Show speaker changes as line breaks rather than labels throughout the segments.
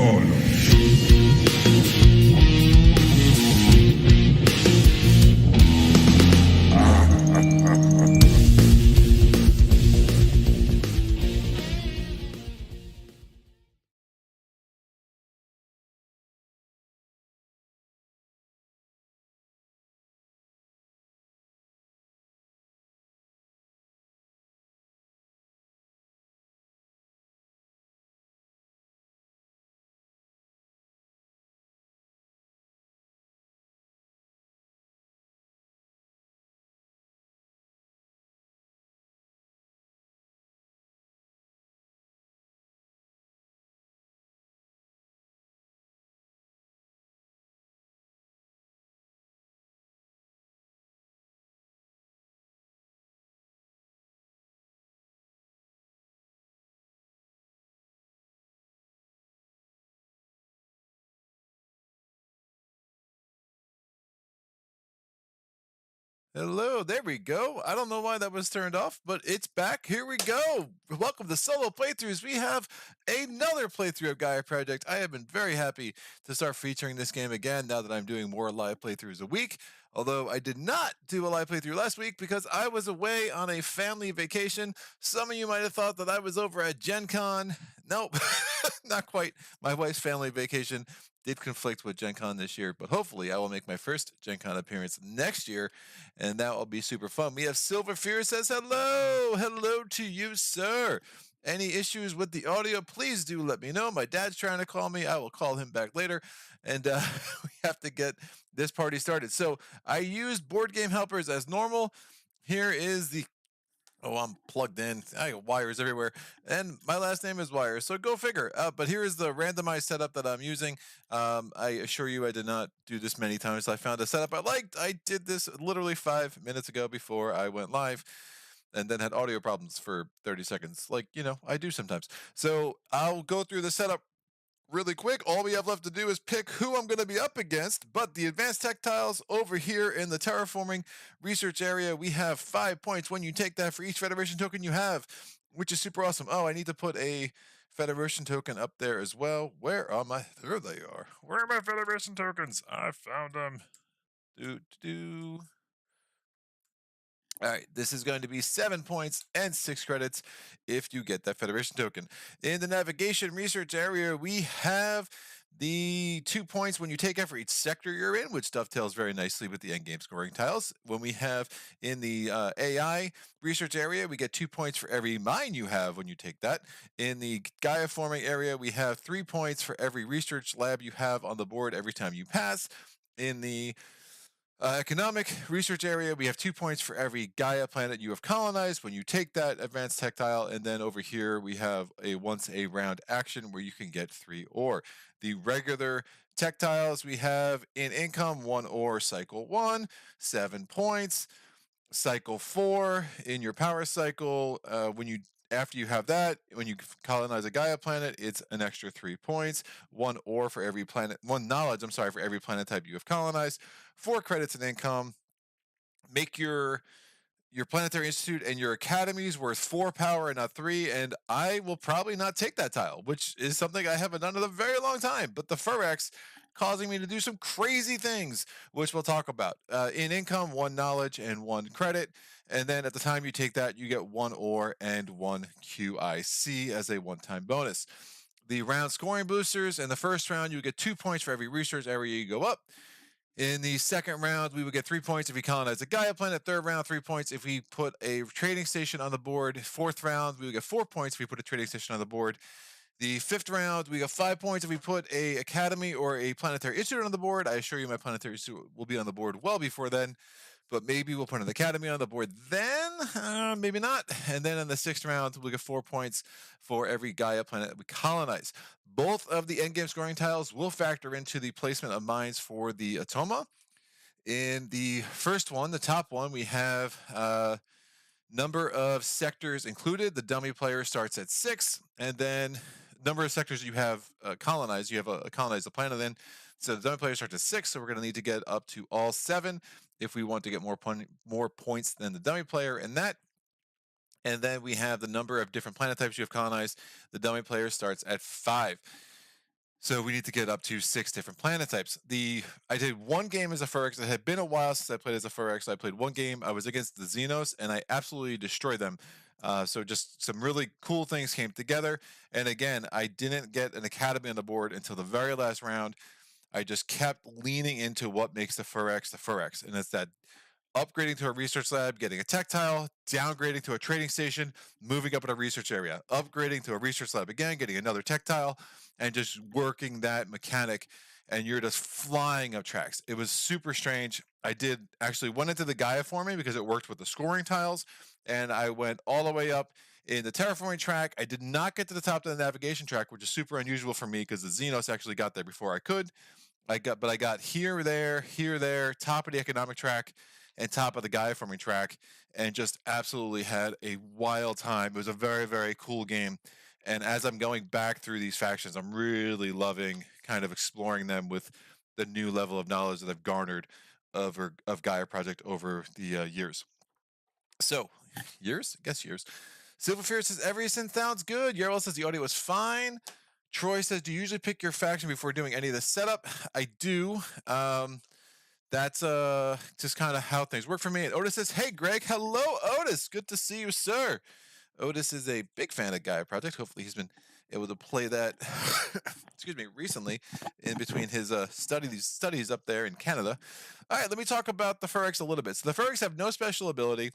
on.
Hello, there we go. I don't know why that was turned off, but it's back. Here we go. Welcome to Solo Playthroughs. We have another playthrough of Gaia Project. I have been very happy to start featuring this game again now that I'm doing more live playthroughs a week. Although I did not do a live playthrough last week because I was away on a family vacation. Some of you might have thought that I was over at Gen Con. Nope, not quite. My wife's family vacation did conflict with Gen Con this year, but hopefully I will make my first Gen Con appearance next year, and that will be super fun. We have Silver Fear says hello. Hello to you, sir. Any issues with the audio, please do let me know. My dad's trying to call me. I will call him back later, and we have to get this party started. So I used board game helpers as normal. Here is the I'm plugged in. I got wires everywhere. And my last name is Wires, so go figure. But here is the randomized setup that I'm using. I assure you I did not do this many times. I found a setup I liked. I did this literally 5 minutes ago before I went live, and then had audio problems for 30 seconds, like, I do sometimes. So I'll go through the setup really quick. All we have left to do is pick who I'm going to be up against, but the advanced tech tiles over here in the terraforming research area, we have 5 points when you take that for each Federation token you have, which is super awesome. Oh, I need to put a Federation token up there as well. Where are my... There they are. Where are my Federation tokens? I found them. All right, this is going to be 7 points and 6 credits if you get that Federation token. In the navigation research area, we have the 2 points when you take out for each sector you're in, which dovetails very nicely with the endgame scoring tiles. When we have in the AI research area, we get 2 points for every mine you have when you take that. In the Gaia forming area, we have 3 points for every research lab you have on the board every time you pass. In the economic research area, we have 2 points for every Gaia planet you have colonized when you take that advanced tech tile. And then over here, we have a once a round action where you can get 3 ore. The regular tech tiles we have in income, 1 ore, cycle 1, 7 points. Cycle 4 in your power cycle, after you have that, when you colonize a Gaia planet, it's an extra 3 points. 1 ore for every planet, 1 knowledge, for every planet type you have colonized. 4 credits in income. Make your planetary institute and your academies worth 4 power and not 3, and I will probably not take that tile, which is something I haven't done in a very long time. But the Firaks causing me to do some crazy things, which we'll talk about. In income, 1 knowledge and 1 credit, and then at the time you take that, you get 1 ore and 1 QIC as a one-time bonus. The round scoring boosters, in the first round, you get 2 points for every research area you go up. In the second round, we would get 3 points if we colonize a Gaia planet. Third round, 3 points if we put a trading station on the board. Fourth round, we would get 4 points if we put a trading station on the board. The fifth round, we get 5 points if we put a academy or a planetary institute on the board. I assure you my planetary institute will be on the board well before then, but maybe we'll put an academy on the board then, maybe not. And then in the sixth round, we'll get 4 points for every Gaia planet that we colonize. Both of the endgame scoring tiles will factor into the placement of mines for the Atoma. In the first one, the top one, we have number of sectors included. The dummy player starts at 6, and then number of sectors you have colonized. You have colonized the planet then. So the dummy player starts at 6, so we're going to need to get up to all 7 if we want to get more points than the dummy player in that. And then we have the number of different planet types you have colonized. The dummy player starts at 5. So we need to get up to 6 different planet types. I did one game as a Firaks. It had been a while since I played as a Firaks. I played one game. I was against the Xenos, and I absolutely destroyed them. So just some really cool things came together. And again, I didn't get an Academy on the board until the very last round. I just kept leaning into what makes the Firaks, and it's that upgrading to a research lab, getting a tech tile, downgrading to a trading station, moving up in a research area, upgrading to a research lab again, getting another tech tile, and just working that mechanic. And you're just flying up tracks. It was super strange. I did actually went into the Gaia forming because it worked with the scoring tiles, and I went all the way up in the terraforming track. I did not get to the top of the navigation track, which is super unusual for me because the Xenos actually got there before I could. I got here, there, top of the economic track, and top of the Gaia forming track, and just absolutely had a wild time. It was a very, very cool game. And as I'm going back through these factions, I'm really loving kind of exploring them with the new level of knowledge that I've garnered of Gaia Project over the years. So, years? I guess years. Silver Fear says everything sounds good. Yarrow says the audio was fine. Troy says, do you usually pick your faction before doing any of the setup? I do. That's just kind of how things work for me. And Otis says, hey, Greg. Hello, Otis. Good to see you, sir. Otis is a big fan of Gaia Project. Hopefully he's been able to play that, excuse me, recently in between his studies up there in Canada. All right, let me talk about the Firaks a little bit. So the Firaks have no special ability.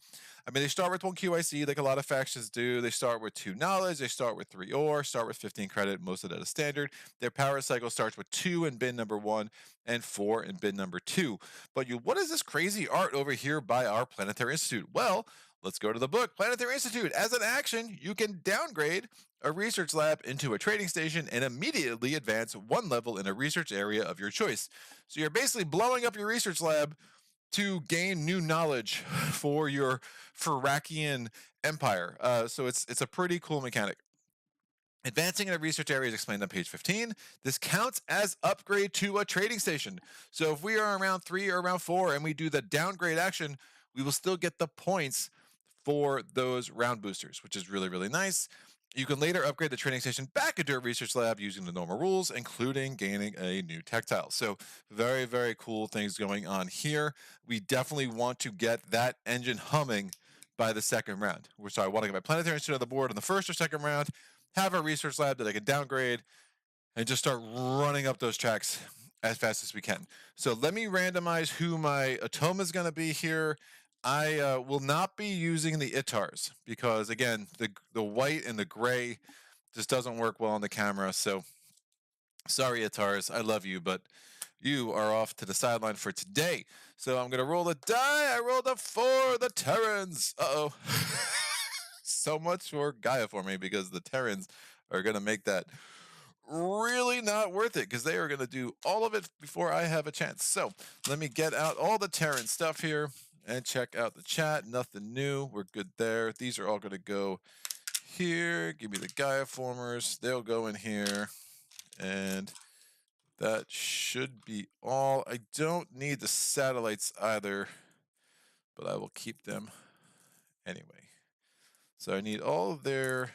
I mean, they start with 1 QIC like a lot of factions do. They start with 2 knowledge. They start with 3 ore, start with 15 credit, most of that is standard. Their power cycle starts with 2 in bin number 1 and 4 in bin number 2. But what is this crazy art over here by our Planetary Institute? Well, let's go to the book. Planetary Institute. As an action, you can downgrade a research lab into a trading station and immediately advance 1 level in a research area of your choice. So you're basically blowing up your research lab to gain new knowledge for your Firakian empire. So it's a pretty cool mechanic. Advancing in a research area is explained on page 15. This counts as upgrade to a trading station. So if we are around 3 or around 4 and we do the downgrade action, we will still get the points for those round boosters, which is really, really nice. You can later upgrade the training station back into a research lab using the normal rules, including gaining a new tech tile. So very, very cool things going on here. We definitely want to get that engine humming by the second round. So I want to get my Planetary Institute on the board in the first or second round, have a research lab that I can downgrade, and just start running up those tracks as fast as we can. So let me randomize who my Atoma is going to be here. I will not be using the Itars because, again, the white and the gray just doesn't work well on the camera. So sorry, Itars, I love you, but you are off to the sideline for today. So I'm going to roll a die. I rolled a 4, the Terrans. Uh-oh. So much for Gaia for me because the Terrans are going to make that really not worth it because they are going to do all of it before I have a chance. So let me get out all the Terran stuff here and check out the chat. Nothing new. We're good there. These are all going to go here. Give me the Gaia formers. They'll go in here. And that should be all. I don't need the satellites either, but I will keep them anyway. So I need all of their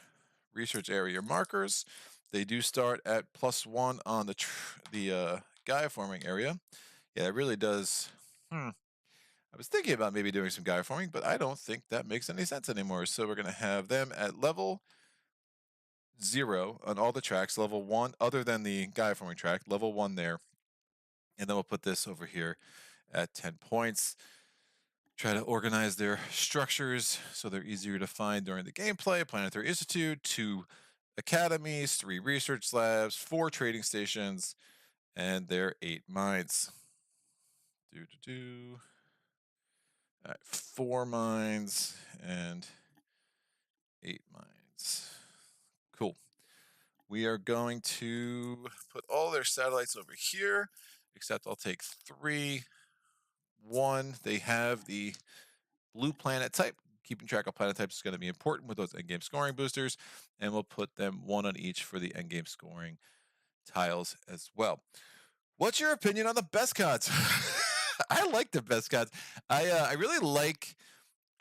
research area markers. They do start at +1 on the Gaia forming area. Yeah, it really does. I was thinking about maybe doing some Gaia forming, but I don't think that makes any sense anymore. So we're going to have them at level 0 on all the tracks, level 1, other than the Gaia forming track, level 1 there. And then we'll put this over here at 10 points. Try to organize their structures so they're easier to find during the gameplay. Planetary Institute, 2 academies, 3 research labs, 4 trading stations, and their 8 mines. All right, 4 mines and 8 mines. Cool. We are going to put all their satellites over here, except I'll take 3. 1, they have the blue planet type. Keeping track of planet types is going to be important with those endgame scoring boosters, and we'll put them 1 on each for the endgame scoring tiles as well. What's your opinion on the best cards? I like the best cards. I really like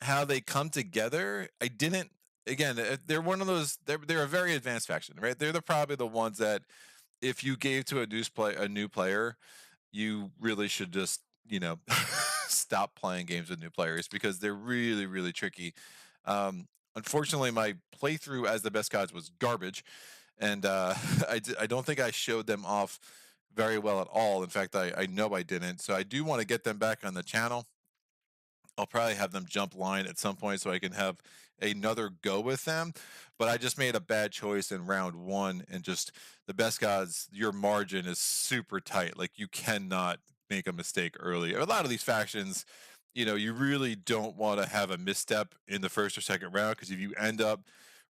how they come together. I didn't. Again, they're one of those. They're a very advanced faction, right? They're probably the ones that if you gave to a new player, you really should just, you know, stop playing games with new players because they're really, really tricky. Unfortunately, my playthrough as the best gods was garbage, and I don't think I showed them off very well at all. In fact, I know I didn't. So I do want to get them back on the channel. I'll probably have them jump line at some point so I can have another go with them. But I just made a bad choice in round one, and just the best gods, your margin is super tight. Like you cannot make a mistake early. A lot of these factions, you know, you really don't want to have a misstep in the first or second round, because if you end up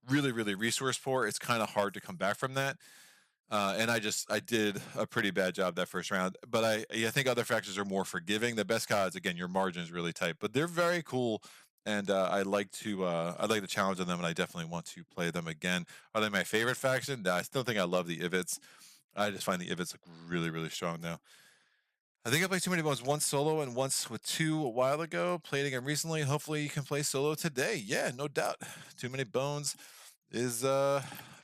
really, really resource poor, it's kind of hard to come back from that. And I did a pretty bad job that first round, but I think other factions are more forgiving. The best gods, again, your margin is really tight, but they're very cool, and I like the challenge of them, and I definitely want to play them again. Are they my favorite faction? No, I still think I love the Ivits. I just find the Ivits look really, really strong now. I think I played too many bones, once solo and once with two a while ago. Played again recently. Hopefully you can play solo today. Yeah, no doubt. Too many bones is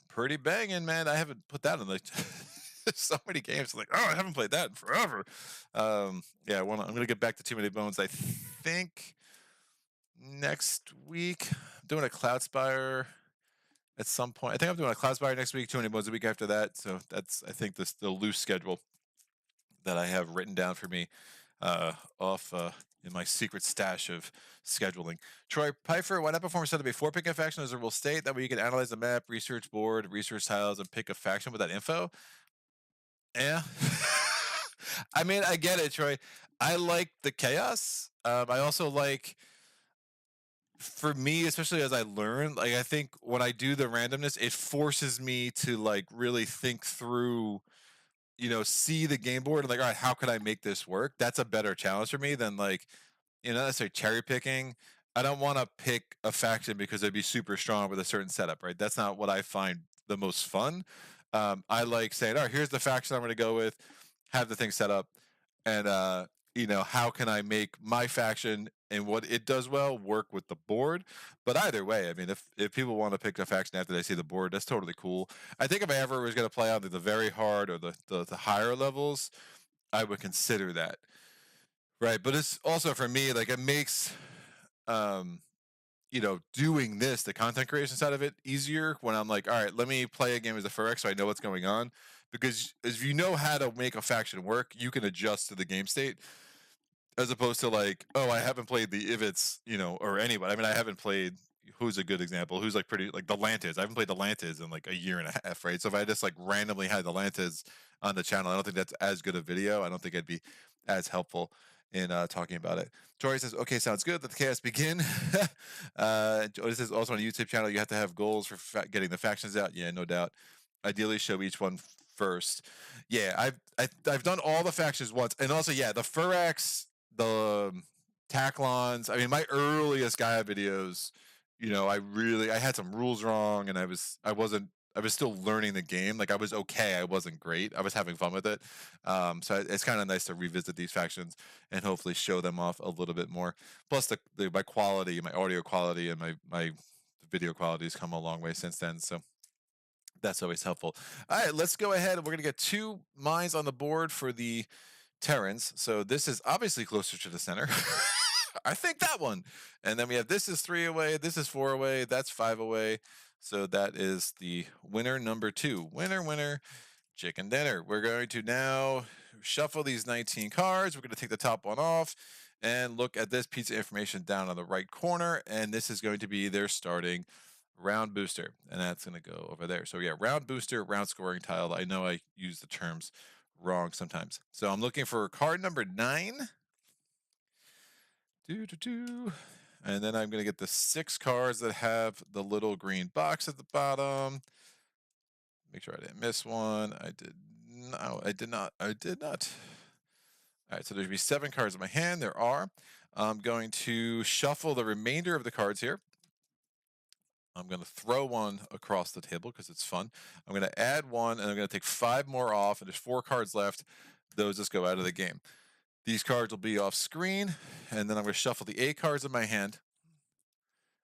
pretty banging, man. I haven't put that in like so many games. Like, oh, I haven't played that in forever. Yeah, I'm gonna get back to Too Many Bones. I think next week. I'm doing a Cloud Spire at some point. I think I'm doing a Cloud Spire next week. Too Many Bones a week after that. So that's, I think, the loose schedule that I have written down for me off in my secret stash of scheduling. Troy Pfeiffer, why not perform a set before pick a faction as a rule state? That way you can analyze the map, research board, research tiles, and pick a faction with that info. Yeah. I mean, I get it, Troy. I like the chaos. I also like, for me, especially as I learn, like I think when I do the randomness, it forces me to like really think through, you know, see the game board and like, all right, how can I make this work? That's a better challenge for me than like, you know, necessarily cherry picking. I don't want to pick a faction because it'd be super strong with a certain setup, right? That's not what I find the most fun. I like saying, all right, here's the faction I'm going to go with, have the thing set up, and you know, how can I make my faction and what it does well work with the board? But either way, I mean, if people want to pick a faction after they see the board, that's totally cool. I think if I ever was going to play on the very hard or the higher levels, I would consider that. Right, but it's also for me, like it makes you know, doing this, the content creation side of it, easier when I'm like, all right, let me play a game as a Firaks so I know what's going on. Because if you know how to make a faction work, you can adjust to the game state, as opposed to like, oh, I haven't played the Ivits, you know, or anyone. I mean, I haven't played, who's a good example, who's like pretty, like the Lantids. I haven't played the Lantids in like a year and a half, right? So if I just like randomly had the Lantids on the channel, I don't think that's as good a video. I don't think it'd be as helpful in talking about it. Tori says, okay, sounds good. Let the chaos begin. Joey says, also on a YouTube channel, you have to have goals for getting the factions out. Yeah, no doubt. Ideally, show each one first. Yeah, I've done all the factions once, and also, yeah, the Firaks, the Taclons. I mean, my earliest Gaia videos, you know, I had some rules wrong, and I was still learning the game. Like I was okay, I wasn't great. I was having fun with it. So it's kind of nice to revisit these factions and hopefully show them off a little bit more. Plus, my quality, my audio quality, and my video quality has come a long way since then. So that's always helpful. All right, let's go ahead. We're gonna get 2 mines on the board for the Terrans. So this is obviously closer to the center. I think that one. And then we have, this is 3 away, this is 4 away, that's 5 away. So that is the winner number 2. Winner, winner, chicken dinner. We're going to now shuffle these 19 cards. We're going to take the top one off and look at this piece of information down on the right corner. And this is going to be their starting round booster. And that's going to go over there. So yeah, round booster, round scoring tile. I know I use the terms wrong sometimes. So I'm looking for card number 9. And then I'm going to get the 6 cards that have the little green box at the bottom. Make sure I didn't miss one. I did. No, I did not. I did not. All right, so there should be 7 cards in my hand. There are. I'm going to shuffle the remainder of the cards here. I'm going to throw one across the table because it's fun. I'm going to add one, and I'm going to take 5 more off, and there's 4 cards left. Those just go out of the game. These cards will be off screen, and then I'm going to shuffle the 8 cards in my hand,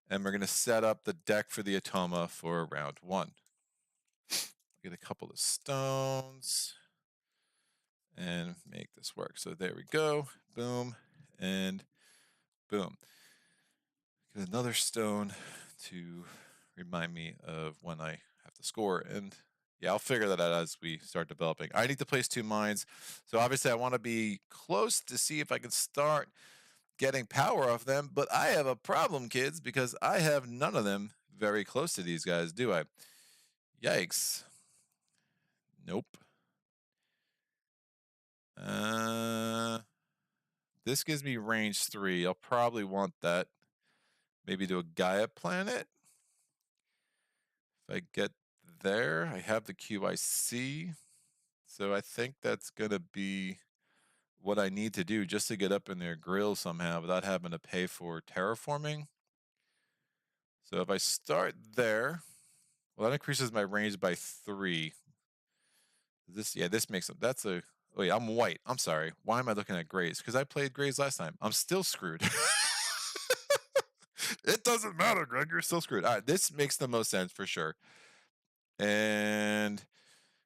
and we're going to set up the deck for the Atoma for round 1. get a couple of stones and make this work. So there we go. Boom and boom. Get another stone to remind me of when I have to score. And yeah, I'll figure that out as we start developing. I need to place 2 mines. So obviously I want to be close to see if I can start getting power off them. But I have a problem, kids, because I have none of them very close to these guys, do I? Yikes. Nope. This gives me range 3. I'll probably want that. Maybe to a Gaia planet. If I get there, I have the QIC. So I think that's going to be what I need to do just to get up in their grill somehow without having to pay for terraforming. So if I start there, well, that increases my range by 3. This makes them, that's a, oh yeah, I'm white. I'm sorry. Why am I looking at grays? Because I played grays last time. I'm still screwed. It doesn't matter, Greg. You're still screwed. All right, this makes the most sense for sure. And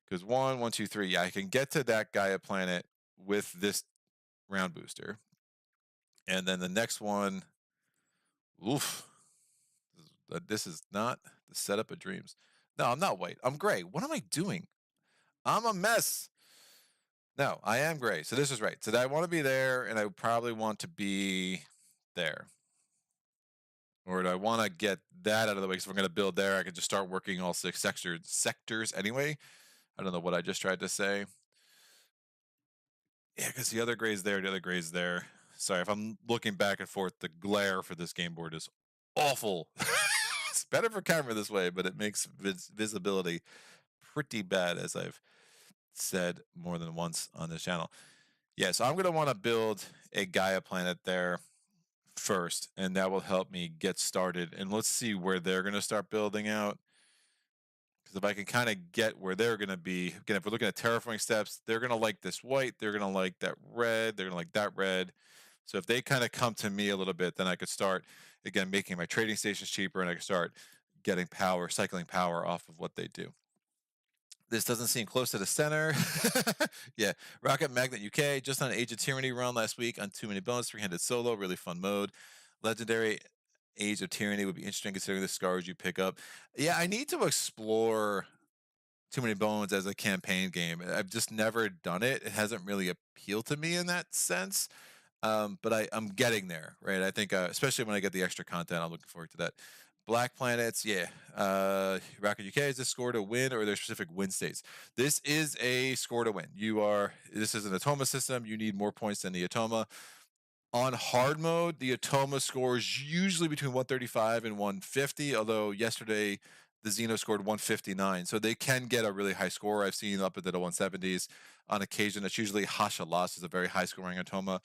because 1, 2, 3, yeah, I can get to that Gaia planet with this round booster. And then the next one, oof, this is not the setup of dreams. No, I'm not white. I'm gray. What am I doing? I'm a mess. No, I am gray. So this is right. So I want to be there, and I probably want to be there. Or do I want to get that out of the way? Because if I'm going to build there, I can just start working all 6 sectors anyway. I don't know what I just tried to say. Yeah, because the other gray's there, the other gray's there. Sorry, if I'm looking back and forth, the glare for this game board is awful. It's better for camera this way, but it makes visibility pretty bad, as I've said more than once on this channel. Yeah, so I'm going to want to build a Gaia planet there first, and that will help me get started. And let's see where they're going to start building out. Because if I can kind of get where they're going to be, again, if we're looking at terraforming steps, they're going to like this white, they're going to like that red, they're going to like that red. So if they kind of come to me a little bit, then I could start, again, making my trading stations cheaper, and I could start getting power, cycling power off of what they do. This doesn't seem close to the center. Yeah, Rocket Magnet UK, just on Age of Tyranny run last week on Too Many Bones, 3-handed solo, really fun mode. Legendary Age of Tyranny would be interesting considering the scars you pick up. Yeah, I need to explore Too Many Bones as a campaign game. I've just never done it. It hasn't really appealed to me in that sense. But I'm getting there, right? I think, especially when I get the extra content, I'm looking forward to that. Black Planets, yeah. Rocket UK, is this score to win, or are there specific win states? This is a score to win. This is an Atoma system. You need more points than the Atoma. On hard mode, the Atoma scores usually between 135 and 150, although yesterday the Xeno scored 159. So they can get a really high score. I've seen up into the 170s on occasion. That's usually Hasha Lost is a very high scoring Atoma.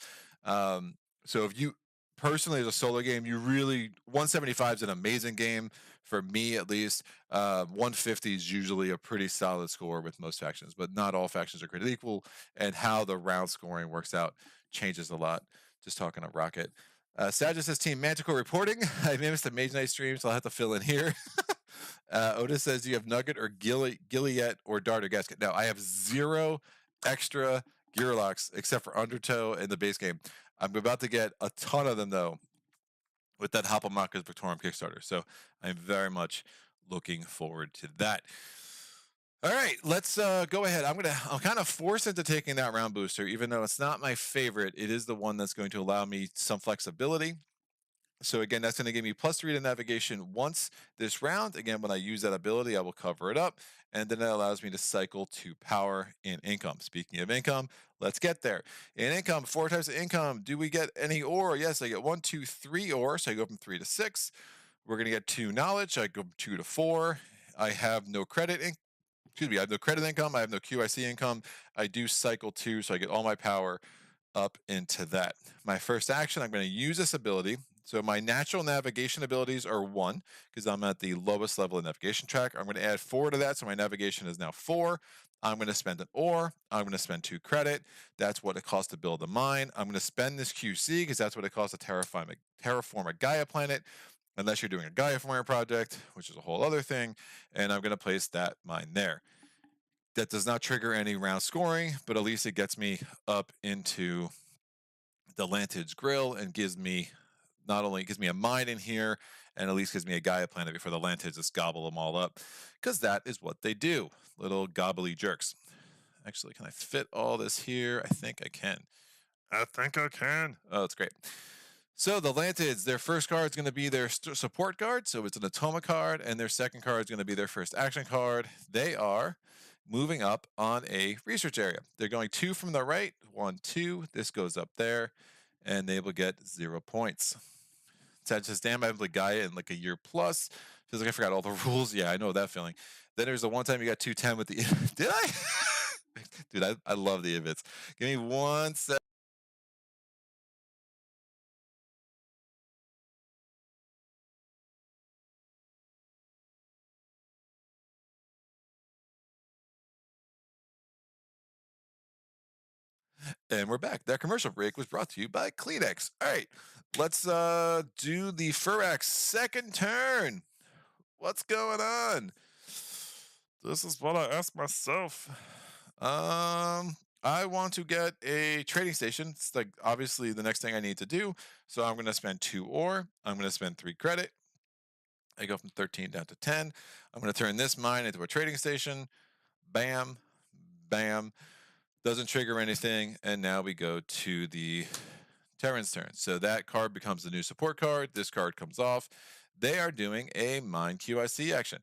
So if you personally, as a solo game, 175 is an amazing game for me, at least. 150 is usually a pretty solid score with most factions, but not all factions are created equal, and how the round scoring works out changes a lot. Just talking to Rocket. Sagittarius says Team Manticore reporting. I missed the Mage Knight stream, so I'll have to fill in here. Otis says, do you have Nugget or Gilliet or Dart or Gasket? No, I have 0 extra Gearlocks except for Undertow in the base game. I'm about to get a ton of them, though, with that Hopamaka's Victorium Kickstarter. So I'm very much looking forward to that. All right, let's go ahead. I'm kind of forced into taking that round booster, even though it's not my favorite. It is the one that's going to allow me some flexibility. So again, that's going to give me +3 to navigation once this round. Again, when I use that ability, I will cover it up, and then it allows me to cycle to power in income. Speaking of income, let's get there. In income, 4 types of income. Do we get any ore? Yes, I get 1, 2, 3 ore, so I go from 3 to 6. We're going to get 2 knowledge. I go from 2 to 4. I have no credit I have no credit income. I have no QIC income. I do cycle 2, so I get all my power up into that. My first action, I'm going to use this ability. So my natural navigation abilities are 1, because I'm at the lowest level of navigation track. I'm going to add 4 to that, so my navigation is now 4. I'm going to spend an ore. I'm going to spend 2 credit. That's what it costs to build a mine. I'm going to spend this QC, because that's what it costs to terraform a Gaia planet, unless you're doing a Gaia Farmer project, which is a whole other thing. And I'm going to place that mine there. That does not trigger any round scoring, but at least it gets me up into the Lantage Grill and gives me, not only gives me a mine in here, and at least gives me a Gaia planet before the Lantage just gobble them all up, because that is what they do, little gobbly jerks. Actually, can I fit all this here? I think I can. I think I can. Oh, that's great. So the Lantids, their first card is going to be their support card, so it's an Atoma card, and their second card is going to be their first action card. They are moving up on a research area. They're going 2 from the right, 1, 2. This goes up there, and they will get 0 points. So just damn, I haven't played Gaia in like a year plus. Feels like I forgot all the rules. Yeah, I know that feeling. Then there's the one time you got 210 with the. Did I? Dude, I love the events. Give me 1 second. And we're back. That commercial break was brought to you by Kleenex. All right, let's do the Firaks second turn. What's going on? This is what I asked myself. I want to get a trading station. It's like obviously the next thing I need to do. So I'm going to spend 2 ore. I'm going to spend 3 credit. I go from 13 down to 10. I'm going to turn this mine into a trading station. Bam, bam. Doesn't trigger anything. And now we go to the Terran's turn. So that card becomes the new support card. This card comes off. They are doing a mine QIC action.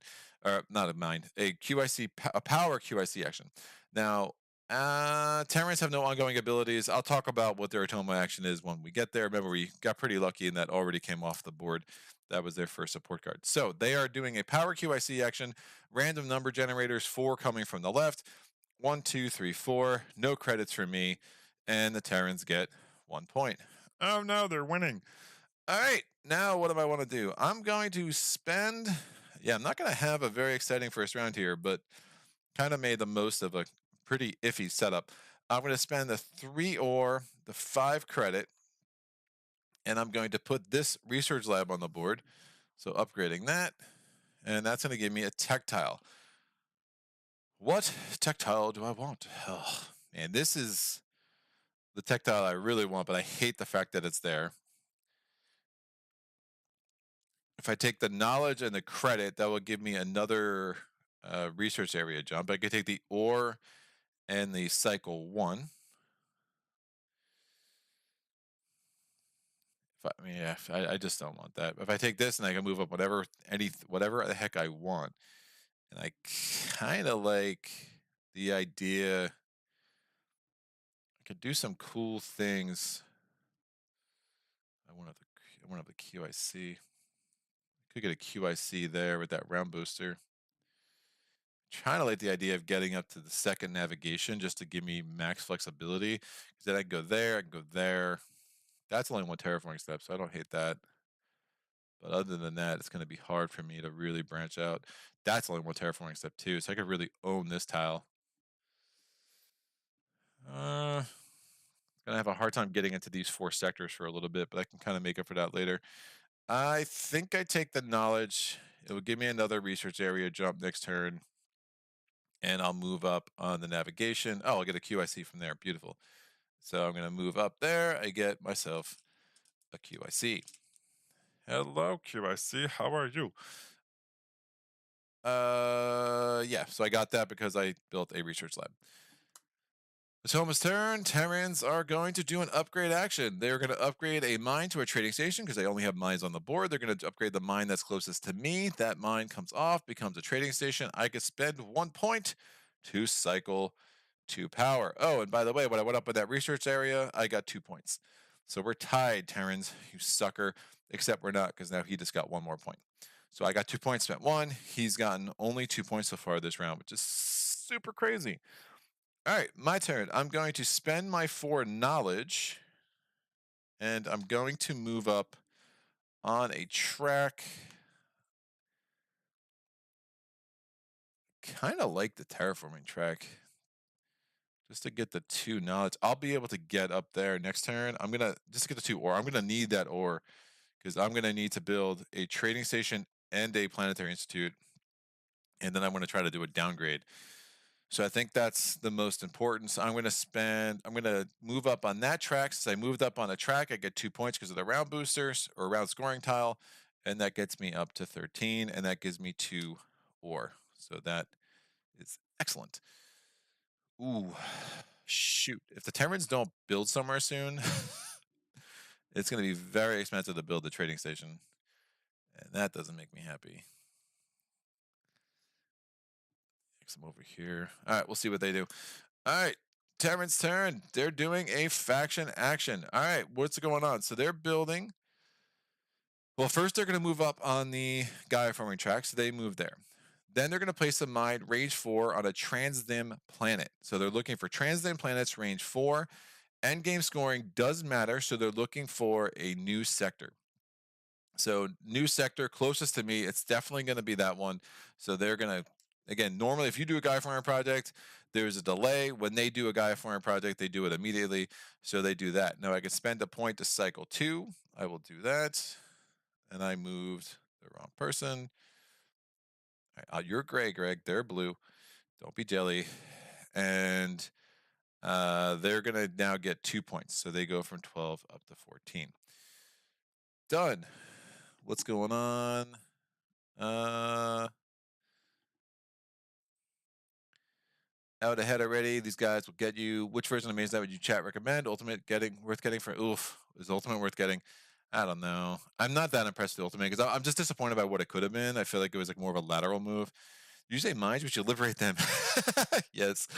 Or not a mine, a QIC, a power QIC action. Now, Terrans have no ongoing abilities. I'll talk about what their Atoma action is when we get there. Remember, we got pretty lucky and that already came off the board. That was their first support card. So they are doing a power QIC action. Random number generators, 4 coming from the left. 1, 2, 3, 4. No credits for me. And the Terrans get 1 point. Oh no, they're winning. All right, now what do I want to do? I'm going to spend. Yeah, I'm not going to have a very exciting first round here, but kind of made the most of a pretty iffy setup. I'm going to spend the 3 ore, the 5 credit, and I'm going to put this research lab on the board. So upgrading that, and that's going to give me a tactile. What tactile do I want? Oh, man, this is the tactile I really want, but I hate the fact that it's there. If I take the knowledge and the credit, that will give me another research area jump. I could take the ore and the cycle 1. I mean, yeah, I just don't want that. If I take this and I can move up whatever the heck I want, and I kind of like the idea. I could do some cool things. I want the QIC. Could get a QIC there with that round booster. Trying to like the idea of getting up to the second navigation just to give me max flexibility. Because then I can go there, I can go there. That's only 1 terraforming step, so I don't hate that. But other than that, it's going to be hard for me to really branch out. That's only 1 terraforming step too, so I could really own this tile. Gonna have a hard time getting into these 4 sectors for a little bit, but I can kind of make up for that later. I think I take the knowledge. It will give me another research area jump next turn. And I'll move up on the navigation. Oh, I'll get a QIC from there. Beautiful. So I'm going to move up there. I get myself a QIC. Hello, QIC. How are you? Yeah, so I got that because I built a research lab. Atoma's turn. Terrans are going to do an upgrade action. They're going to upgrade a mine to a trading station because they only have mines on the board. They're going to upgrade the mine that's closest to me. That mine comes off, becomes a trading station. I could spend 1 point to cycle 2 power. Oh, and by the way, when I went up in that research area, I got 2 points. So we're tied, Terrans, you sucker. Except we're not, because now he just got 1 more point. So I got 2 points, spent 1. He's gotten only 2 points so far this round, which is super crazy. All right, my turn. I'm going to spend my 4 knowledge, and I'm going to move up on a track. Kind of like the terraforming track. Just to get the 2 knowledge. I'll be able to get up there next turn. I'm going to just get the 2 ore. I'm going to need that ore because I'm going to need to build a trading station and a planetary institute. And then I'm going to try to do a downgrade. So I think that's the most important. So I'm going to move up on that track. Since I moved up on a track, I get 2 points because of the round boosters or round scoring tile. And that gets me up to 13, and that gives me 2 ore. So that is excellent. Ooh, shoot. If the Terrans don't build somewhere soon, it's going to be very expensive to build the trading station. And that doesn't make me happy. Take some over here. All right, we'll see what they do. All right, Terran's turn. They're doing a faction action. All right, what's going on? So they're building. Well, first they're going to move up on the Gaia farming track, so they move there. Then they're going to place a mine range 4 on a transdim planet. So they're looking for transdim planets range 4. Endgame scoring does matter, so they're looking for a new sector. So new sector closest to me, it's definitely going to be that one. So they're going to, again, normally if you do a Gaia farming project, there's a delay. When they do a Gaia farming project, they do it immediately. So they do that. Now I can spend a point to cycle 2. I will do that. And I moved the wrong person. You're gray, Greg. They're blue. Don't be jelly. And they're going to now get 2 points. So they go from 12 up to 14. Done. What's going on? Out ahead already. These guys will get you. Which version of Maze would you chat recommend? Ultimate worth getting for is Ultimate worth getting? I don't know. I'm not that impressed with Ultimate because I'm just disappointed by what it could have been. I feel like it was like more of a lateral move. You say mines, we should liberate them. Yes.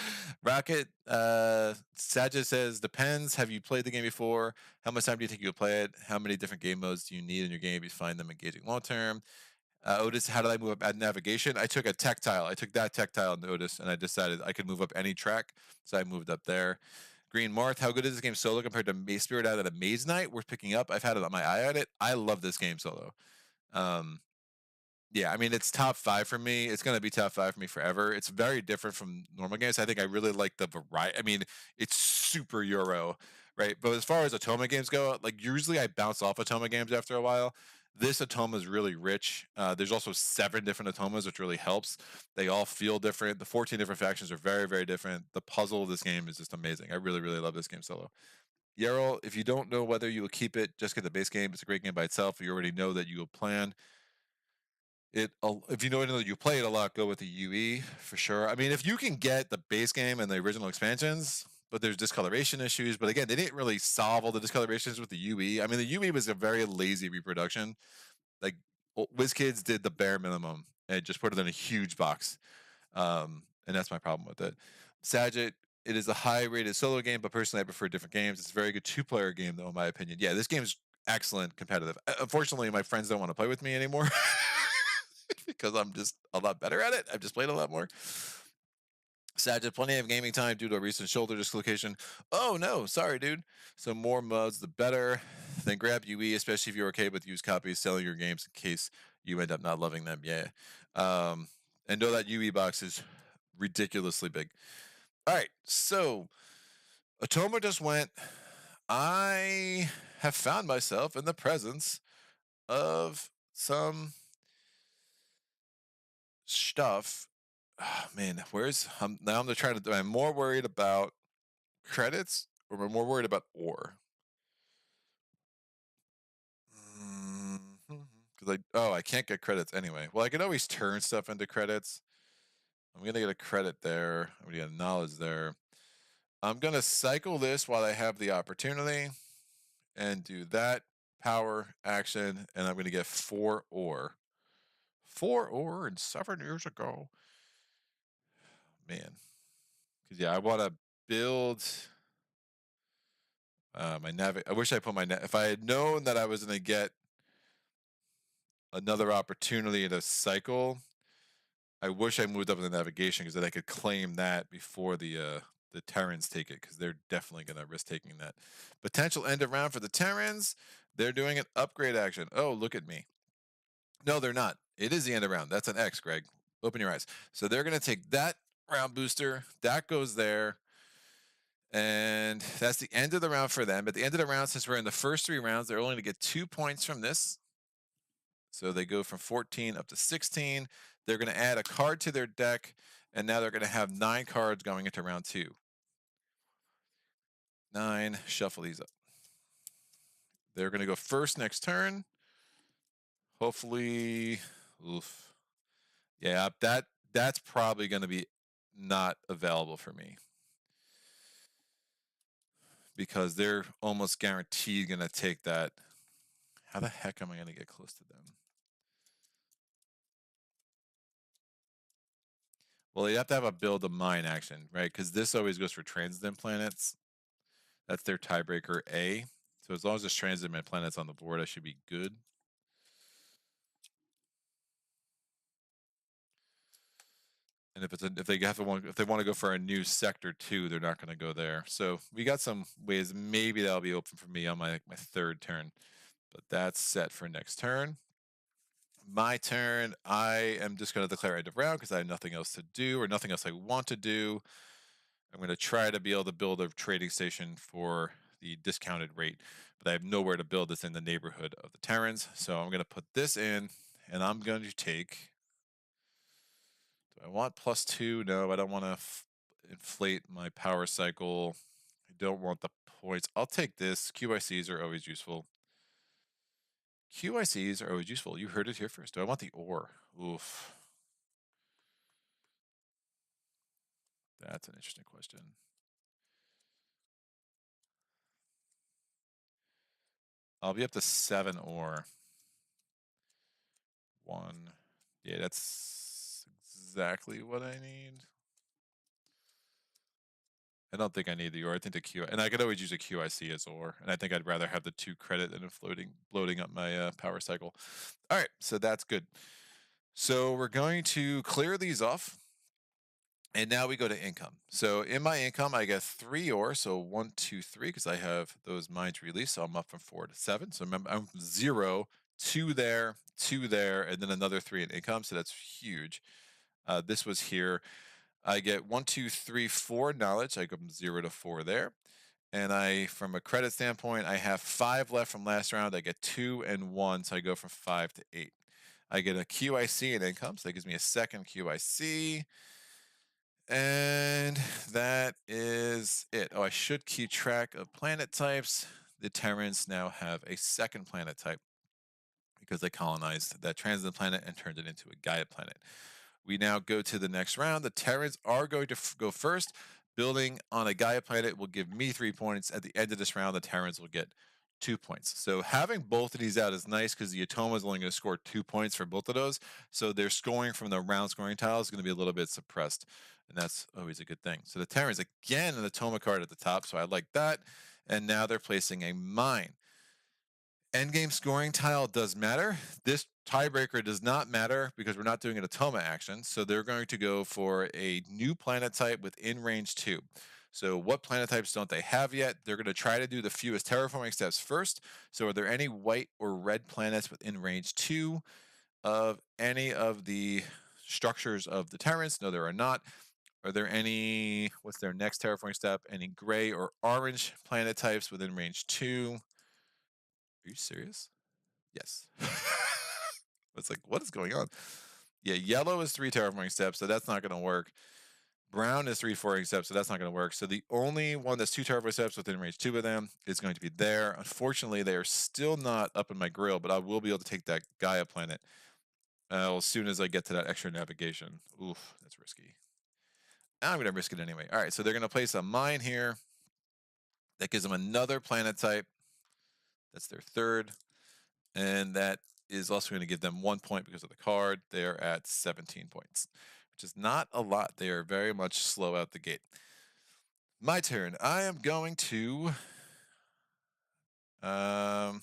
Rocket Saja says depends. Have you played the game before? How much time do you think you'll play it? How many different game modes do you need in your game? You find them engaging long term. Otis, how did I move up at navigation? I took a tactile. I took that tactile in Otis, and I decided I could move up any track, so I moved up there. Green Marth, how good is this game solo compared to Spirit Out at a Maze Night? Worth picking up. I've had my eye at it. I love this game solo. Yeah, I mean, it's top 5 for me. It's going to be top 5 for me forever. It's very different from normal games. I think I really like the variety. I mean, it's super Euro, right? But as far as Atoma games go, like usually I bounce off Atoma games after a while. This Atoma is really rich. There's also 7 different Atomas, which really helps. They all feel different. The 14 different factions are very, very different. The puzzle of this game is just amazing. I really, really love this game solo. Yarrow, if you don't know whether you will keep it, just get the base game. It's a great game by itself. You already know that you will plan it. If you know that you play it a lot, go with the UE for sure. I mean, if you can get the base game and the original expansions, but there's discoloration issues. But again, they didn't really solve all the discolorations with the UE. I mean, the UE was a very lazy reproduction. Like WizKids did the bare minimum and just put it in a huge box. And that's my problem with it. Sagitt, it is a high-rated solo game, but personally, I prefer different games. It's a very good 2-player game, though, in my opinion. Yeah, this game is excellent, competitive. Unfortunately, my friends don't want to play with me anymore because I'm just a lot better at it. I've just played a lot more. Sagitt, plenty of gaming time due to a recent shoulder dislocation. Oh no, sorry, dude. So more mods, the better. Then grab UE, especially if you're okay with used copies, selling your games in case you end up not loving them. Yeah. And know that UE box is ridiculously big. All right, so Atoma just went. I have found myself in the presence of some stuff. Oh, man, now I'm trying to. I'm more worried about credits, or am I more worried about ore? Because I can't get credits anyway. Well, I can always turn stuff into credits. I'm gonna get a credit there. I'm gonna get a knowledge there. I'm gonna cycle this while I have the opportunity, and do that power action, and I'm gonna get 4 ore. 4 ore and 7 years ago. Man, because yeah, I want to build my nav. I wish I put my if I had known that I was gonna get another opportunity in a cycle, I wish I moved up in the navigation because then I could claim that before the Terrans take it, because they're definitely gonna risk taking that. Potential end of round for the Terrans. They're doing an upgrade action. Oh, look at me. No, they're not. It is the end of round. That's an X, Greg. Open your eyes. So they're gonna take that round booster. That goes there. And that's the end of the round for them. At the end of the round, since we're in the first 3 rounds, they're only going to get 2 points from this. So they go from 14 up to 16. They're going to add a card to their deck. And now they're going to have 9 cards going into round 2. 9, shuffle these up. They're going to go first next turn. Hopefully, oof. Yeah, that's probably going to be not available for me. Because they're almost guaranteed going to take that. How the heck am I going to get close to them? Well, you have to have a build a mine action, right? Because this always goes for transit planets. That's their tiebreaker A. So as long as there's transit planets on the board, I should be good. And if they want to go for a new sector 2, they're not going to go there. So we got some ways. Maybe that'll be open for me on my 3rd turn. But that's set for next turn. My turn, I am just going to declare end of round because I have nothing else to do or nothing else I want to do. I'm going to try to be able to build a trading station for the discounted rate, but I have nowhere to build this in the neighborhood of the Terrans. So I'm going to put this in, and I'm going to take. Do I want +2? No, I don't want to inflate my power cycle. I don't want the points. I'll take this. QICs are always useful. QICs are always useful. You heard it here first. Do I want the ore? Oof. That's an interesting question. I'll be up to 7 ore. 1. Yeah, that's exactly what I need. I don't think I need the ore. I think the Q, and I could always use a QIC as ore. And I think I'd rather have the 2 credit than bloating up my power cycle. All right, so that's good. So we're going to clear these off. And now we go to income. So in my income, I get 3 ore. So 1, 2, 3, because I have those mines released. So I'm up from 4 to 7. So remember, I'm 0, 2 there, 2 there, and then another 3 in income. So that's huge. This was here. I get 1, 2, 3, 4 knowledge. I go from 0 to 4 there. And from a credit standpoint, I have 5 left from last round. I get 2 and 1. So I go from 5 to 8. I get a QIC in income. So that gives me a second QIC. And that is it. Oh, I should keep track of planet types. The Terrans now have a second planet type because they colonized that transit planet and turned it into a Gaia planet. We now go to the next round. The Terrans are going to go first. Building on a Gaia planet will give me 3 points. At the end of this round, the Terrans will get 2 points. So having both of these out is nice because the Atoma is only going to score 2 points for both of those. So their scoring from the round scoring tile is going to be a little bit suppressed. And that's always a good thing. So the Terrans, again, an Atoma card at the top. So I like that. And now they're placing a mine. Endgame scoring tile does matter. This tiebreaker does not matter because we're not doing an Atoma action. So they're going to go for a new planet type within range 2. So what planet types don't they have yet? They're going to try to do the fewest terraforming steps first. So are there any white or red planets within range 2 of any of the structures of the Terrans? No, there are not. Are there any, what's their next terraforming step? Any gray or orange planet types within range 2? Are you serious? Yes. It's like, what is going on? Yeah, yellow is 3 terraforming steps, so that's not going to work. Brown is 3 foraging steps, so that's not going to work. So the only one that's 2 terraforming steps within range 2 of them is going to be there. Unfortunately, they are still not up in my grill, but I will be able to take that Gaia planet as soon as I get to that extra navigation. Oof, that's risky. I'm going to risk it anyway. All right, so they're going to place a mine here. That gives them another planet type. That's their 3rd. And that is also going to give them 1 point because of the card. They're at 17 points, which is not a lot. They are very much slow out the gate. My turn. I am going to well,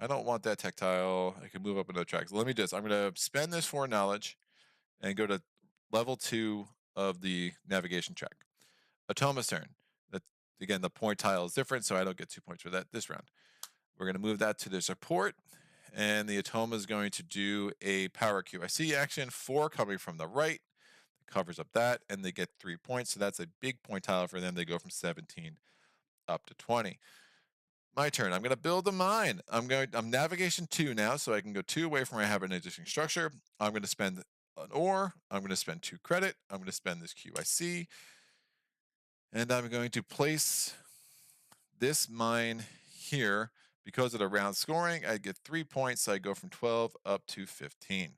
I don't want that tactile. I can move up another track. So I'm going to spend this 4 knowledge and go to level 2 of the navigation track. Atoma's turn. Again, the point tile is different, so I don't get 2 points for that this round. We're going to move that to the support, and the Atoma is going to do a power QIC action, 4 coming from the right. It covers up that, and they get 3 points, so that's a big point tile for them. They go from 17 up to 20. My turn. I'm going to build a mine. I'm navigation 2 now, so I can go 2 away from where I have an existing structure. I'm going to spend an ore. I'm going to spend 2 credit. I'm going to spend this QIC. And I'm going to place this mine here. Because of the round scoring, I get 3 points, so I go from 12 up to 15.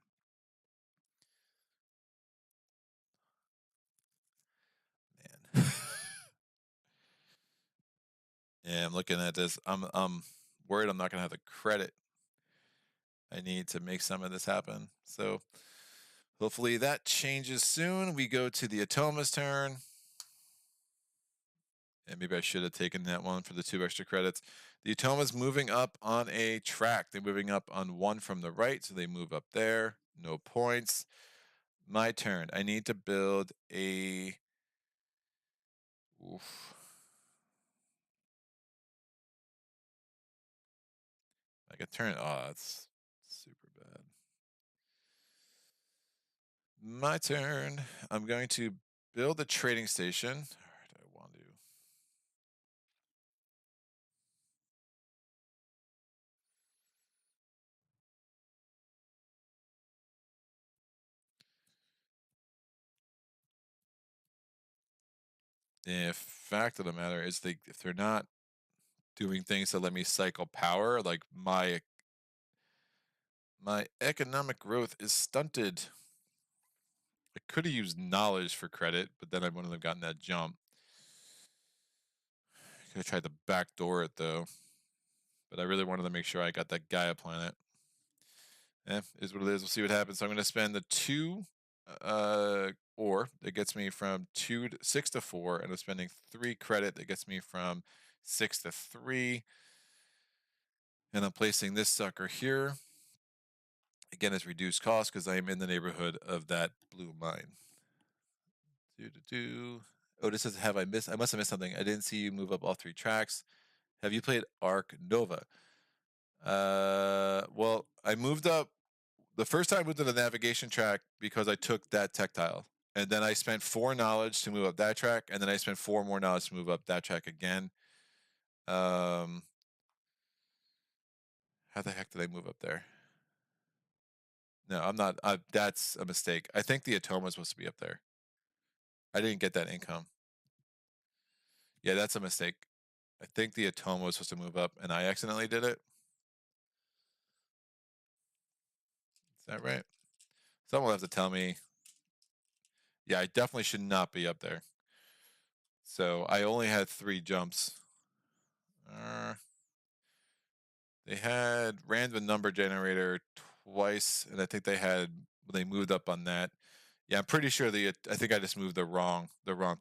Man. Yeah, I'm looking at this. I'm worried I'm not going to have the credit I need to make some of this happen. So hopefully that changes soon. We go to the Atoma's turn. And maybe I should have taken that one for the 2 extra credits. The Atoma's moving up on a track. They're moving up on 1 from the right, so they move up there. No points. My turn. I need to build a... Oof. I could turn... Oh, that's super bad. My turn. I'm going to build a trading station. All right, I want to... The fact of the matter is, if they're not doing things to let me cycle power, like my economic growth is stunted. I could have used knowledge for credit, but then I wouldn't have gotten that jump. Could have tried to backdoor it though, but I really wanted to make sure I got that Gaia planet. Is what it is. We'll see what happens. So I'm going to spend the 2 ore that gets me from 6 to 4, and I'm spending 3 credit that gets me from 6 to 3. And I'm placing this sucker here. Again, it's reduced cost because I am in the neighborhood of that blue mine. Oh, this says, have I missed? I must have missed something. I didn't see you move up all 3 tracks. Have you played Arc Nova? Well, I moved up. The first time I moved to the navigation track because I took that tech tile. And then I spent 4 knowledge to move up that track. And then I spent 4 more knowledge to move up that track again. How the heck did I move up there? No, I'm not. That's a mistake. I think the Atoma was supposed to be up there. I didn't get that income. Yeah, that's a mistake. I think the Atoma was supposed to move up, and I accidentally did it. Is that right? Someone will have to tell me. Yeah, I definitely should not be up there. So I only had 3 jumps. They had random number generator twice, and I think they moved up on that. Yeah, I'm pretty sure I think I just moved the wrong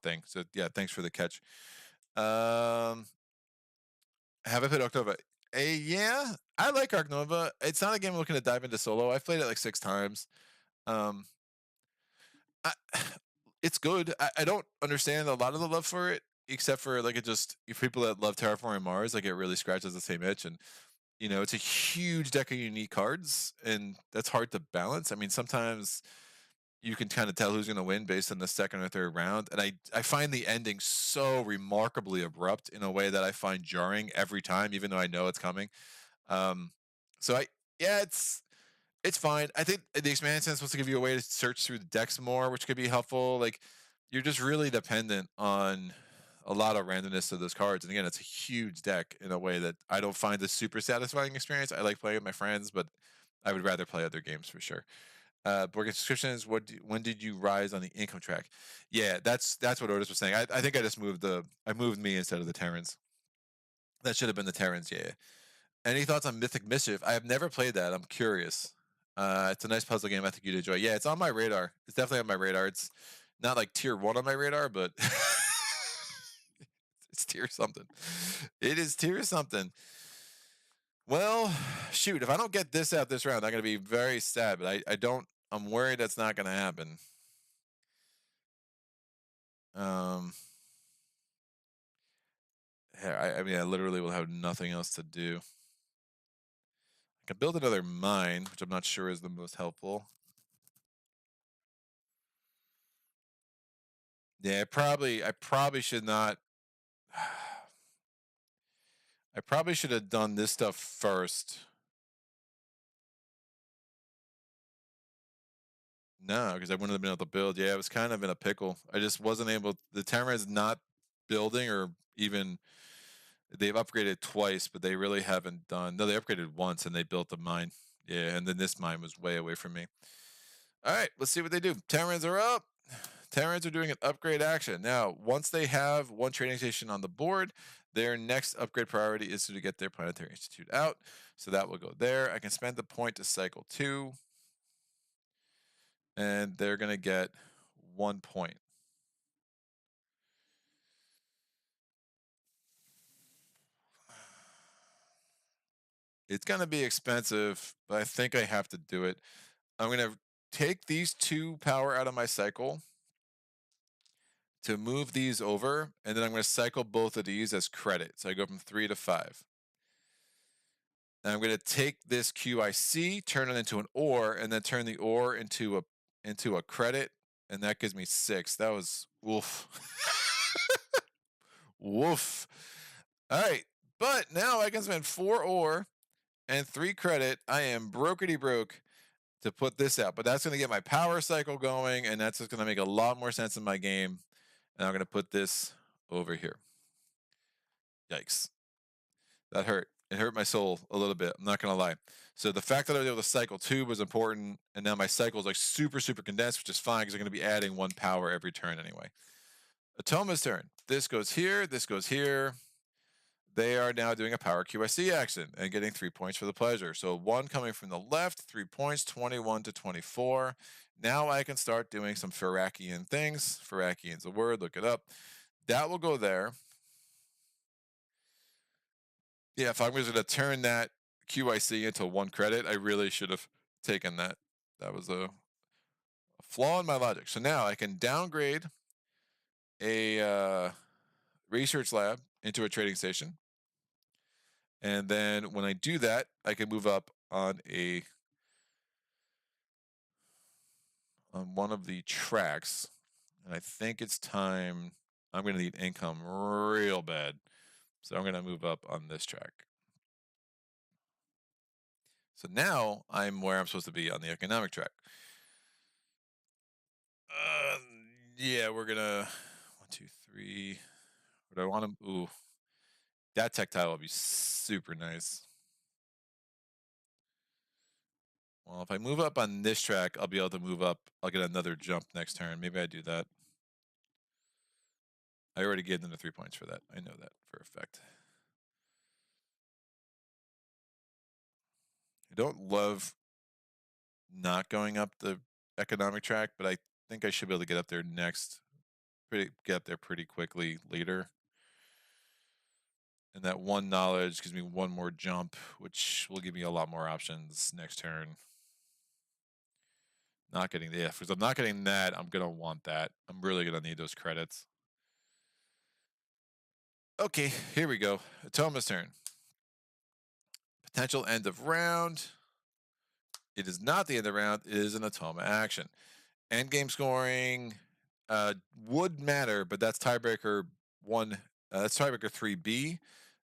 thing. So yeah, thanks for the catch. Have I played Arc Nova? Yeah, I like Arc Nova. It's not a game I'm looking to dive into solo. I've played it like 6 times. Um, I, it's good. I don't understand a lot of the love for it, except for like people that love Terraforming Mars, like it really scratches the same itch. And it's a huge deck of unique cards, and that's hard to balance. I mean, sometimes you can kind of tell who's going to win based on the second or third round, and I find the ending so remarkably abrupt in a way that I find jarring every time, even though I know it's coming. So it's fine. I think the expansion is supposed to give you a way to search through the decks more, which could be helpful. Like, you're just really dependent on a lot of randomness of those cards. And again, it's a huge deck in a way that I don't find a super satisfying experience. I like playing with my friends, but I would rather play other games for sure. Board game subscriptions. When did you rise on the income track? Yeah, that's what Otis was saying. I think I just moved me instead of the Terrans. That should have been the Terrans. Yeah. Any thoughts on Mythic Mischief? I have never played that. I'm curious. It's a nice puzzle game. I think you'd enjoy. Yeah, it's on my radar. It's definitely on my radar. It's not like tier 1 on my radar, but it's tier something. It is tier something. Well, shoot, if I don't get this out this round, I'm going to be very sad, but I'm worried that's not going to happen. I mean, I literally will have nothing else to do. I can build another mine, which I'm not sure is the most helpful. Yeah, I probably should not. I probably should have done this stuff first. No, because I wouldn't have been able to build. Yeah, it was kind of in a pickle. I just wasn't able. The Tamarin's not building, or even they've upgraded twice, but they really haven't done. No, they upgraded once and they built a mine. Yeah, and then this mine was way away from me. All right, let's see what they do. Tamarins are up. Tamarins are doing an upgrade action. Now, once they have one trading station on the board, their next upgrade priority is to get their Planetary Institute out. So that will go there. I can spend the point to cycle 2. And they're going to get 1 point. It's going to be expensive, but I think I have to do it. I'm going to take these 2 power out of my cycle to move these over, and then I'm going to cycle both of these as credit. So I go from 3 to 5. And I'm going to take this QIC, turn it into an ore, and then turn the ore into a credit, and that gives me 6. That was woof. Woof. All right, but now I can spend 4 ore and 3 credit. I am brokety broke to put this out, but that's going to get my power cycle going, and that's just going to make a lot more sense in my game. And I'm going to put this over here. Yikes. That hurt. It hurt my soul a little bit. I'm not going to lie. So the fact that I was able to cycle 2 was important, and now my cycle is like super condensed, which is fine because I'm going to be adding 1 power every turn anyway. Atoma's turn. This goes here. This goes here. They are now doing a power QIC action and getting 3 points for the pleasure. So 1 coming from the left, 3 points, 21 to 24. Now I can start doing some Firakian things. Firakian's a word, look it up. That will go there. Yeah, if I'm going to turn that QIC into 1 credit, I really should have taken that. That was a flaw in my logic. So now I can downgrade a research lab into a trading station. And then when I do that, I can move up on one of the tracks. And I think it's time. I'm going to need income real bad. So I'm going to move up on this track. So now I'm where I'm supposed to be on the economic track. Yeah, we're going to 1, 2, 3. What do I want to? Ooh, that tech tile will be super nice. Well, if I move up on this track, I'll be able to move up. I'll get another jump next turn. Maybe I do that. I already gave them the 3 points for that. I know that for a fact. I don't love not going up the economic track, but I think I should be able to get up there next. Get up there pretty quickly later. And that 1 knowledge gives me 1 more jump, which will give me a lot more options next turn. Not getting the F. Because I'm not getting that, I'm going to want that. I'm really going to need those credits. Okay, here we go. Atoma's turn. Potential end of round. It is not the end of round. It is an Atoma action. End game scoring would matter, but that's tiebreaker 1. That's tiebreaker 3B.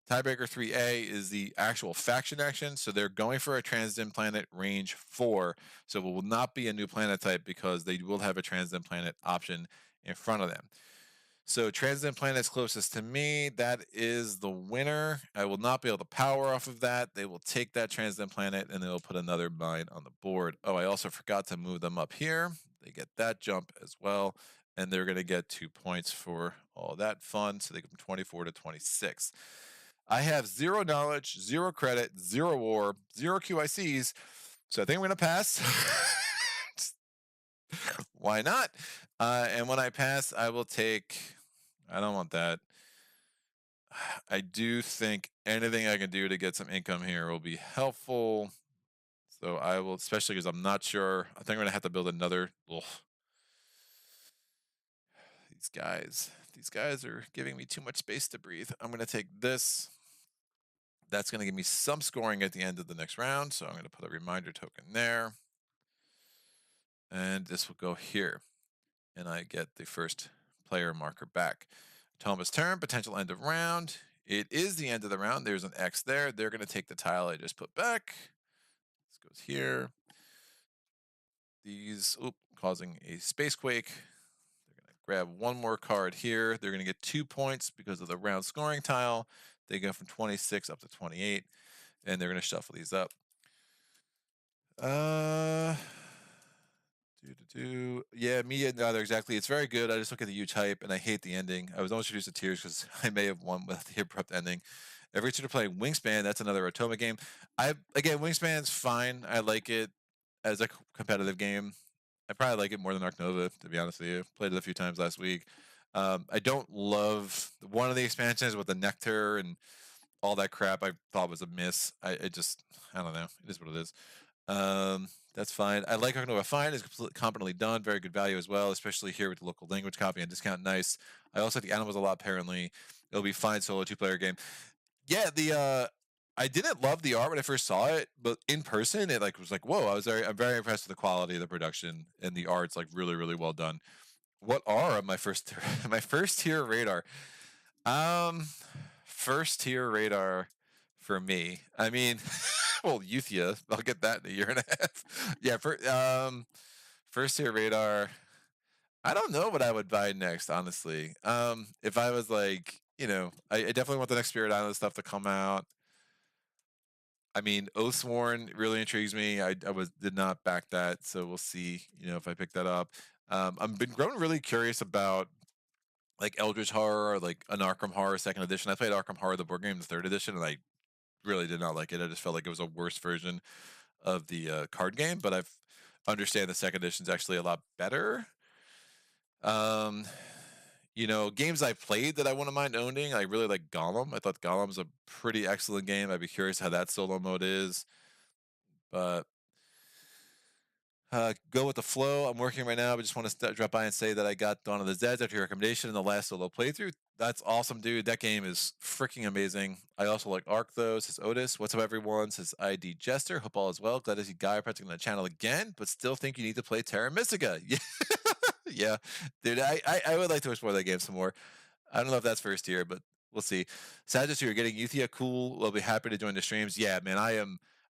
Tiebreaker 3A is the actual faction action. So they're going for a transcend planet range 4. So it will not be a new planet type because they will have a transcend planet option in front of them. So transcend planet's closest to me. That is the winner. I will not be able to power off of that. They will take that transcend planet and they'll put another mine on the board. Oh, I also forgot to move them up here. They get that jump as well. And they're going to get 2 points for all that fun. So they go from 24 to 26. I have 0 knowledge, 0 credit, 0 war, 0 QICs. So I think I'm going to pass. Why not? And when I pass, I will take. I don't want that. I do think anything I can do to get some income here will be helpful. So I will, especially because I'm not sure. I think I'm going to have to build another. Ugh. These guys are giving me too much space to breathe. I'm going to take this. That's going to give me some scoring at the end of the next round. So I'm going to put a reminder token there. And this will go here. And I get the first player marker back. Thomas' turn, potential end of round. It is the end of the round. There's an X there. They're going to take the tile I just put back. This goes here. These, causing a space quake. They're going to grab one more card here. They're going to get 2 points because of the round scoring tile. They go from 26 up to 28, and they're going to shuffle these up. Yeah, me and neither exactly. It's very good. I just look at the huge hype, and I hate the ending. I was almost reduced to tears because I may have won with the abrupt ending. Every to play Wingspan. That's another Otoma game. Again, Wingspan's fine. I like it as a competitive game. I probably like it more than Arc Nova, to be honest with you. Played it a few times last week. I don't love one of the expansions with the Nectar and all that crap. I thought was a miss. I don't know. It is what it is. That's fine. I like Arc Nova fine. It's completely competently done. Very good value as well, especially here with the local language copy and discount. Nice. I also like the animals a lot. Apparently, it'll be fine solo 2-player game. Yeah, I didn't love the art when I first saw it, but in person, it was like, whoa! I'm very impressed with the quality of the production, and the art's like really, really well done. What are my first tier radar? First tier radar for me. I mean, well, Euthia. I'll get that in a year and a half. Yeah, first tier radar. I don't know what I would buy next, honestly. If I was like, I definitely want the next Spirit Island stuff to come out. I mean, Oathsworn really intrigues me. I did not back that, so we'll see. If I pick that up. I've been growing really curious about like Eldritch Horror or like an Arkham Horror Second Edition. I played Arkham Horror the board game, the Third Edition, and I really did not like it. I just felt like it was a worse version of the card game. But I understand the Second Edition is actually a lot better. Games I played that I wouldn't mind owning, I really like Gollum. I thought Gollum's a pretty excellent game. I'd be curious how that solo mode is. But go with the flow. I'm working right now, but just want to drop by and say that I got Dawn of the Dead after your recommendation in the last solo playthrough. That's awesome, dude. That game is freaking amazing. I also like Ark, though, says Otis. What's up, everyone? Says ID Jester. Hope all is well. Glad to see Gaia Project on the channel again, but still think you need to play Terra Mystica. Yeah. Yeah, dude, I would like to explore that game some more. I don't know if that's first tier, but we'll see. Sagittarius, you're getting Euthia. Cool. We'll be happy to join the streams. Yeah, man,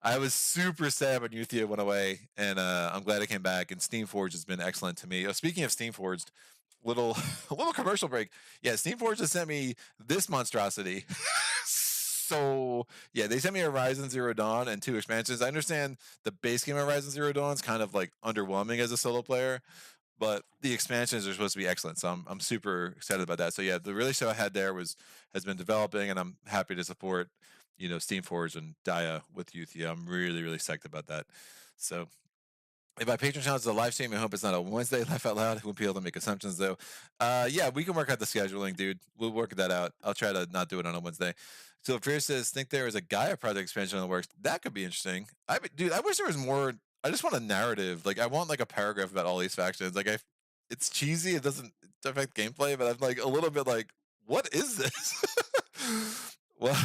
I was super sad when Euthia went away, and I'm glad it came back. And Steamforged has been excellent to me. Speaking of Steamforged, little a little commercial break. Yeah, Steamforged has sent me this monstrosity. So yeah, they sent me Horizon Zero Dawn and 2 expansions. I understand the base game of Horizon Zero Dawn is kind of like underwhelming as a solo player, but the expansions are supposed to be excellent. So I'm super excited about that. So yeah, the relationship I had there has been developing, and I'm happy to support Steamforged and Dia with Euthia. I'm really, really psyched about that. So if my Patreon channel is a live stream, I hope it's not a Wednesday. Laugh out loud. I won't be able to make assumptions though. Yeah, we can work out the scheduling, dude. We'll work that out. I'll try to not do it on a Wednesday. So if Pierce says, think there is a Gaia Project expansion in the works, that could be interesting. Dude, I wish there was more. I just want a narrative. Like I want like a paragraph about all these factions. Like it's cheesy. It doesn't affect gameplay, but I'm like a little bit like, what is this? Well,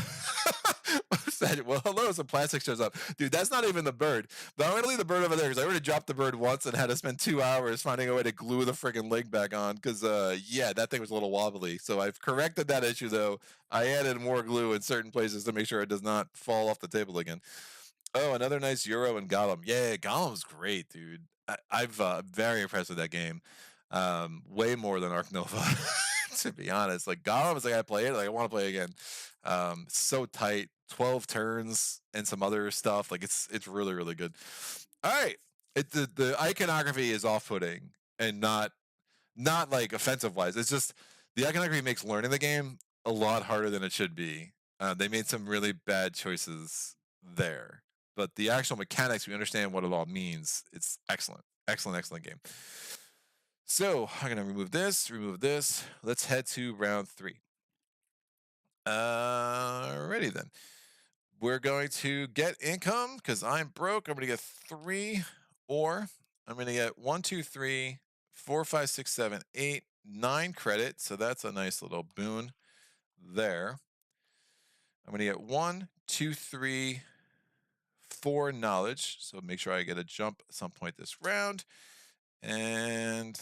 well, hello, some plastic shows up. Dude, that's not even the bird. But I'm going to leave the bird over there because I already dropped the bird once and had to spend 2 hours finding a way to glue the friggin' leg back on because, yeah, that thing was a little wobbly. So I've corrected that issue, though. I added more glue in certain places to make sure it does not fall off the table again. Oh, another nice Euro and Gollum. Yeah, Gollum's great, dude. I've very impressed with that game. Way more than Ark Nova, to be honest. Like Gollum is like I play it, like I want to play again. So tight, 12 turns and some other stuff. Like it's really, really good. All right. The iconography is off-putting and not like offensive wise. It's just the iconography makes learning the game a lot harder than it should be. They made some really bad choices there. But the actual mechanics, we understand what it all means. It's excellent. Excellent game. So I'm gonna remove this. Let's head to round 3. Alrighty then. We're going to get income because I'm broke. I'm gonna get 3, or I'm gonna get 1, 2, 3, 4, 5, 6, 7, 8, 9 credit. So that's a nice little boon there. I'm gonna get 1, 2, 3, 4 knowledge. So make sure I get a jump at some point this round. And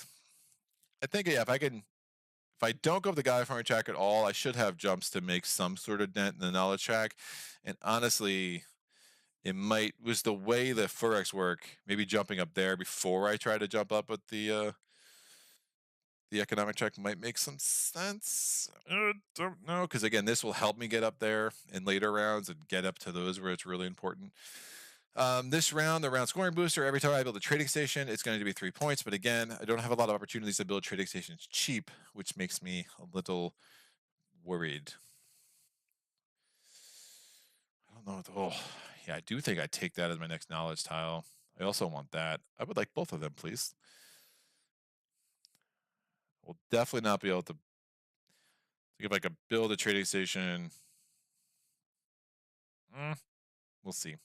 I think, yeah, if I can If I don't go up the Gaia farming track at all, I should have jumps to make some sort of dent in the knowledge track. And honestly, it was the way the Firaks work, maybe jumping up there before I try to jump up with the economic track might make some sense. Don't know, because again, this will help me get up there in later rounds and get up to those where it's really important. This round, the round scoring booster, every time I build a trading station, it's going to be 3 points. But again, I don't have a lot of opportunities to build trading stations cheap, which makes me a little worried. I don't know. Oh, yeah, I do think I'd take that as my next knowledge tile. I also want that. I would like both of them, please. We'll definitely not be able to. If I could build a trading station, we'll see.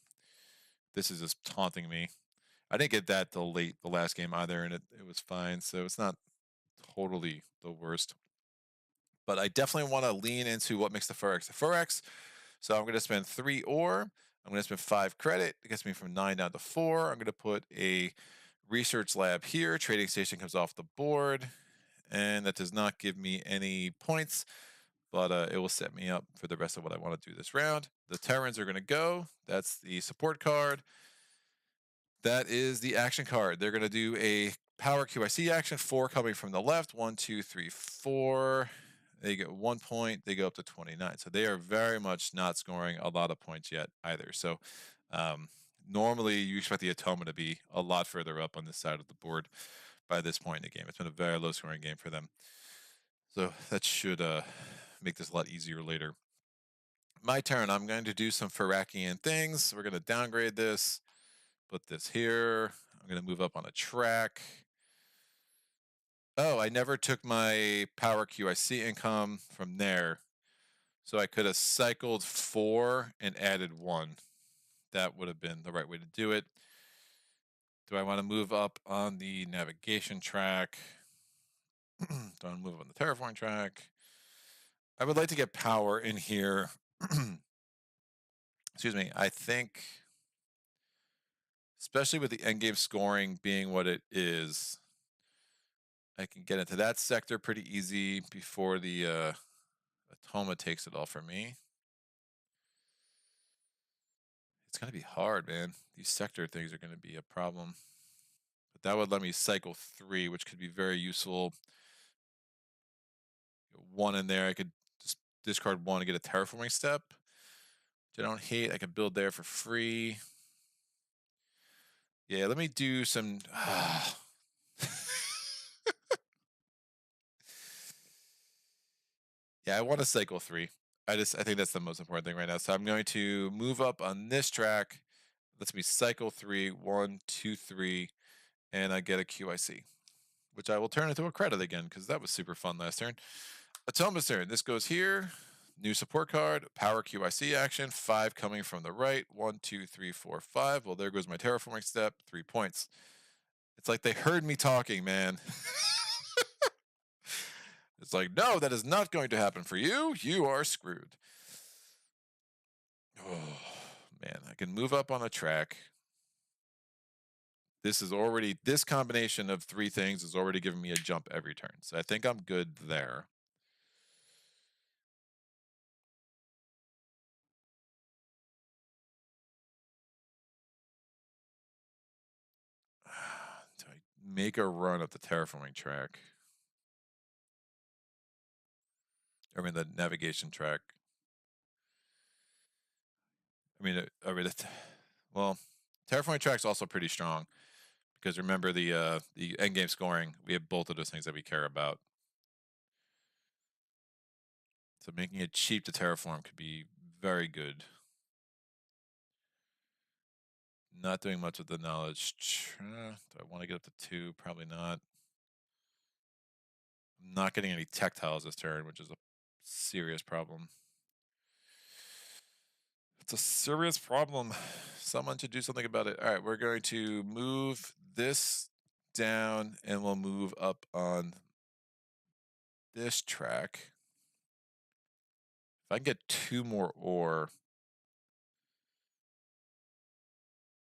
This is just taunting me. I didn't get that till late the last game either, and it was fine. So it's not totally the worst. But I definitely want to lean into what makes the Firaks a Firaks. So I'm going to spend 3 ore. I'm going to spend 5 credit. It gets me from 9 down to 4. I'm going to put a research lab here. Trading station comes off the board. And that does not give me any points, but it will set me up for the rest of what I want to do this round. The Terrans are going to go. That's the support card. That is the action card. They're going to do a power QIC action, 4 coming from the left. 1, 2, 3, 4. They get 1 point. They go up to 29. So they are very much not scoring a lot of points yet either. So normally you expect the Atoma to be a lot further up on this side of the board by this point in the game. It's been a very low scoring game for them. So that should make this a lot easier later. My turn. I'm going to do some Firakian things. We're going to downgrade this. Put this here. I'm going to move up on a track. Oh, I never took my power QIC income from there. So I could have cycled 4 and added 1. That would have been the right way to do it. Do I want to move up on the navigation track? Do I want to move up on the terraforming track? I would like to get power in here. Excuse me. I think, especially with the endgame scoring being what it is, I can get into that sector pretty easy before the Atoma takes it all from me. It's going to be hard, man. These sector things are going to be a problem. But that would let me cycle 3, which could be very useful. 1 in there, I could just discard 1 and get a terraforming step, which I don't hate. I can build there for free. Yeah, let me do some... Yeah, I want to cycle 3. I think that's the most important thing right now. So I'm going to move up on this track. Lets me cycle 3, 1, 2, 3, and I get a QIC, which I will turn into a credit again because that was super fun last turn. Atoma's turn. This goes here. New support card, power QIC action, 5 coming from the right. 1, 2, 3, 4, 5. Well, there goes my terraforming step, 3 points. It's like they heard me talking, man. It's like, no, that is not going to happen for you. You are screwed. Oh, man, I can move up on a track. This combination of 3 things is already giving me a jump every turn. So I think I'm good there. Do I make a run at the terraforming track? I mean, the navigation track. Well, terraforming track's also pretty strong because remember the end game scoring. We have both of those things that we care about. So making it cheap to terraform could be very good. Not doing much with the knowledge. Do I want to get up to 2? Probably not. I'm not getting any tech tiles this turn, which is a serious problem. It's a serious problem. Someone should do something about it. All right, we're going to move this down and we'll move up on this track. If I can get 2 more ore,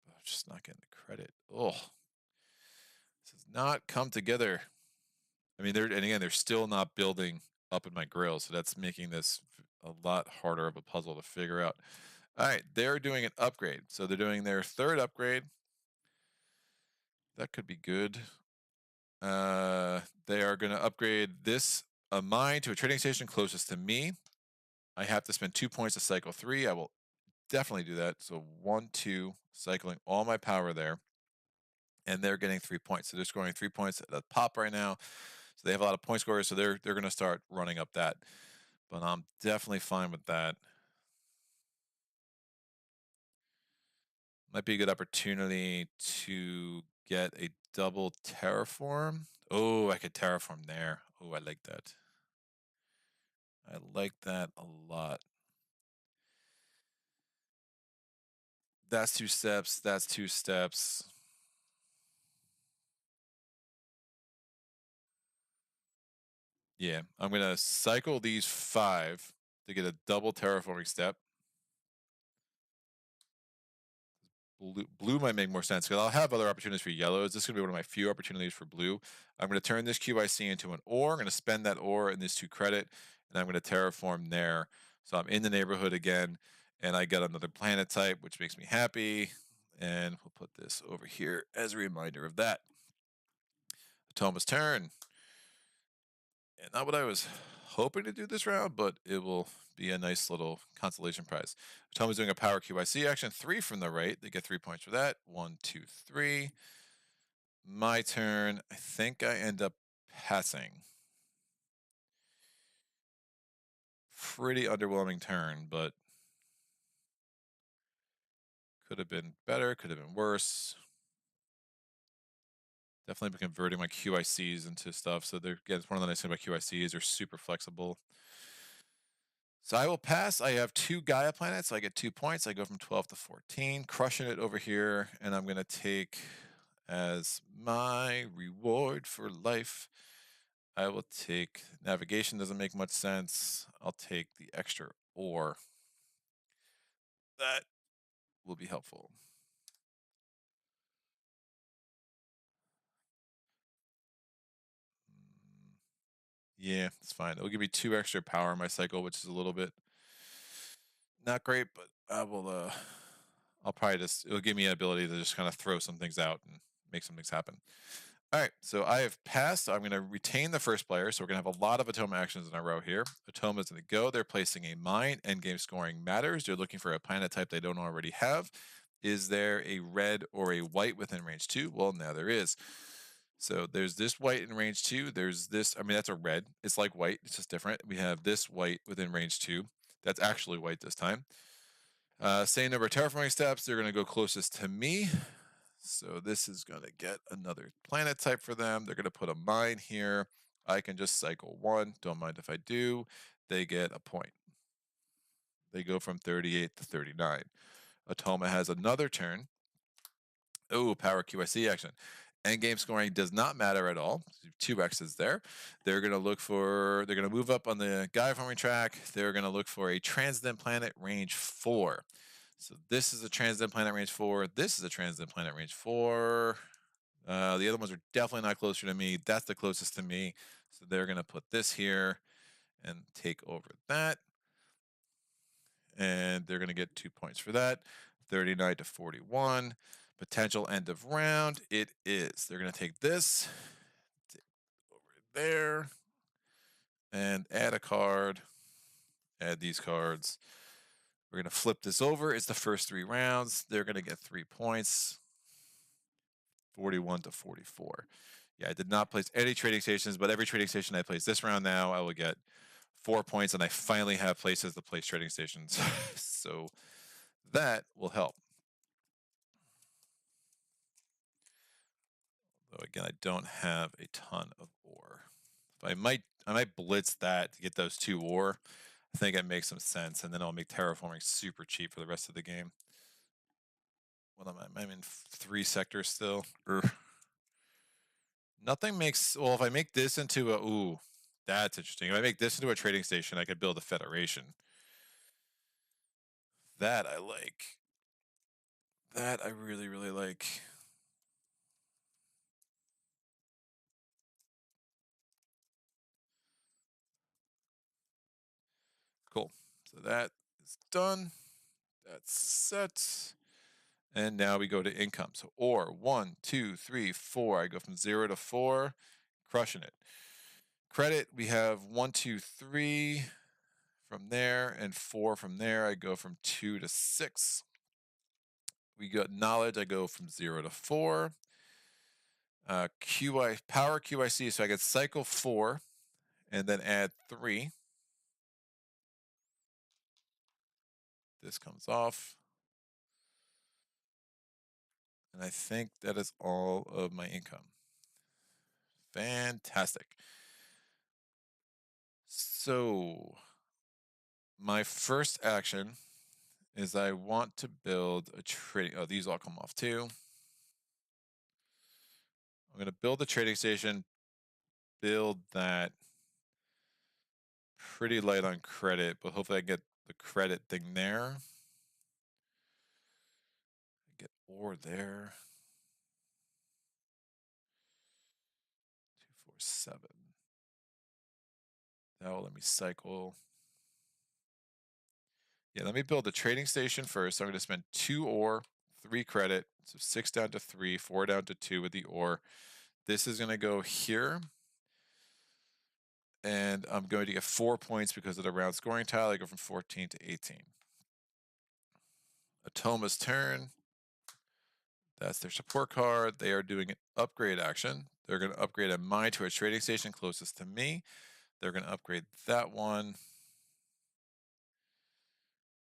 I'm just not getting the credit. Oh, this has not come together. I mean, they're still not building up in my grill, so that's making this a lot harder of a puzzle to figure out. All right, they're doing an upgrade. So they're doing their third upgrade. That could be good. They are going to upgrade this mine to a trading station closest to me. I have to spend 2 points to cycle 3. I will definitely do that. So 1, 2, cycling all my power there. And they're getting 3 points. So they're scoring 3 points at a pop right now. So they have a lot of point scorers. So they're going to start running up that. But I'm definitely fine with that. Might be a good opportunity to get a double terraform. Oh, I could terraform there. Oh, I like that. I like that a lot. That's 2 steps. That's 2 steps. Yeah, I'm going to cycle these 5 to get a double terraforming step. Blue might make more sense because I'll have other opportunities for yellows. This is going to be one of my few opportunities for blue. I'm going to turn this QIC into an ore. I'm going to spend that ore in this 2 credit, and I'm going to terraform there. So I'm in the neighborhood again, and I get another planet type, which makes me happy. And we'll put this over here as a reminder of that. Atoma's turn. And not what I was hoping to do this round, but it will be a nice little consolation prize. Toma's doing a power QIC action, 3 from the right. They get 3 points for that. 1, 2, 3. My turn. I think I end up passing. Pretty underwhelming turn, but could have been better, could have been worse. Definitely been converting my QICs into stuff. So they're, again, it's one of the nice things about QICs. They're super flexible. So I will pass. I have 2 Gaia planets. So I get 2 points. I go from 12 to 14, crushing it over here. And I'm going to take as my reward for life, I will take navigation. Doesn't make much sense. I'll take the extra ore. That will be helpful. Yeah, it's fine. It'll give me 2 extra power in my cycle, which is a little bit not great, but I will I'll probably just, it'll give me an ability to just kind of throw some things out and make some things happen. All right, so I have passed. I'm going to retain the first player, so we're going to have a lot of Atoma actions in a row here. Atoma's going to go. They're placing a mine. Endgame scoring matters. They're looking for a planet type they don't already have. Is there a red or a white within range 2? Well, now there is. So there's this white in range 2. There's this, I mean, that's a red. It's like white. It's just different. We have this white within range 2. That's actually white this time. Same number of terraforming steps. They're going to go closest to me. So this is going to get another planet type for them. They're going to put a mine here. I can just cycle 1. Don't mind if I do. They get a point. They go from 38 to 39. Atoma has another turn. Oh, power QIC action. Endgame scoring does not matter at all. 2 X's there. They're going to look for, they're going to move up on the Gaia farming track. They're going to look for a transitant planet range 4. So this is a transitant planet range 4. This is a transitant planet range 4. The other ones are definitely not closer to me. That's the closest to me. So they're going to put this here and take over that. And they're going to get 2 points for that. 39 to 41. Potential end of round. It is. They're going to take this over there and add a card. Add these cards. We're going to flip this over. It's the first 3 rounds. They're going to get 3 points. 41 to 44. Yeah, I did not place any trading stations, but every trading station I place this round now, I will get 4 points, and I finally have places to place trading stations. So that will help. Though again, I don't have a ton of ore. I might blitz that to get those 2 ore. I think it makes some sense, and then I'll make terraforming super cheap for the rest of the game. What am I? I'm in 3 sectors still. Nothing makes, well, if I make this into a, ooh, that's interesting. If I make this into a trading station, I could build a federation. That I like. That I really, really like. So that is done. That's set. And now we go to income. So ore 1, 2, 3, 4. I go from 0 to 4, crushing it. Credit, we have 1, 2, 3 from there, and 4 from there. I go from 2 to 6. We got knowledge. I go from 0 to 4. QI power QIC. So I get cycle 4, and then add 3. This comes off. And I think that is all of my income. Fantastic. So my first action is I want to build a trading. Oh, these all come off too. I'm going to build a trading station, build that. Pretty light on credit, but hopefully I get the credit thing there. Get ore there. 247. That will let me cycle. Yeah, let me build the trading station first. So I'm going to spend 2 ore, 3 credit. So 6 down to 3, 4 down to 2 with the ore. This is going to go here. And I'm going to get 4 points because of the round scoring tile. I go from 14 to 18. Atoma's turn. That's their support card. They are doing an upgrade action. They're going to upgrade a mine to a trading station closest to me. They're going to upgrade that one.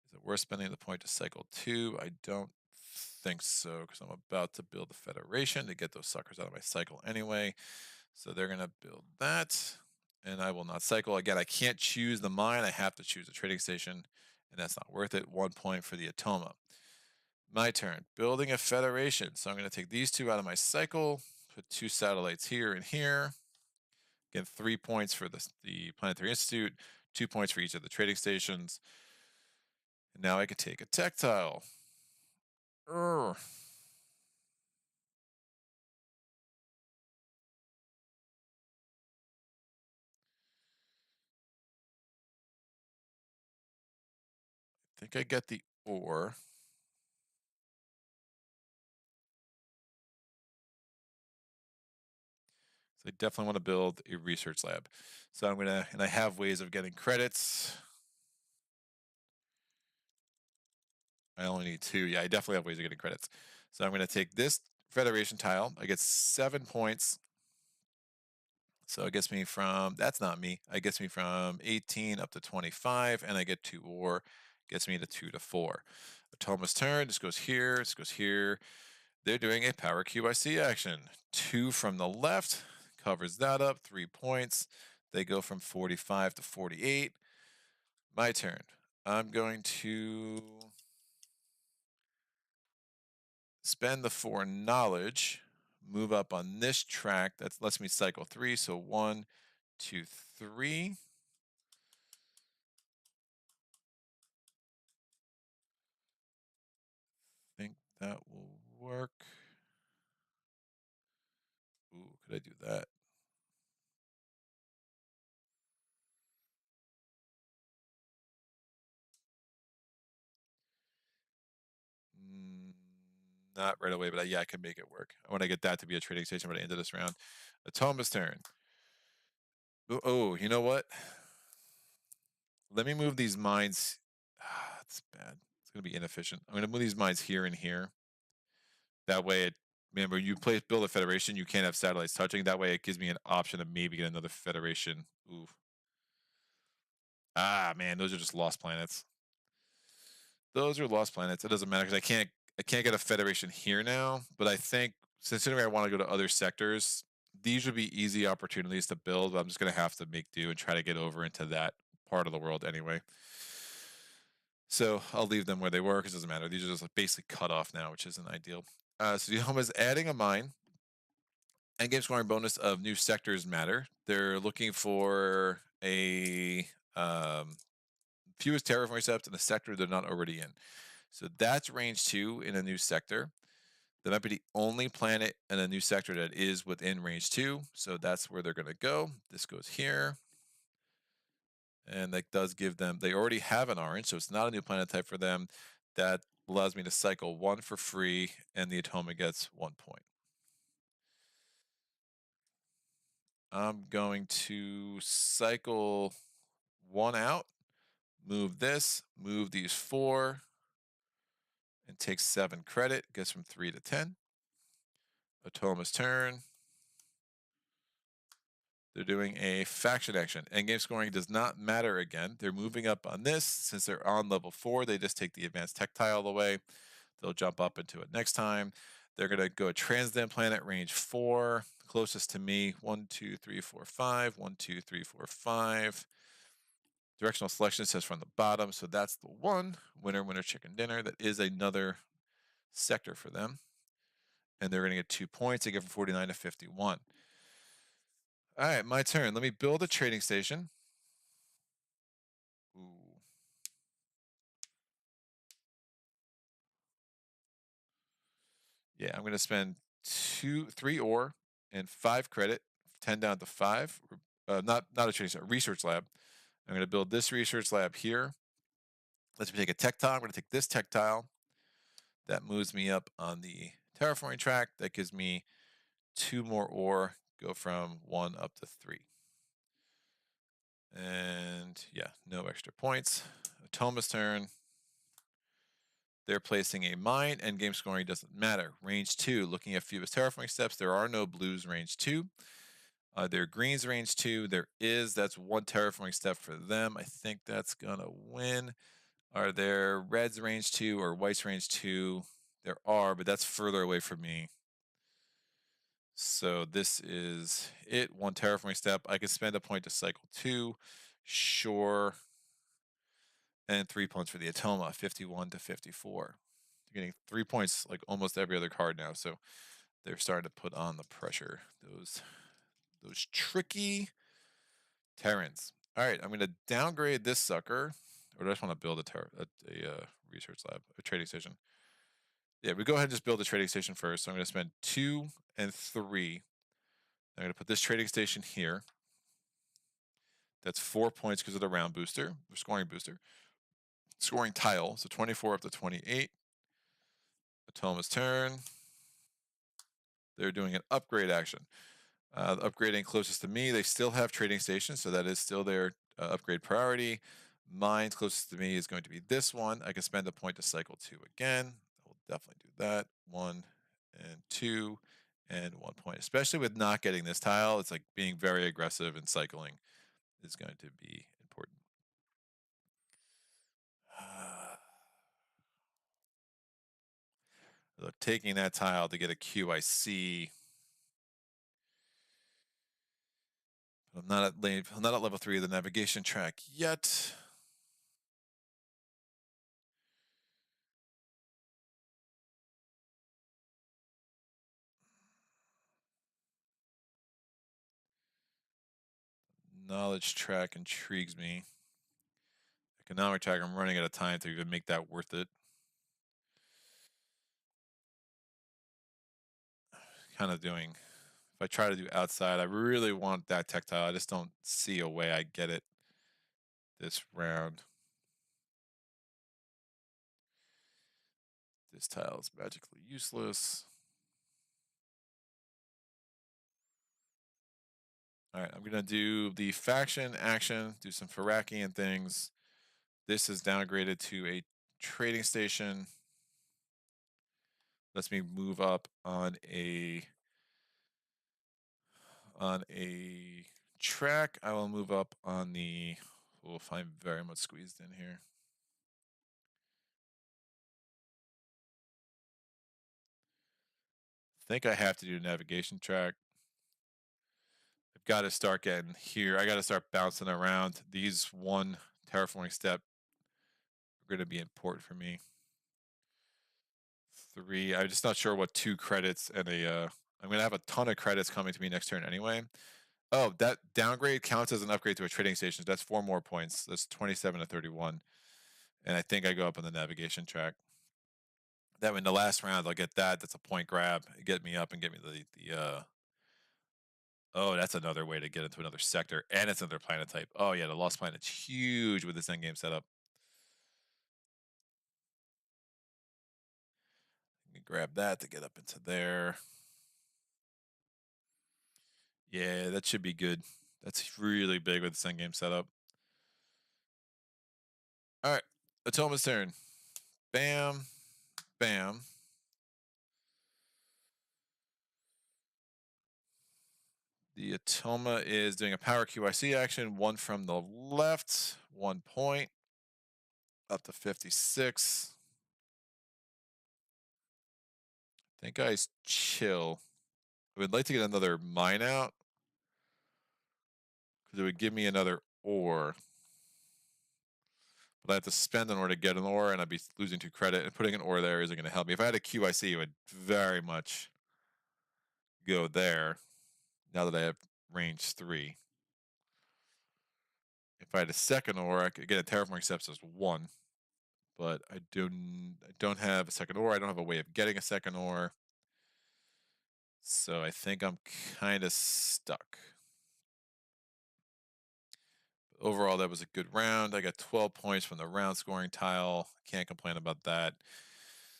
Is it worth spending the point to cycle 2? I don't think so, because I'm about to build the Federation to get those suckers out of my cycle anyway. So they're going to build that, and I will not cycle. Again, I can't choose the mine. I have to choose a trading station, and that's not worth it. 1 point for the Atoma. My turn. Building a Federation. So I'm going to take these 2 out of my cycle, put 2 satellites here and here. Again, 3 points for the Planetary Institute, 2 points for each of the trading stations. And now I can take a tech tile. I think I get the ore. So I definitely want to build a research lab. So I'm going to, and I have ways of getting credits. I only need 2. Yeah, I definitely have ways of getting credits. So I'm going to take this Federation tile. I get 7 points. So it gets me from, that's not me, it gets me from 18 up to 25, and I get 2 ore, gets me to 2 to 4. Atoma's turn, this goes here, this goes here. They're doing a power QIC action. 2 from the left, covers that up, 3 points. They go from 45 to 48. My turn. I'm going to spend the 4 knowledge, move up on this track. That lets me cycle 3, so 1, 2, 3. Think that will work. Ooh, could I do that? Not right away, but yeah, I can make it work. I want to get that to be a trading station by the end of this round. Atoma's turn. Oh, you know what? Let me move these mines. That's bad. It's going to be inefficient. I'm going to move these mines here and here. That way, remember, you build a Federation, you can't have satellites touching. That way, it gives me an option to maybe get another Federation. Ooh. Ah, man, those are just lost planets. Those are lost planets. It doesn't matter because I can't get a Federation here now. But I think, considering I want to go to other sectors, these would be easy opportunities to build. But I'm just going to have to make do and try to get over into that part of the world anyway. So I'll leave them where they were because it doesn't matter. These are just basically cut off now, which isn't ideal. So the home is adding a mine. Endgame scoring bonus of new sectors matter. They're looking for a fewest terraform accept in a sector they're not already in. So that's range 2 in a new sector. That might be the only planet in a new sector that is within range 2. So that's where they're going to go. This goes here. And that does give them, they already have an orange, so it's not a new planet type for them. That allows me to cycle 1 for free, and the Atoma gets 1 point. I'm going to cycle 1 out, move this, move these 4, and take 7 credit. Gets from 3 to 10. Atoma's turn. They're doing a faction action. Endgame scoring does not matter again. They're moving up on this. Since they're on level 4, they just take the advanced tech tile away. They'll jump up into it next time. They're going to go Transcendent Planet range 4. Closest to me, 1, 2, 3, 4, 5. 1, 2, 3, 4, 5. Directional selection says from the bottom, so that's the one. Winner, winner, chicken dinner. That is another sector for them. And they're going to get 2 points. They get from 49 to 51. All right, my turn. Let me build a trading station. Ooh. Yeah, I'm going to spend 3 ore and 5 credit, 10 down to 5. Not a trading station, a research lab. I'm going to build this research lab here. Let's take a tech tile. I'm going to take this tech tile. That moves me up on the terraforming track. That gives me 2 more ore, go from 1 up to 3. And yeah, no extra points. Atoma's turn. They're placing a mine. Endgame scoring doesn't matter. Range 2, looking at fewest terraforming steps, there are no blues range 2. There are greens range 2. That's 1 terraforming step for them. I think that's gonna win. Are there reds range 2 or whites range 2? There are, but that's further away from me. So this is it. 1 terraforming step. I could spend a point to cycle 2. Sure. And 3 points for the Atoma, 51 to 54. You're getting 3 points like almost every other card now, so they're starting to put on the pressure. Those tricky Terrans. All right, I'm going to downgrade this sucker. Or do I just want to build a research lab, a trading station? Yeah, we go ahead and just build a trading station first. So I'm going to spend 2 and 3. I'm going to put this trading station here. That's 4 points because of the round booster, or scoring booster. Scoring tile, so 24 up to 28. Atoma's turn. They're doing an upgrade action. Upgrading closest to me, they still have trading stations, so that is still their upgrade priority. Mine closest to me is going to be this one. I can spend a point to cycle 2 again. I will definitely do that. 1 and 2 and 1 point. Especially with not getting this tile, it's like being very aggressive and cycling is going to be important. Look, taking that tile to get a QIC. I'm not at level 3 of the navigation track yet. Knowledge track intrigues me. Economic track, I'm running out of time to even make that worth it. Kind of doing, if I try to do outside, I really want that tech tile. I just don't see a way I get it this round. This tile is magically useless. All right, I'm gonna do the faction action, do some Firakian things. This is downgraded to a trading station. Lets me move up on a track. I will move up on the, oof, I'm very much squeezed in here. I think I have to do a navigation track. I've got to start getting here. I got to start bouncing around. These 1 terraforming step are going to be important for me. 3. I'm just not sure what 2 credits and I'm going to have a ton of credits coming to me next turn anyway. Oh, that downgrade counts as an upgrade to a trading station. So that's 4 more points. That's 27 to 31. And I think I go up on the navigation track. That way in the last round, I'll get that. That's a point grab. Get me up and get me Oh, that's another way to get into another sector, and it's another planet type. Oh yeah, the Lost Planet's huge with this endgame setup. Let me grab that to get up into there. Yeah, that should be good. That's really big with this endgame setup. All right, Atoma's turn. Bam, bam. The Atoma is doing a power QIC action, one from the left, 1 point, up to 56. I think I chill. I would like to get another mine out, because it would give me another ore. But I have to spend an ore to get an ore, and I'd be losing 2 credit, and putting an ore there isn't going to help me. If I had a QIC, it would very much go there, now that I have range 3. If I had a second ore, I could get a terraforming steps as 1. But I don't have a second ore. I don't have a way of getting a second ore. So I think I'm kind of stuck. But overall, that was a good round. I got 12 points from the round scoring tile. Can't complain about that.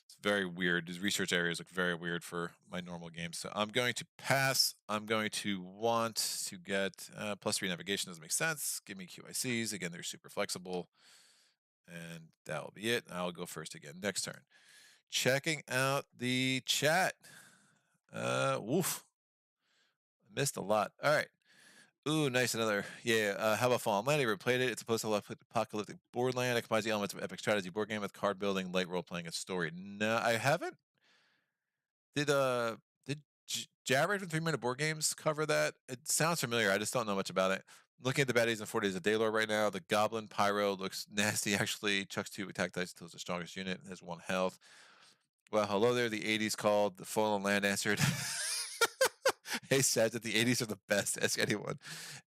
It's very weird. These research areas look very weird for my normal games. So I'm going to pass. I'm going to want to get +3 navigation. Doesn't make sense. Give me QICs. Again, they're super flexible. And that'll be it. I'll go first again next turn. Checking out the chat. Woof. I missed a lot. All right. Ooh, nice. Another. Yeah. How about Fallen Land? I replayed it. It's a post-apocalyptic board land. It combines the elements of epic strategy board game with card building, light role playing, and story. No, I haven't. Did Jared from 3 Minute Board Games cover that? It sounds familiar. I just don't know much about it. Looking at the baddies and 40 days of Daylor right now. The Goblin Pyro looks nasty, actually. Chucks 2 attack dice until it's the strongest unit. Has 1 health. Well, hello there. The 80s called. The Fallen Land answered. Hey, said that the 80s are the best. Ask anyone.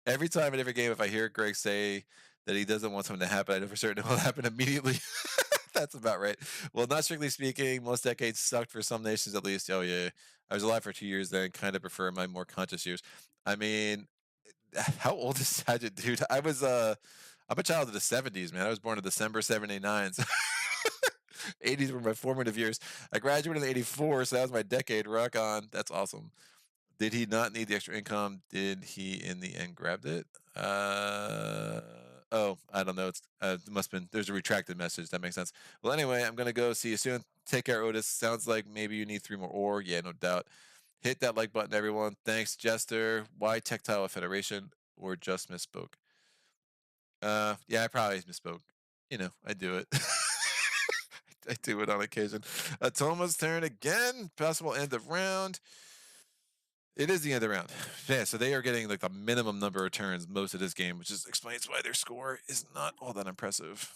Every time in every game, if I hear Greg say that he doesn't want something to happen, I know for certain it will happen immediately. That's about right. Well, not strictly speaking, most decades sucked for some nations at least. Oh yeah, I was alive for 2 years then. Kind of prefer my more conscious years. I mean, how old is Sagitt, dude? I'm a child of the 70s, man. I was born in December 79. So 80s were my formative years. I graduated in 84, so that was my decade. Rock on. That's awesome. Did he not need the extra income? Did he in the end grabbed it? Oh, I don't know. It must have been, there's a retracted message. That makes sense. Well, anyway, I'm going to go. See you soon. Take care, Otis. Sounds like maybe you need 3 more ore. Yeah, no doubt. Hit that like button, everyone. Thanks, Jester. Why Tactile Federation? Or just misspoke? Yeah, I probably misspoke. You know, I do it. I do it on occasion. Toma's turn again. Possible end of round. It is the end of the round. Yeah, so they are getting like the minimum number of turns most of this game, which just explains why their score is not all that impressive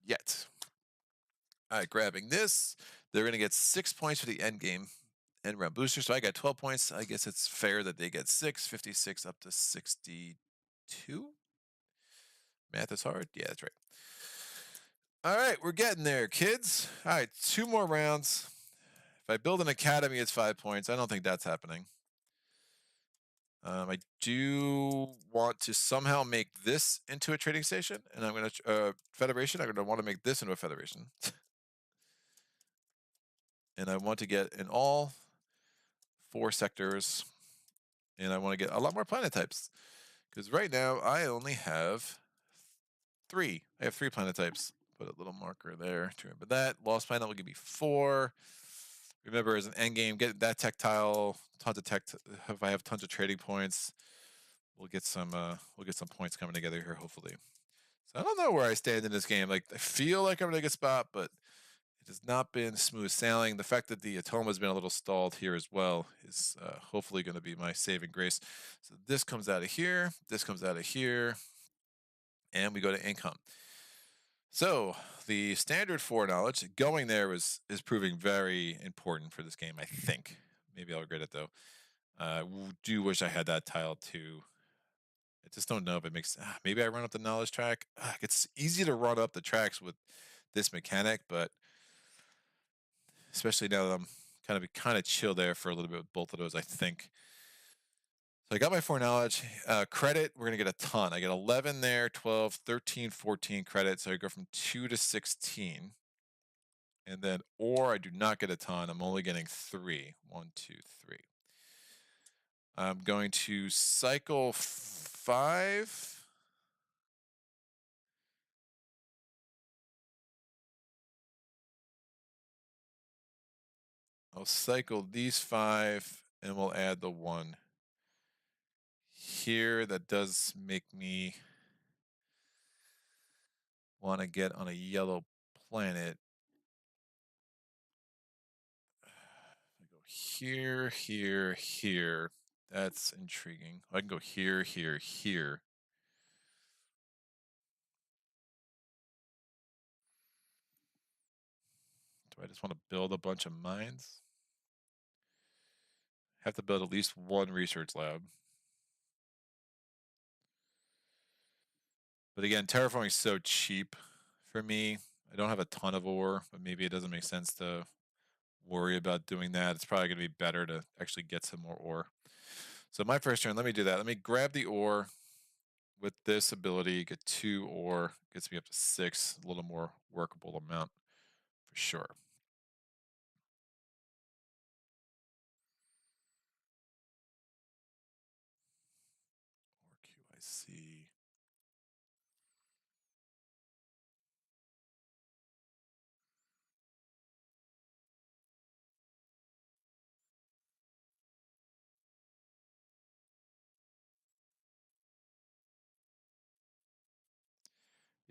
yet. All right, grabbing this. They're going to get 6 points for the end game end round booster. So I got 12 points. I guess it's fair that they get 6, 56 up to 62. Math is hard. Yeah, that's right. All right, we're getting there, kids. All right, 2 more rounds. If I build an academy, it's 5 points. I don't think that's happening. I do want to somehow make this into a trading station, and I'm going to federation. I'm going to want to make this into a federation, and I want to get in all 4 sectors, and I want to get a lot more planet types, because right now I only have 3. I have 3 planet types. Put a little marker there to remember that. Lost Planet will give me 4. Remember, as an end game, get that tactile, tons of tech. If I have tons of trading points, we'll get some points coming together here, hopefully. So I don't know where I stand in this game. Like, I feel like I'm in a good spot, but it has not been smooth sailing. The fact that the Atoma has been a little stalled here as well is hopefully going to be my saving grace. So this comes out of here, this comes out of here, and we go to income. So the standard foreknowledge going there is proving very important for this game, I think. Maybe I'll regret it though. I do wish I had that tile too. I just don't know if it makes. Maybe I run up the knowledge track. It's easy to run up the tracks with this mechanic, but especially now that I'm kind of chill there for a little bit with both of those, I think. So I got my foreknowledge. Credit, we're going to get a ton. I get 11 there, 12, 13, 14 credit. So I go from 2 to 16. And then, or I do not get a ton. I'm only getting 3. 1, 2, 3. I'm going to cycle 5. I'll cycle these 5 and we'll add the 1 here. That does make me want to get on a yellow planet. I go here, here, here. That's intriguing. I can go here, here, here. Do I just want to build a bunch of mines? Have to build at least 1 research lab. But again, terraforming is so cheap for me. I don't have a ton of ore, but maybe it doesn't make sense to worry about doing that. It's probably going to be better to actually get some more ore. So my first turn, let me do that. Let me grab the ore with this ability, get 2 ore, gets me up to 6, a little more workable amount for sure. Or QIC.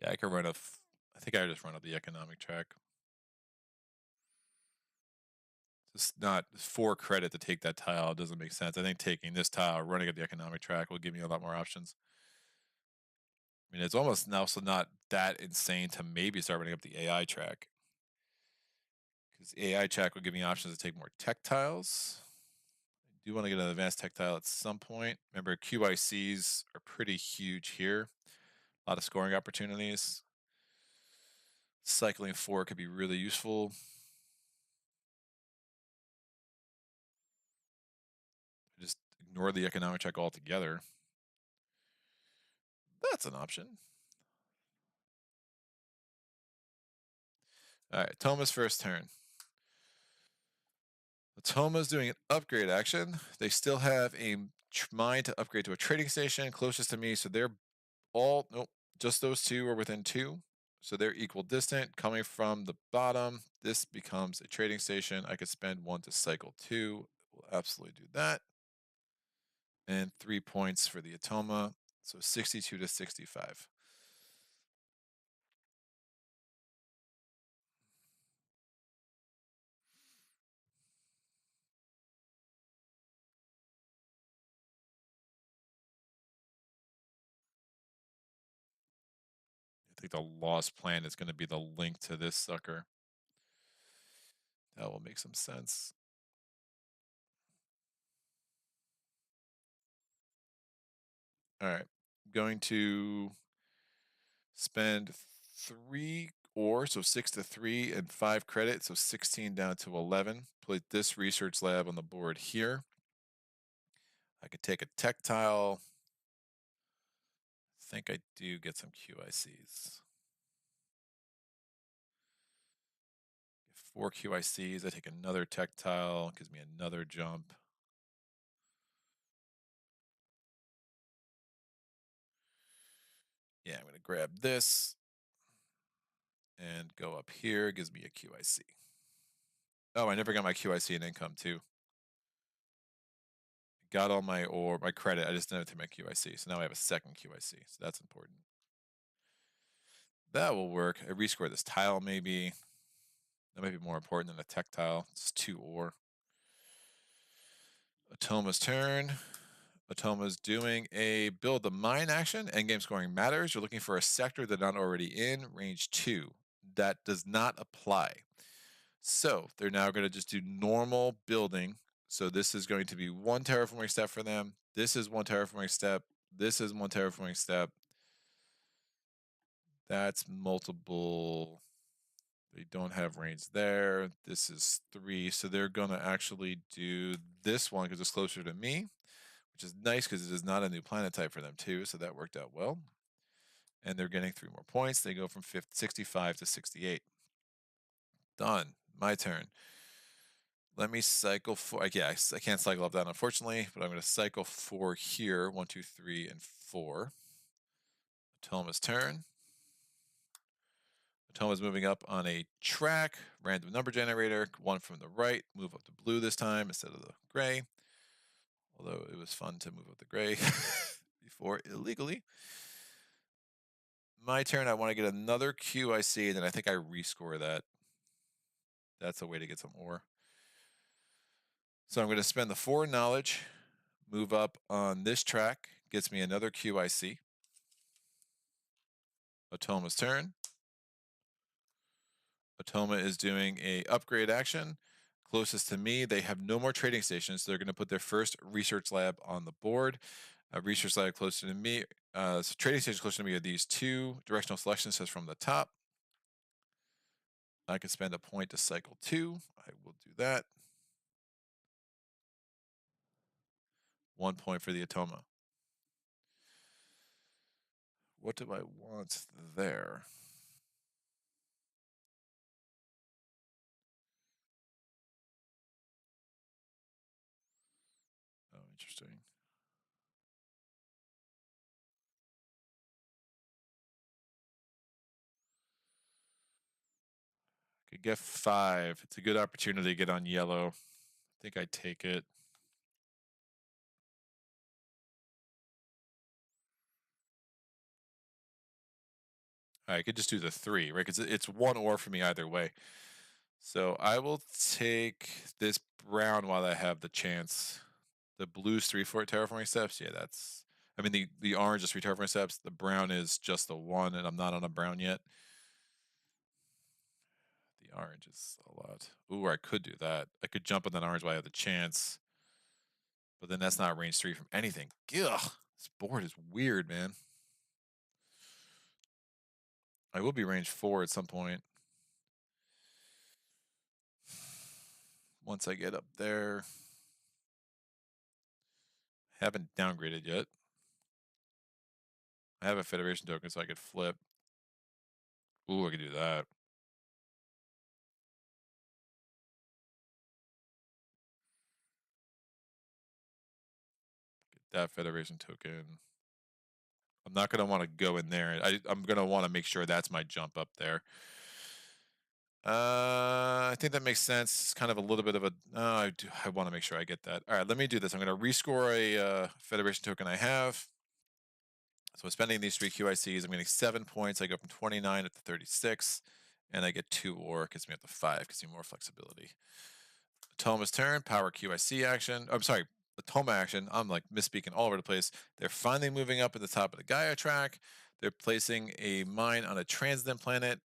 Yeah, I could run I think I just run up the economic track. Just not 4 credit to take that tile doesn't make sense. I think taking this tile, running up the economic track will give me a lot more options. I mean, it's almost now also not that insane to maybe start running up the AI track. Because the AI track will give me options to take more tech tiles. I do want to get an advanced tech tile at some point. Remember, QICs are pretty huge here. A lot of scoring opportunities. Cycling 4 could be really useful. Just ignore the economic check altogether. That's an option. All right, Toma's first turn. Toma's doing an upgrade action. They still have a mine to upgrade to a trading station closest to me, so they're all, nope, just those 2 are within 2. So they're equal distant. Coming from the bottom, this becomes a trading station. I could spend 1 to cycle 2. We'll absolutely do that. And 3 points for the Atoma. So 62 to 65. I think the lost plan is going to be the link to this sucker. That will make some sense. All right, I'm going to spend 3 ore, so 6 to 3 and 5 credit, so 16 down to 11. Put this research lab on the board here. I could take a tech tile. I think I do get some QICs. 4 QICs. I take another tech tile, gives me another jump. Yeah, I'm going to grab this and go up here. Gives me a QIC. Oh, I never got my QIC in income too. Got all my credit. I just didn't take my QIC. So now I have a second QIC. So that's important. That will work. I rescore this tile maybe. That might be more important than a tech tile. It's 2 ore. Atoma's turn. Atoma's doing a build the mine action. Endgame scoring matters. You're looking for a sector they're not already in. Range 2. That does not apply. So they're now going to just do normal building. So this is going to be 1 terraforming step for them. This is 1 terraforming step. This is 1 terraforming step. That's multiple. They don't have range there. This is 3. So they're going to actually do this one because it's closer to me, which is nice because it is not a new planet type for them too, so that worked out well. And they're getting 3 more points. They go from 65 to 68. Done. My turn. Let me cycle 4. Yeah, I can't cycle up that, unfortunately, but I'm going to cycle 4 here. 1, 2, 3, and 4. Atoma's turn. Atoma's moving up on a track. Random number generator. 1 from the right. Move up to blue this time instead of the gray. Although it was fun to move up the gray before illegally. My turn. I want to get another QIC, and then I think I rescore that. That's a way to get some ore. So I'm going to spend the 4 knowledge, move up on this track, gets me another QIC. Atoma's turn. Atoma is doing a upgrade action. Closest to me, they have no more trading stations. So they're going to put their first research lab on the board. A research lab closer to me. So trading stations closer to me are these 2. Directional selection says from the top. I can spend a point to cycle 2. I will do that. 1 point for the Atoma. What do I want there? Oh, interesting. Could get 5. It's a good opportunity to get on yellow. I think I'd take it. I could just do the 3, right? Because it's 1 ore for me either way. So I will take this brown while I have the chance. The blue's 3 for terraforming steps. Yeah, that's. I mean, the orange is 3 terraforming steps. The brown is just the 1, and I'm not on a brown yet. The orange is a lot. Ooh, I could do that. I could jump on that orange while I have the chance. But then that's not range 3 from anything. Ugh, this board is weird, man. I will be range 4 at some point. Once I get up there. Haven't downgraded yet. I have a Federation token, so I could flip. Ooh, I could do that. Get that Federation token. I'm not going to want to go in there. I'm going to want to make sure that's my jump up there. I think that makes sense. It's kind of a little bit of a. I want to make sure I get that. All right, let me do this. I'm going to rescore a Federation token I have. So I'm spending these 3 QICs. I'm getting 7 points. I go from 29 up to 36, and I get 2 ore. Gets me up to 5. Gives me more flexibility. Atoma's turn. Power QIC action. I'm sorry. Atoma action. I'm like misspeaking all over the place. They're finally moving up at the top of the Gaia track. They're placing a mine on a transitant planet.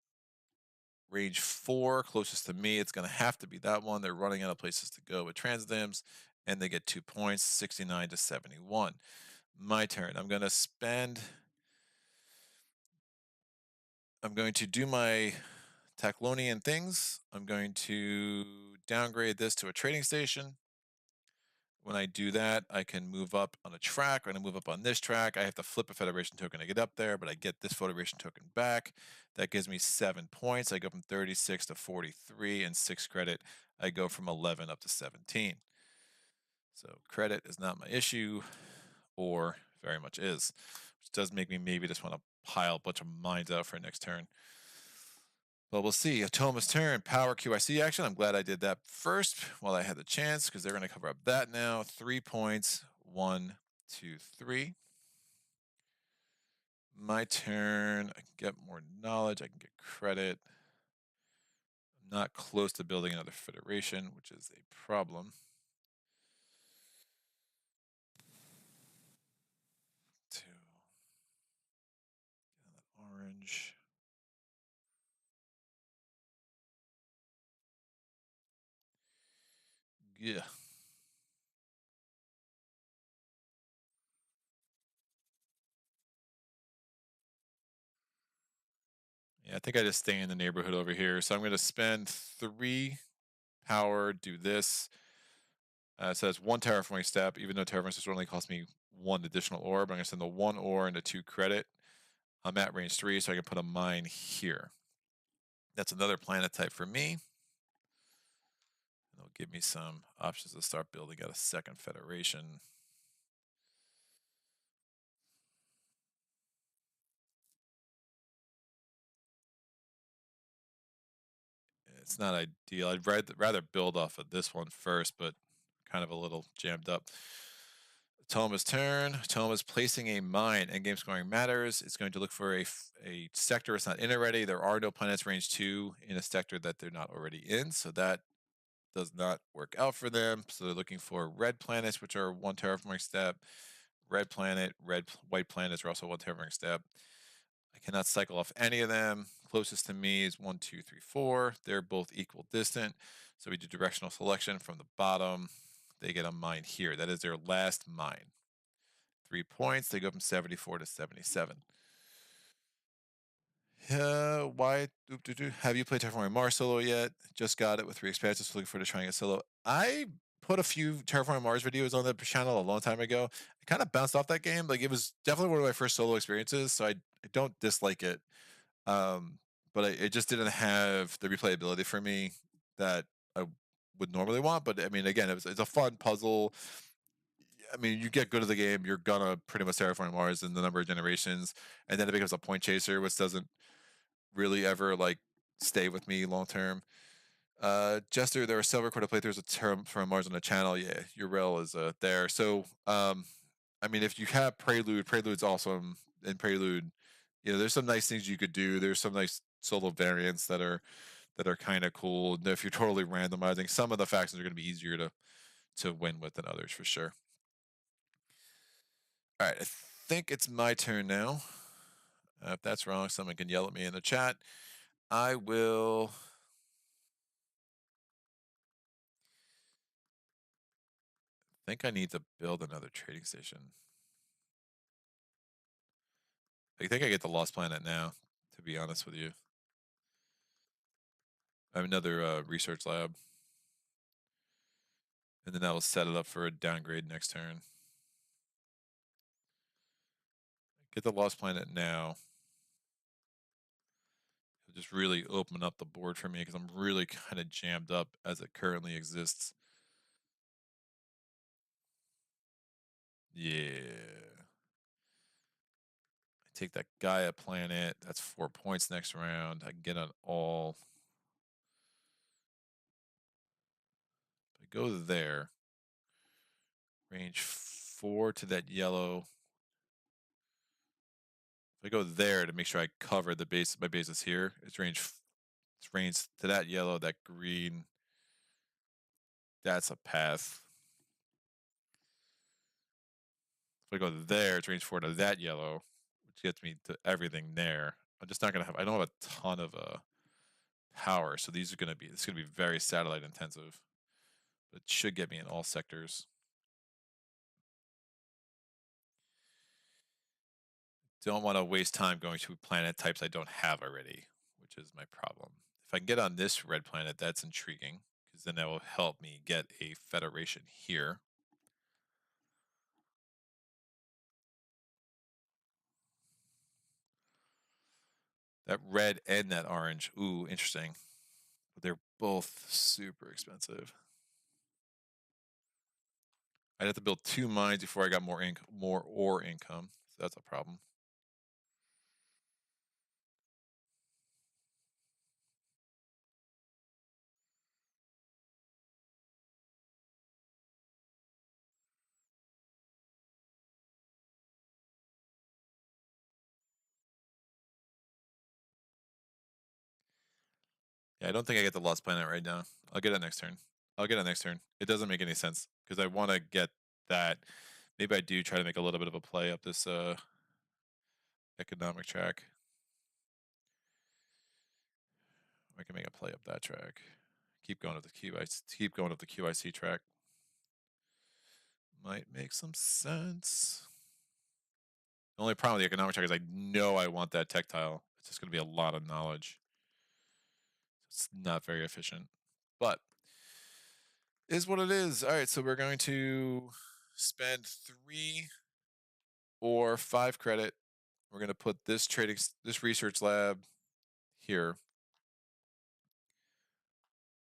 Range 4, closest to me. It's going to have to be that one. They're running out of places to go with transdims, and they get 2 points, 69 to 71. My turn. I'm going to spend. I'm going to do my Taclonian things. I'm going to downgrade this to a trading station. When I do that, I can move up on a track. When I move up on this track, I have to flip a Federation token to get up there, but I get this Federation token back. That gives me 7 points. I go from 36 to 43, and 6 credit. I go from 11 up to 17. So credit is not my issue, or very much is, which does make me maybe just want to pile a bunch of mines out for next turn. But we'll see. Atoma's turn. Power QIC action. I'm glad I did that first while I had the chance, because they're going to cover up that now. 3 points. 1, 2, 3. My turn. I can get more knowledge. I can get credit. I'm not close to building another Federation, which is a problem. 2. Get that orange. Yeah. Yeah, I think I just stay in the neighborhood over here. So I'm going to spend 3 power, do this. So that's 1 terraforming step, even though terraforming steps only cost me 1 additional ore, but I'm going to send the 1 ore into 2 credit. I'm at range 3, so I can put a mine here. That's another planet type for me. It'll give me some options to start building out a second federation. It's not ideal. I'd rather build off of this one first, but kind of a little jammed up. Toma's turn. Toma's placing a mine. Endgame scoring matters. It's going to look for a sector it's not in already. There are no planets range 2 in a sector that they're not already in, so that does not work out for them. So they're looking for red planets, which are 1 terraforming step. Red planet, white planets are also 1 terraforming step. I cannot cycle off any of them. Closest to me is 1, 2, 3, 4. They're both equal distant. So we do directional selection from the bottom. They get a mine here. That is their last mine. 3 points. They go from 74 to 77. Why? Have you played Terraforming Mars solo yet? Just got it with 3 expansions. Looking forward to trying it solo. I put a few Terraforming Mars videos on the channel a long time ago. I kind of bounced off that game. Like, it was definitely one of my first solo experiences, so I don't dislike it. But it just didn't have the replayability for me that I would normally want. But I mean, again, it's a fun puzzle. I mean, you get good at the game, you're gonna pretty much terraform Mars in the number of generations, and then it becomes a point chaser, which doesn't really ever like stay with me long term. Jester, there are several recorded playthroughs of Terraform Mars on the channel. Yeah, your rail is there. So, I mean, if you have Prelude's awesome. In Prelude, you know, there's some nice things you could do. There's some nice solo variants that are kind of cool. And if you're totally randomizing, some of the factions are going to be easier to win with than others for sure. All right, I think it's my turn now. If that's wrong, someone can yell at me in the chat. I will. I think I need to build another trading station. I think I get the Lost Planet now, to be honest with you. I have another research lab. And then that will set it up for a downgrade next turn. Get the Lost Planet now. It'll just really open up the board for me because I'm really kind of jammed up as it currently exists. Yeah. I take that Gaia planet. That's 4 points next round. I can get an all. I go there. Range 4 to that yellow. If I go there to make sure I cover the base, my bases here, it's range to that yellow, that green. That's a path. If I go there, it's range 4 to that yellow, which gets me to everything there. I'm just not gonna have. I don't have a ton of power, so these are gonna be. It's gonna be very satellite intensive. It should get me in all sectors. Don't want to waste time going to planet types I don't have already, which is my problem. If I can get on this red planet, that's intriguing, because then that will help me get a federation here. That red and that orange. Ooh, interesting. But they're both super expensive. I'd have to build 2 mines before I got more ore income. So that's a problem. Yeah, I don't think I get the Lost Planet right now. I'll get it next turn. It doesn't make any sense because I want to get that. Maybe I do try to make a little bit of a play up this economic track. I can make a play up that track. Keep going up the QIC track. Might make some sense. The only problem with the economic track is I know I want that tech tile. It's just going to be a lot of knowledge. It's not very efficient. But is what it is. All right, so we're going to spend 3 or 5 credit. We're going to put this this research lab here.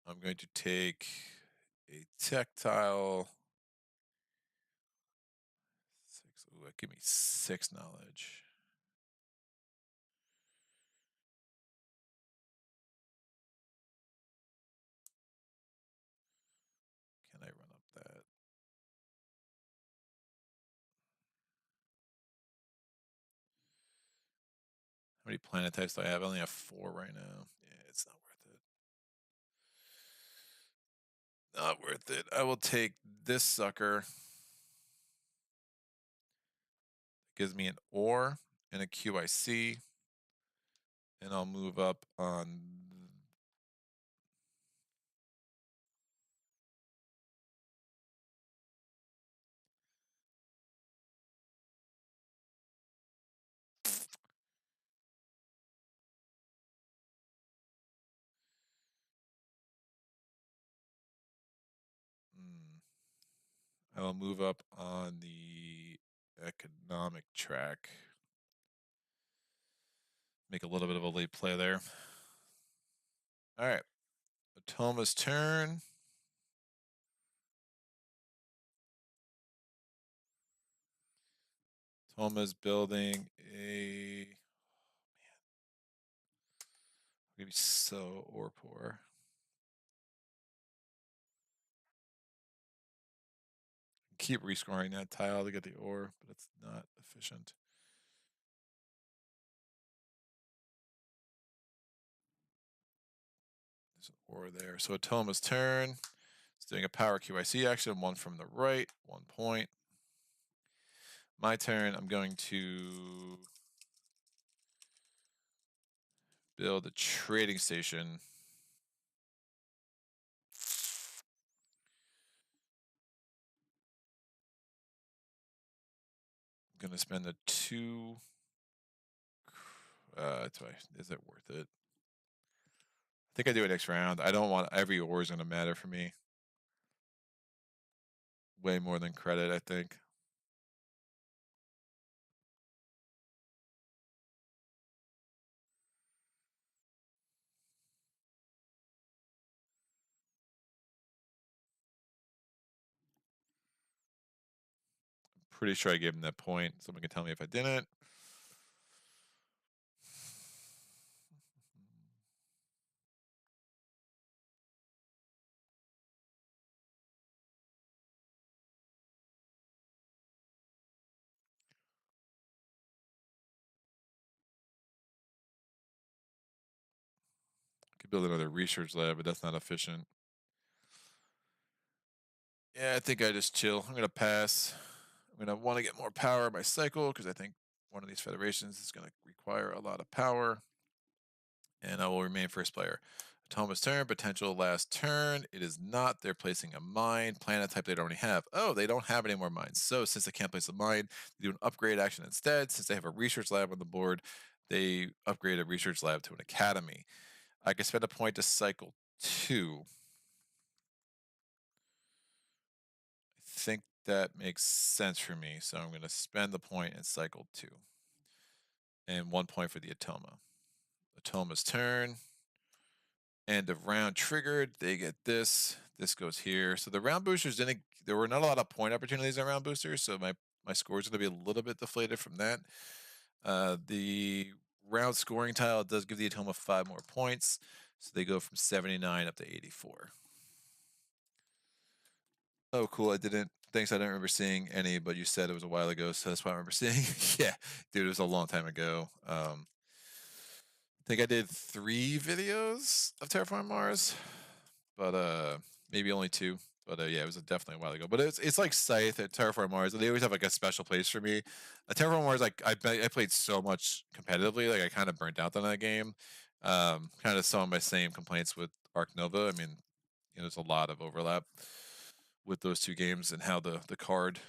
I'm going to take a tactile 6. Ooh, give me 6 knowledge. Can I run up that? How many planet types do I have? I only have 4 right now. Yeah, it's not worth it. Not worth it. I will take this sucker. Gives me an ore and a QIC. And I'll move up on. I will move up on the economic track. Make a little bit of a late play there. All right. Atoma's turn. Toma's building a. I'm gonna be so ore poor. Keep rescoring that tile to get the ore, but it's not efficient. There's an ore there. So Atoma's turn. It's doing a power QIC action, 1 from the right, 1 point. My turn, I'm going to build a trading station. I'm going to spend the 2. Is it worth it? I think I do it next round. I don't want every ore is going to matter for me. Way more than credit, I think. Pretty sure I gave him that point. Someone can tell me if I didn't. Could build another research lab, but that's not efficient. Yeah, I think I just chill. I'm going to pass. I'm going to want to get more power by cycle because I think one of these federations is going to require a lot of power. And I will remain first player. Atoma's turn, potential last turn. It is not. They're placing a mine. Planet type they don't already have. Oh, they don't have any more mines. So since they can't place a mine, they do an upgrade action instead. Since they have a research lab on the board, they upgrade a research lab to an academy. I can spend a point to cycle 2. I think that makes sense for me. So I'm going to spend the point and cycle 2. And 1 point for the Atoma. Atoma's turn. End of round triggered. They get this. This goes here. So the round boosters didn't. There were not a lot of point opportunities on round boosters. So my score is going to be a little bit deflated from that. The round scoring tile does give the Atoma 5 more points. So they go from 79 up to 84. Oh, cool. Thanks. I don't remember seeing any, but you said it was a while ago. So that's why I remember seeing. Yeah, dude, it was a long time ago. I think I did 3 videos of Terraform Mars, but maybe only 2. But yeah, it was definitely a while ago. But it's like Scythe at Terraform Mars. They always have like a special place for me. Terraform Mars, like I played so much competitively, like I kind of burnt out on that game. Kind of some of my same complaints with Arc Nova. I mean, there's a lot of overlap with those 2 games and how the card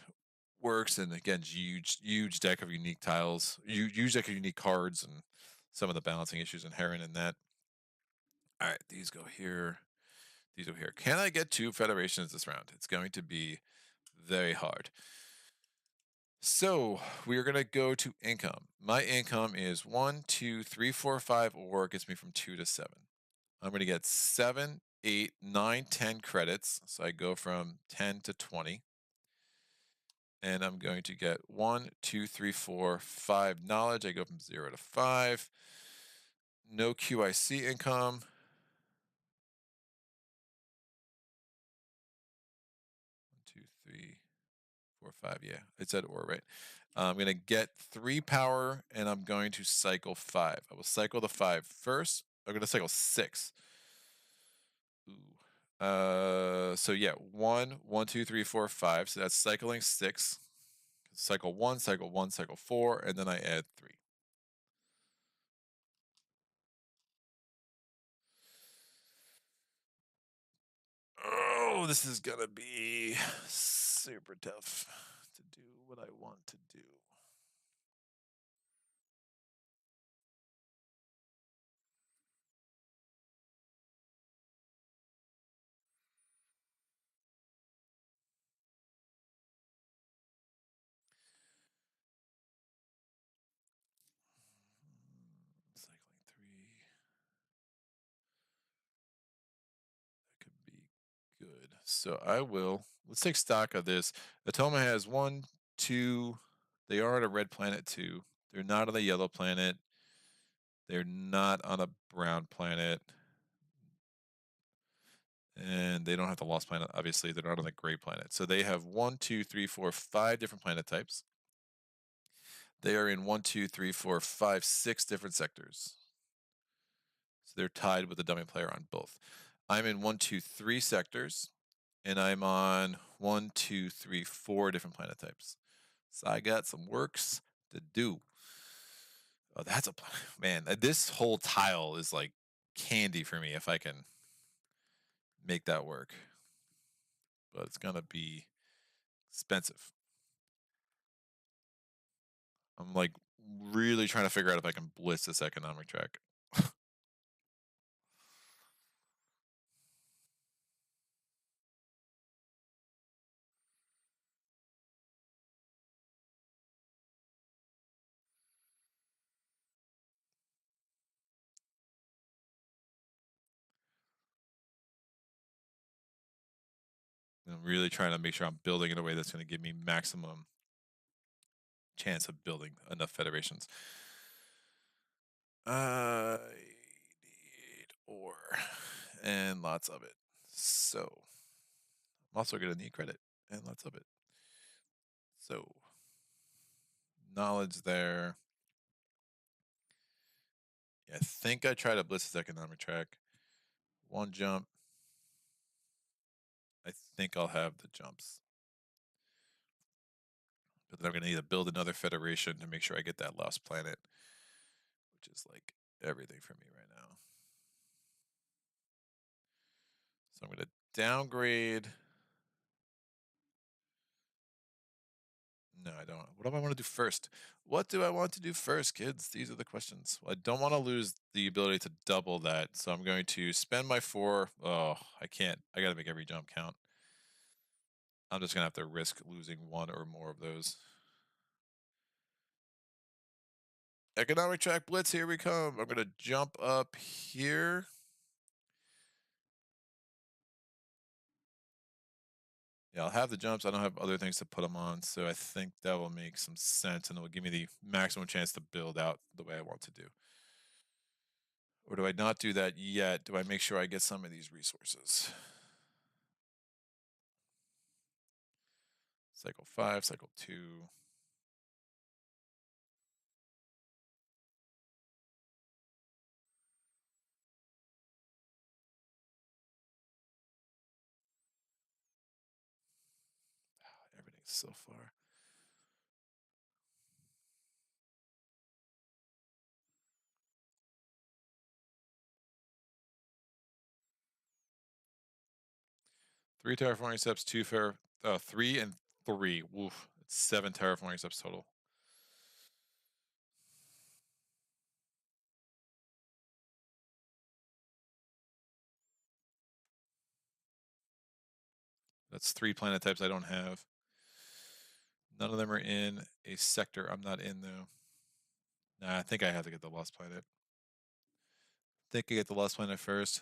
works. And again, huge deck of unique tiles, huge deck of unique cards, and some of the balancing issues inherent in that. All right, these go here. these over here. Can I get 2 federations this round? It's going to be very hard. So we're gonna go to income. My income is 1, 2, 3, 4, 5, or it gets me from 2 to 7. I'm gonna get 7, 8, 9, 10 credits. So I go from 10 to 20. And I'm going to get 1, 2, 3, 4, 5 knowledge. I go from 0 to 5. No QIC income. 1, 2, 3, 4, 5. Yeah, it said or, right? I'm going to get 3 power, and I'm going to cycle 5. I will cycle the 5 first. I'm going to cycle 6. Ooh. So yeah, 1, 1, 2, 3, 4, 5. So that's cycling 6. Cycle 1, cycle 1, cycle 4, and then I add 3. Oh, this is gonna be super tough to do what I want to do. Cycling 3. That could be good. So I will, let's take stock of this. Atoma has 1, 2, they are on a red planet too. They're not on a yellow planet. They're not on a brown planet. And they don't have the lost planet, obviously. They're not on the gray planet. So they have 1, 2, 3, 4, 5 different planet types. They are in 1, 2, 3, 4, 5, 6 different sectors. So they're tied with the dummy player on both. I'm in 1, 2, 3 sectors, and I'm on 1, 2, 3, 4 different planet types. So I got some works to do. Oh, that's a man. This whole tile is like candy for me if I can make that work. But it's gonna be expensive. I'm like really trying to figure out if I can blitz this economic track. I'm really trying to make sure I'm building in a way that's going to give me maximum chance of building enough federations. I need ore and lots of it. So I'm also going to need credit and lots of it. So knowledge there. Yeah, I think I tried to blitz this economic track. 1 jump. I think I'll have the jumps. But then I'm going to need to build another federation to make sure I get that lost planet, which is like everything for me right now. So I'm going to downgrade. No, I don't. What do I want to do first? What do I want to do first, kids? These are the questions. Well, I don't want to lose the ability to double that, so I'm going to spend my 4. Oh, I can't. I got to make every jump count. I'm just going to have to risk losing 1 or more of those. Economic track blitz, here we come. I'm going to jump up here. Yeah, I'll have the jumps. I don't have other things to put them on, so I think that will make some sense, and it will give me the maximum chance to build out the way I want to do. Or do I not do that yet? Do I make sure I get some of these resources? Cycle 5, cycle 2. Everything's so far. Three terraforming steps, 2 fair, 3 and 3. Woof. It's 7 terraforming steps total. That's 3 planet types I don't have. None of them are in a sector I'm not in, though. Nah, I think I have to get the Lost Planet. I think I get the Lost Planet first.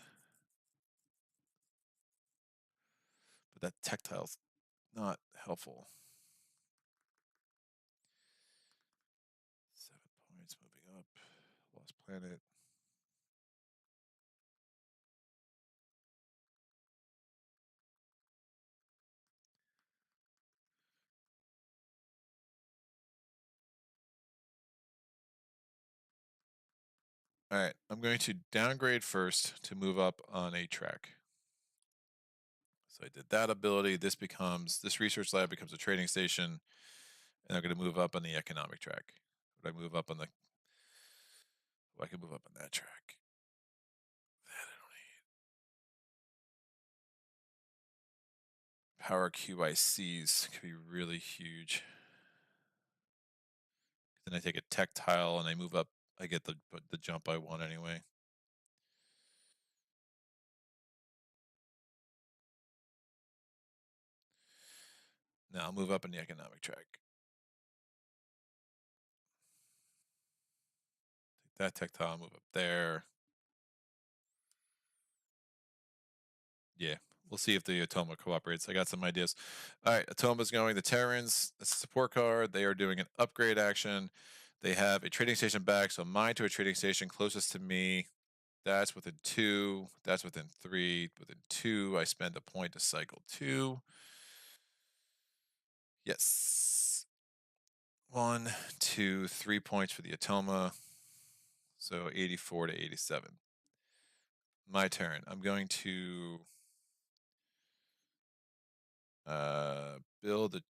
But that tactile's not helpful. 7 points moving up. Lost Planet. All right, I'm going to downgrade first to move up on a track. So I did that ability. This research lab becomes a trading station, and I'm going to move up on the economic track. Would I move up on the? Well, I can move up on that track. That I don't need. Power QICs could be really huge. Then I take a tech tile and I move up. I get the jump I want anyway. Now I'll move up in the economic track. Take that tech tile, move up there. Yeah, we'll see if the Atoma cooperates. I got some ideas. All right, Atoma's going. The Terrans, that's a support card. They are doing an upgrade action. They have a trading station back, so mine to a trading station closest to me. That's within 2. That's within 3. Within 2, I spend a point to cycle 2. Yes. 1, 2, 3 points for the Atoma. So 84 to 87. My turn. I'm going to build a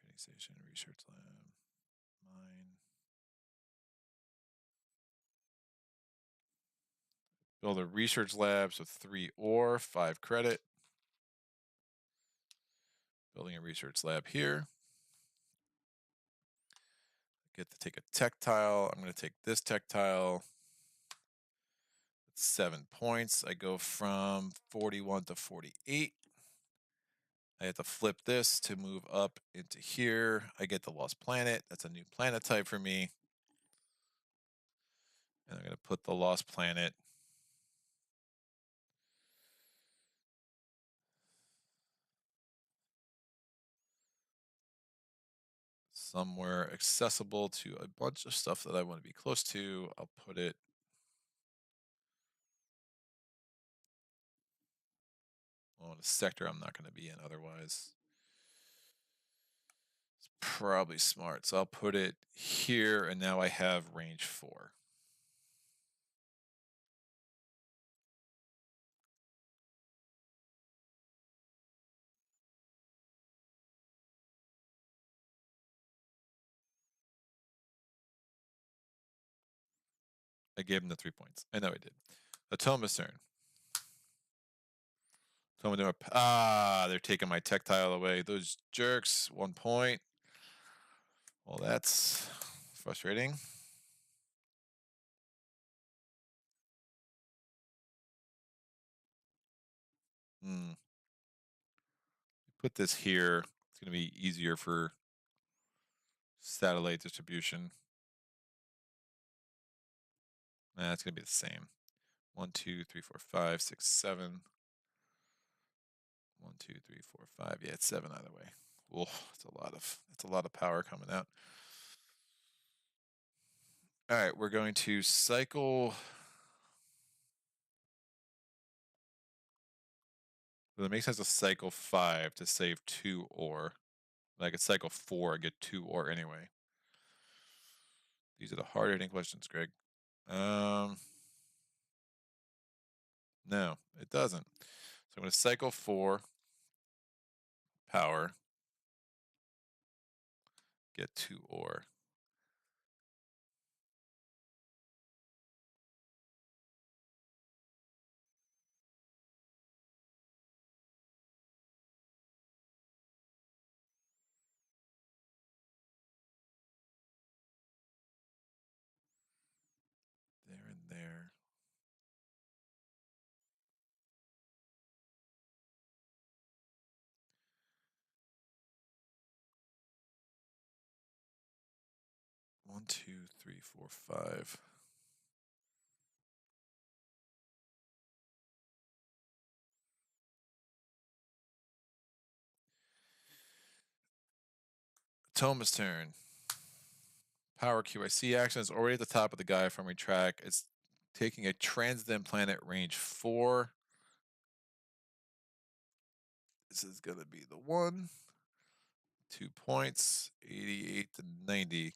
trading station, research lab, mine. Build a research lab, so 3 ore, 5 credit. Building a research lab here. Get to take a tech tile. I'm going to take this tech tile. 7 points. I go from 41 to 48. I have to flip this to move up into here. I get the Lost Planet. That's a new planet type for me. And I'm going to put the Lost Planet somewhere accessible to a bunch of stuff that I want to be close to. I'll put it in a sector I'm not going to be in otherwise. It's probably smart. So I'll put it here, and now I have range 4. I gave him the 3 points. I know I did. Atoma's turn. They're taking my tech tile away. Those jerks. 1 point. Well, that's frustrating. Put this here. It's going to be easier for satellite distribution. Nah, it's going to be the same. 1, 2, 3, 4, 5, 6, 7. 1, 2, 3, 4, 5. Yeah, it's 7 either way. Oh, it's a lot of power coming out. All right, we're going to cycle. Well, it makes sense to cycle 5 to save 2 ore. Like at cycle 4, I get 2 ore anyway. These are the hard hitting questions, Greg. No, it doesn't. So I'm going to cycle 4 power, get 2 ore. There and there. 1, 2, 3, 4, 5. Toma's turn. Power QIC action is already at the top of the Gaia Forming track. It's taking a transiting planet range 4. This is going to be the 1. 2 points, 88 to 90.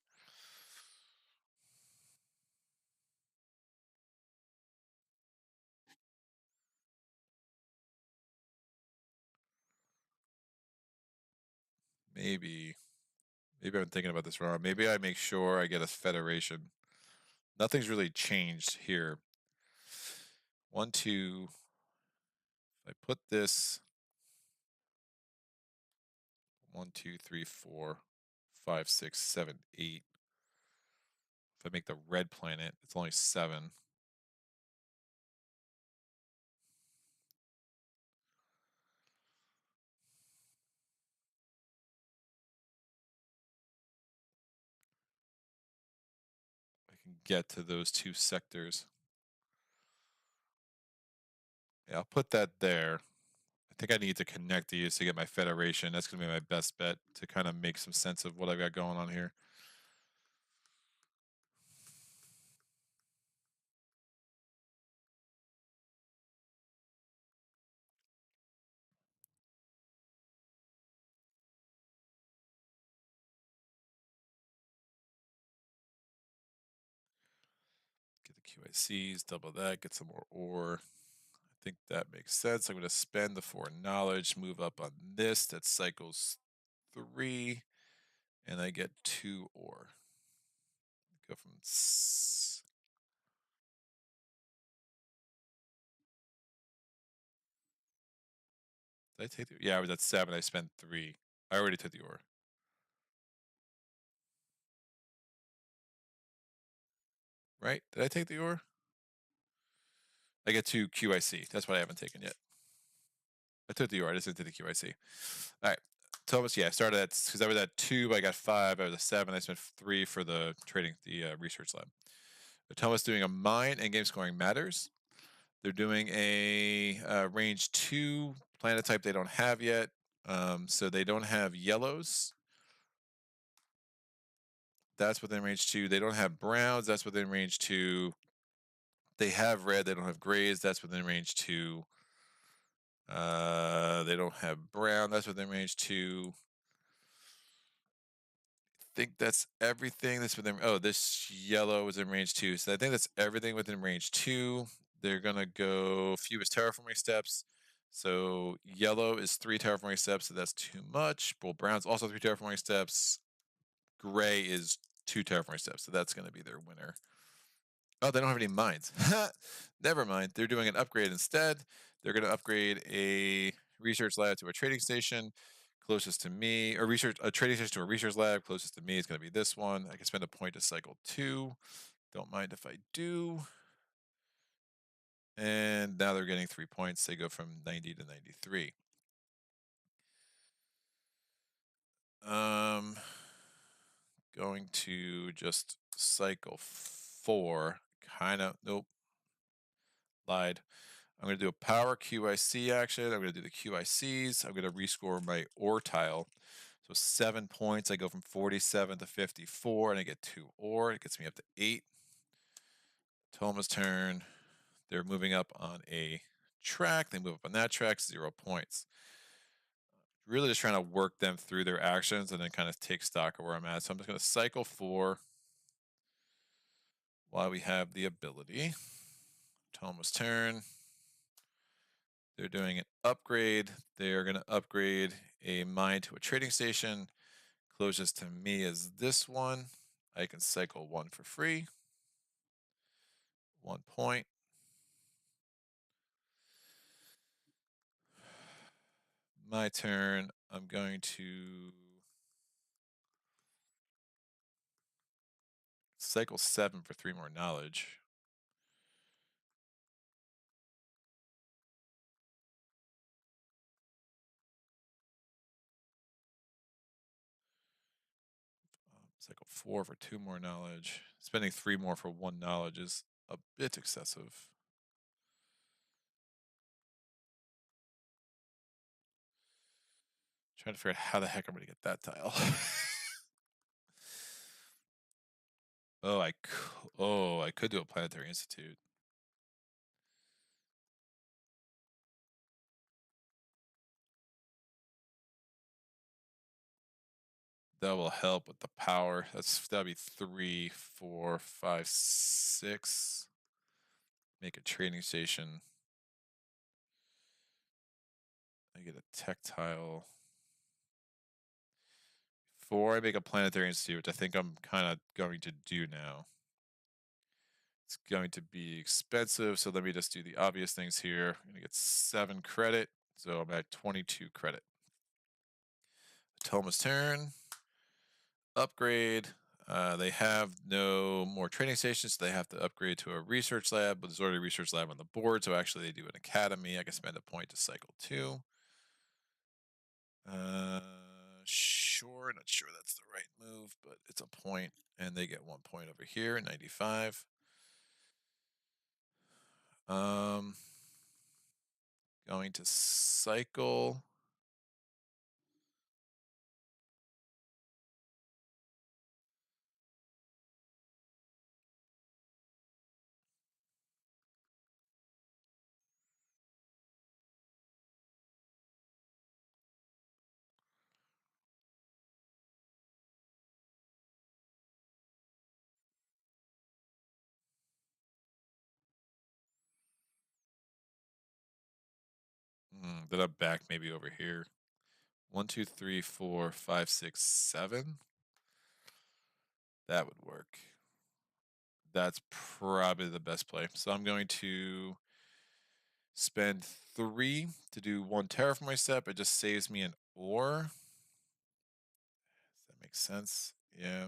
Maybe I'm thinking about this wrong. Maybe I make sure I get a Federation. Nothing's really changed here. 1, 2. If I put this 1, 2, 3, 4, 5, 6, 7, 8. If I make the red planet, it's only 7. I can get to those 2 sectors. Yeah, I'll put that there. I think I need to connect these to get my Federation. That's going to be my best bet to kind of make some sense of what I've got going on here. Get the QICs, double that, get some more ore. I think that makes sense. I'm going to spend the 4 knowledge, move up on this. That cycles 3, and I get 2 ore. Go from... Did I take the... Yeah, I was at 7. I spent 3. I already took the ore. Right? Did I take the ore? I get 2 QIC. That's what I haven't taken yet. I took the ore. I just didn't take the QIC. All right. Thomas, yeah, I started at, because I was at 2, I got 5. I was at 7. I spent 3 for the trading, the research lab. Thomas doing a mine and game scoring matters. They're doing a range 2 planet type they don't have yet. So they don't have yellows. That's within range 2. They don't have browns. That's within range 2. They have red. They don't have grays. That's within range 2. They don't have brown. That's within range 2. I think that's everything that's within... Oh, this yellow is in range 2. So I think that's everything within range 2. They're going to go fewest terraforming steps. So yellow is 3 terraforming steps, so that's too much. Well, brown's also 3 terraforming steps. Gray is 2 terraforming steps, so that's going to be their winner. Oh, they don't have any mines. Never mind. They're doing an upgrade instead. They're going to upgrade a research lab to a trading station closest to me, or a trading station to a research lab closest to me is going to be this one. I can spend a point to cycle 2. Don't mind if I do. And now they're getting 3 points. They go from 90 to 93. Going to just cycle 4. Nope. Lied. I'm going to do a power QIC action. I'm going to do the QICs. I'm going to rescore my ore tile. So 7 points. I go from 47 to 54, and I get 2 ore. It gets me up to 8. Toma's turn. They're moving up on a track. They move up on that track, 0 points. Really just trying to work them through their actions and then kind of take stock of where I'm at. So I'm just going to cycle 4 while we have the ability. Toma's turn. They're doing an upgrade. They're going to upgrade a mine to a trading station. Closest to me is this one. I can cycle 1 for free. 1 point. My turn. I'm going to cycle 7 for 3 more knowledge. Cycle 4 for 2 more knowledge. Spending 3 more for 1 knowledge is a bit excessive. Trying to figure out how the heck I'm going to get that tile. I could do a planetary institute. That will help with the power. That'll be 3, 4, 5, 6. Make a training station. I get a tech tile. 4, I make a planetary institute, which I think I'm kind of going to do now. It's going to be expensive, so let me just do the obvious things here. I'm going to get 7 credit, so I'm at 22 credit. Atoma's turn. Upgrade. They have no more training stations, so they have to upgrade to a research lab, but there's already a research lab on the board, so actually they do an academy. I can spend a point to cycle 2. Sure, not sure that's the right move, but it's a point, and they get 1 point over here, 95. Going to cycle. Then I'm back maybe over here. 1, 2, 3, 4, 5, 6, 7. That would work. That's probably the best play. So I'm going to spend 3 to do 1 terraforming step. It just saves me an ore. Does that make sense? Yeah.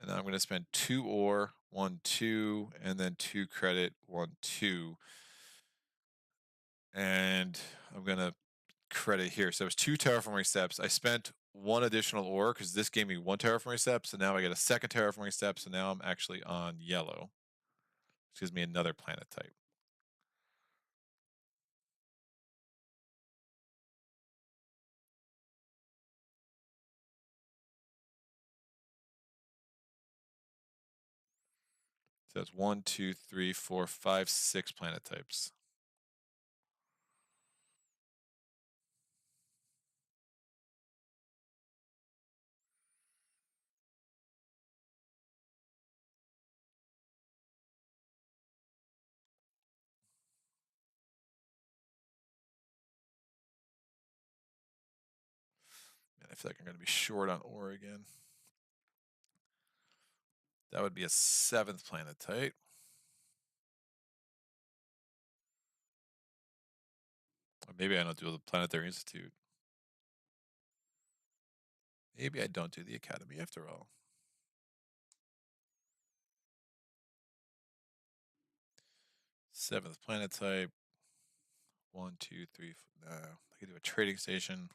And then I'm going to spend 2 ore, 1, 2, and then 2 credit, 1, 2. And I'm going to credit here. So it was 2 terraforming steps. I spent 1 additional ore because this gave me 1 terraforming step. So now I get a 2nd terraforming step. So now I'm actually on yellow, which gives me another planet type. So that's 1, 2, 3, 4, 5, 6 planet types. Man, I feel like I'm going to be short on ore again. That would be a 7th planet type. Or maybe I don't do the Planetary Institute. Maybe I don't do the Academy after all. 7th planet type. 1, 2, 3. No, I could do a trading station.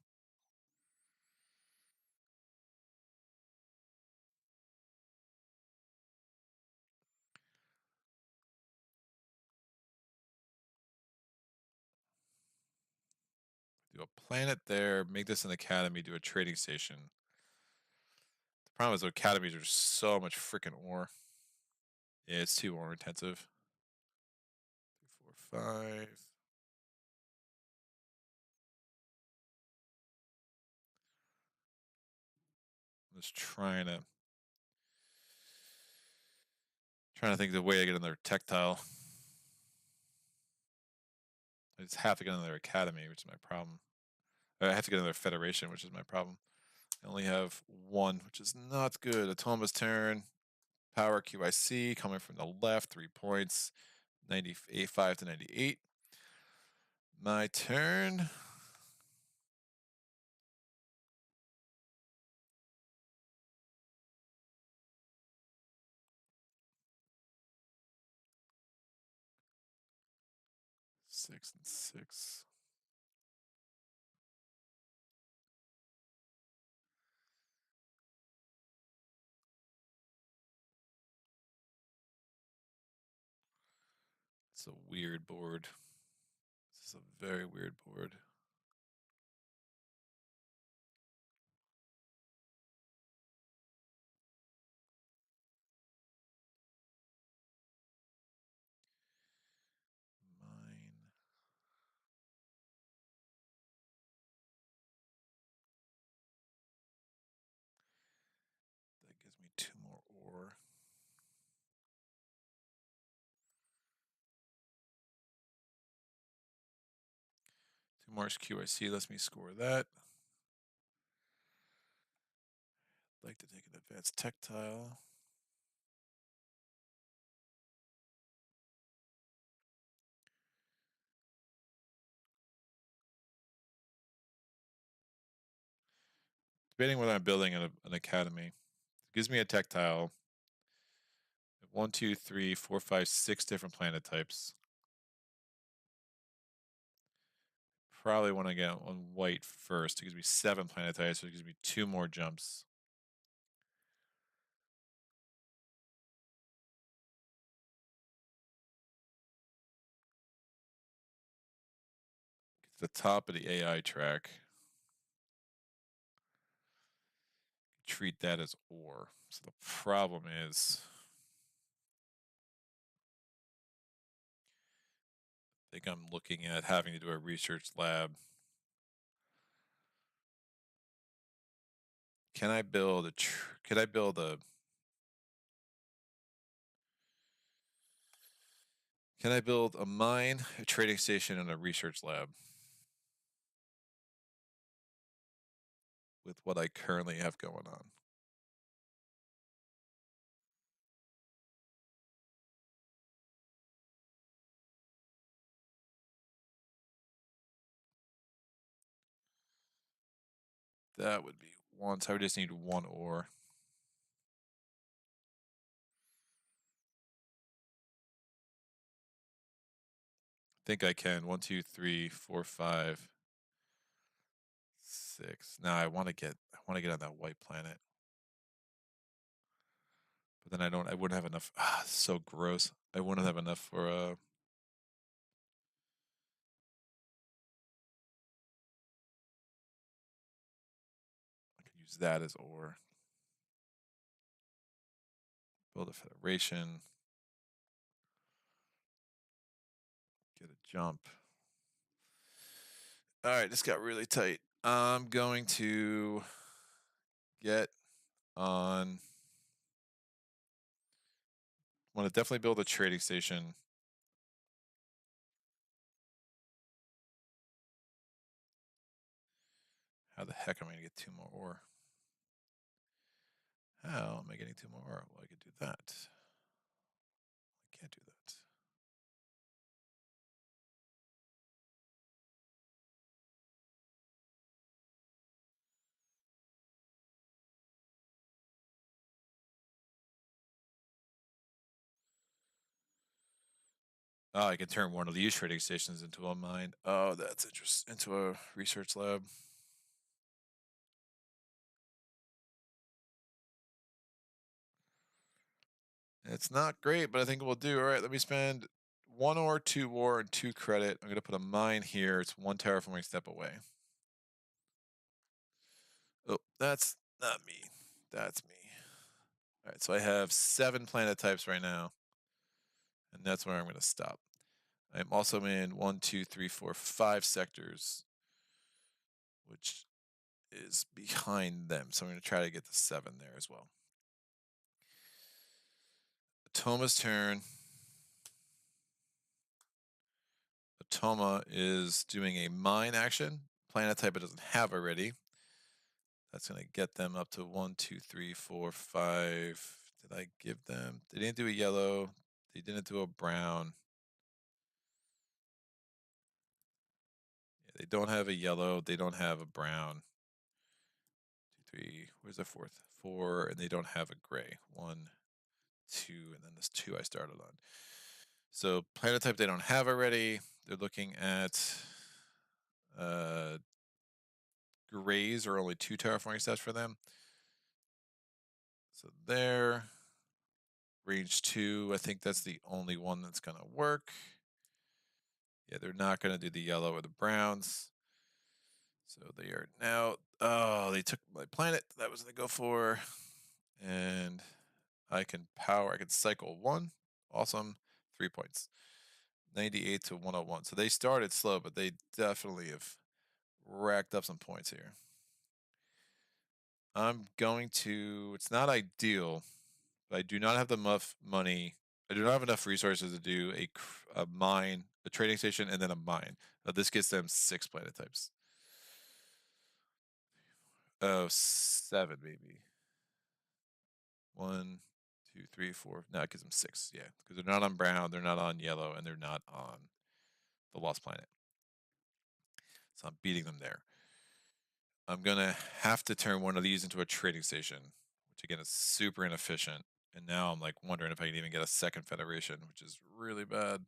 Do a planet there, make this an academy, do a trading station. The problem is the academies are so much freaking ore. Yeah, it's too ore intensive. 3, 4, 5. I'm just trying to think the way I get another tech tile. I just have to get another academy, which is my problem. I have to get another federation, which is my problem. I only have 1, which is not good. Atoma's turn. Power QIC coming from the left, 3 points. 95 to 98. My turn. Six and 6. It's a weird board. This is a very weird board. Mine. That gives me 2 more ore. Two more QIC lets me score that. I'd like to take an advanced tactile. Debating whether I'm building an academy. It gives me a tactile. 1, 2, 3, 4, 5, 6 different planet types. Probably want to get on white first. It gives me 7 planet types, so it gives me 2 more jumps. Get to the top of the AI track. Treat that as ore. So the problem is, I think I'm looking at having to do a research lab. Can I build a mine, a trading station, and a research lab with what I currently have going on? That would be one. So I would just need 1 ore. I think I can. 1, 2, 3, 4, 5, 6. Now I want to get on that white planet. But then I wouldn't have enough. So gross. I wouldn't have enough for I could use that as ore. Build a federation. Get a jump. All right, this got really tight. I'm going to get on. Want to definitely build a trading station. How the heck am I going to get 2 more ore? How am I getting 2 more ore? Well, I could do that. I can't do that. Oh, I can turn one of these trading stations into a mine. Oh, that's interesting. Into a research lab. It's not great, but I think we'll do. All right, let me spend 1 ore, 2 ore, and 2 credit. I'm going to put a mine here. It's 1 terraforming step away. Oh, that's not me. That's me. All right, so I have 7 planet types right now. And that's where I'm going to stop. I'm also in 1, 2, 3, 4, 5 sectors, which is behind them. So I'm going to try to get to 7 there as well. Atoma's turn. Atoma is doing a mine action. Planet type it doesn't have already. That's going to get them up to 1, 2, 3, 4, 5. Did I give them? They didn't do a yellow. They didn't do a brown. Yeah, they don't have a yellow. They don't have a brown. 2, 3. Where's the 4th? 4, and they don't have a gray. 1, 2, and then this 2 I started on. So planet type they don't have already. They're looking at grays are only 2 terraforming steps for them. So there, range 2, I think that's the only one that's gonna work. Yeah, they're not going to do the yellow or the browns. So they are now, oh, they took my planet that was going to go for, and I can cycle 1. Awesome. 3 points. 98 to 101. So they started slow, but they definitely have racked up some points here. I'm going to, it's not ideal, but I do not have enough money. I do not have enough resources to do a mine, a trading station, and then a mine. This gets them 6 planet types. Oh, 7 maybe. 1, 2, 3, 4. No, it gives them 6. Yeah, because they're not on brown, they're not on yellow, and they're not on the lost planet. So I'm beating them there. I'm gonna have to turn one of these into a trading station, which again is super inefficient. And now I'm like wondering if I can even get a second federation, which is really bad.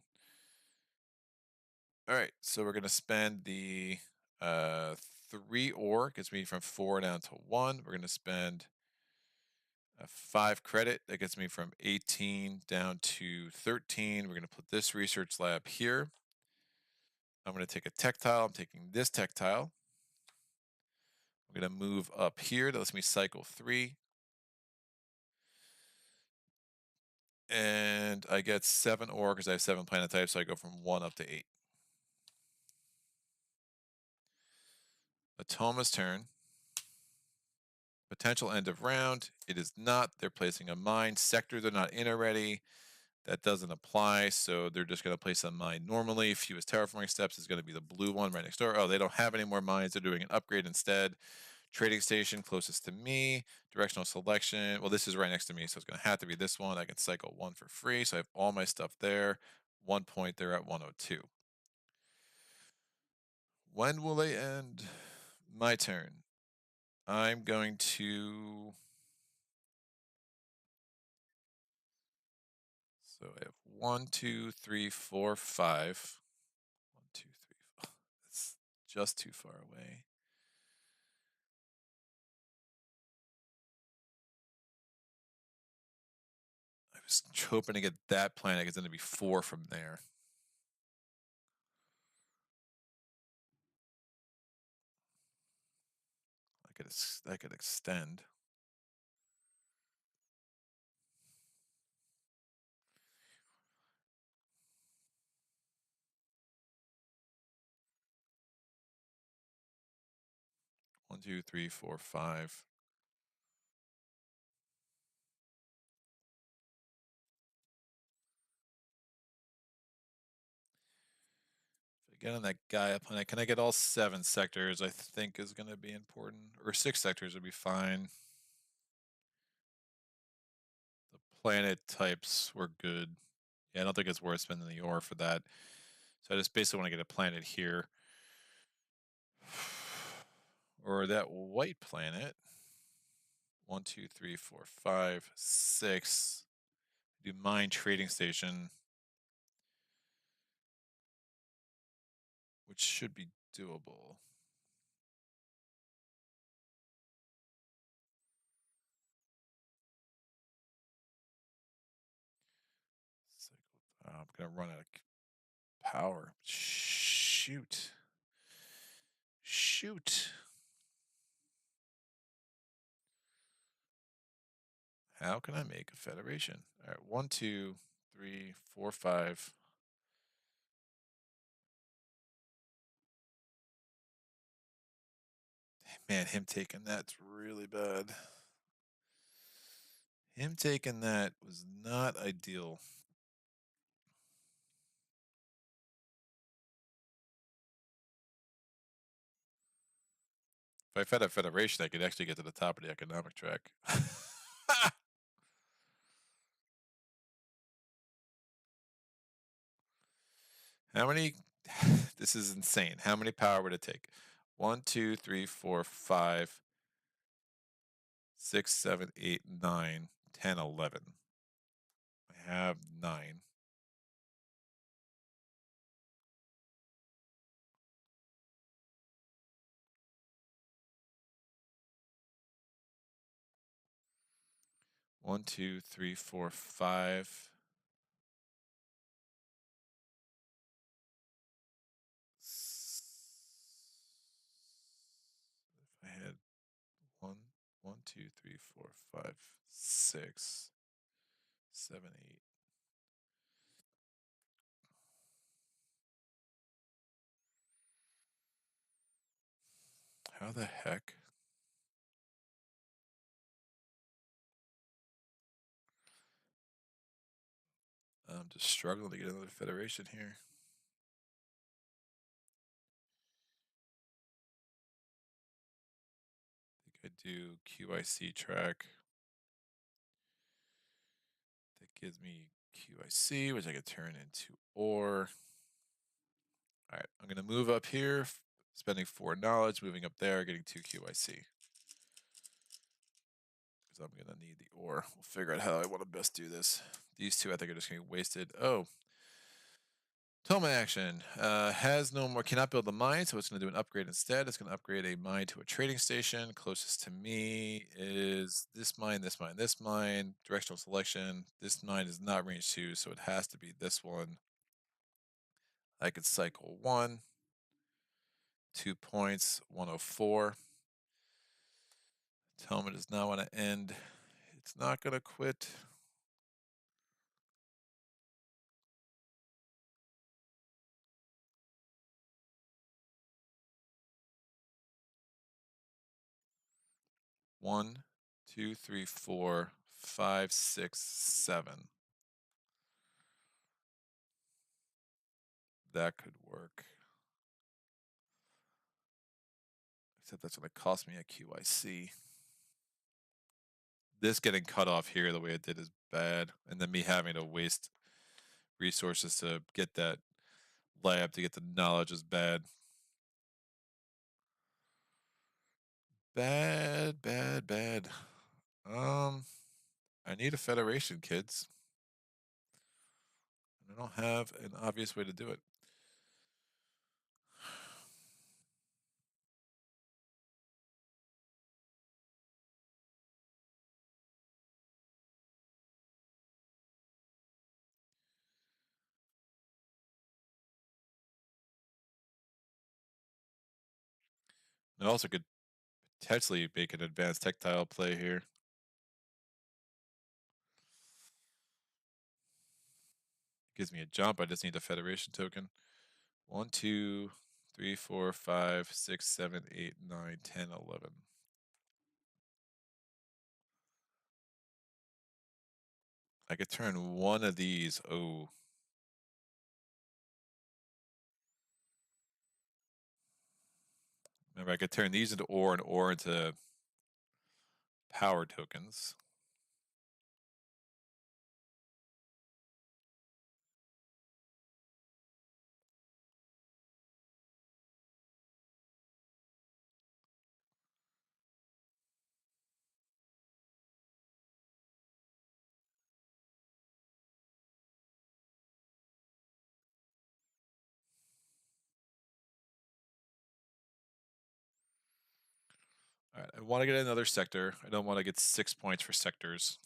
All right, so we're gonna spend the 3 ore, gets me from 4 down to 1. We're gonna spend 5 credit, that gets me from 18 down to 13. We're gonna put this research lab here. I'm gonna take a tech tile. I'm taking this tech tile. I'm gonna move up here. That lets me cycle 3. And I get 7 ore because I have 7 planet types, so I go from 1 up to 8. Atoma's turn. Potential end of round. It is not. They're placing a mine. Sectors are not in already. That doesn't apply, so they're just going to place a mine normally. Fewest terraforming steps is going to be the blue one right next door. Oh, they don't have any more mines. They're doing an upgrade instead. Trading station closest to me. Directional selection. Well, this is right next to me, so it's going to have to be this one. I can cycle 1 for free, so I have all my stuff there. 1 point, they're at 102. When will they end? My turn. I'm going to... So I have 1, 2, 3, 4, 5. 1, 2, 3, 4. That's just too far away. I was hoping to get that planet because then it'd be 4 from there. I could extend. One, two, three, four, 5. If I get on that Gaia planet, can I get all 7 sectors? I think is going to be important. Or 6 sectors would be fine. The planet types were good. Yeah, I don't think it's worth spending the ore for that. So I just basically want to get a planet here. Or that white planet. 1, 2, 3, 4, 5, 6. Do mine trading station, which should be doable. I'm gonna run out of power. Shoot. How can I make a federation? All right, 1, 2, 3, 4, 5. Man, him taking that's really bad. Him taking that was not ideal. If I fed a federation, I could actually get to the top of the economic track. How many? This is insane. How many power would it take? 1, 2, 3, 4, 5, 6, 7, 8, 9, 10, 11. I have 9. One, 2, 3, 4, 5. 1, 2, 3, 4, 5, 6, 7, 8. How the heck? I'm just struggling to get another federation here. I think I do QIC track. That gives me QIC, which I could turn into ore. All right, I'm going to move up here, spending 4 knowledge, moving up there, getting 2 QIC. Because I'm going to need the ore. We'll figure out how I want to best do this. These two, I think, are just going to be wasted. Oh. Toma action. Has no more, cannot build a mine, so it's going to do an upgrade instead. It's going to upgrade a mine to a trading station. Closest to me is this mine, this mine, this mine. Directional selection. This mine is not range 2, so it has to be this one. I could cycle 1. 2 points, 104. Toma does not want to end. It's not going to quit. One, two, three, 4, 5, 6, 7. That could work. Except that's going to cost me a QIC. This getting cut off here the way it did is bad. And then me having to waste resources to get that lab, to get the knowledge is bad. Bad, bad, bad. I need a federation, kids. I don't have an obvious way to do it. I also could potentially make an advanced tactile play here. Gives me a jump. I just need a federation token. 1, 2, 3, 4, 5, 6, 7, 8, 9, 10, 11. I could turn one of these. Oh. Remember, I could turn these into ore and ore into power tokens. All right, I want to get another sector. I don't want to get 6 points for sectors.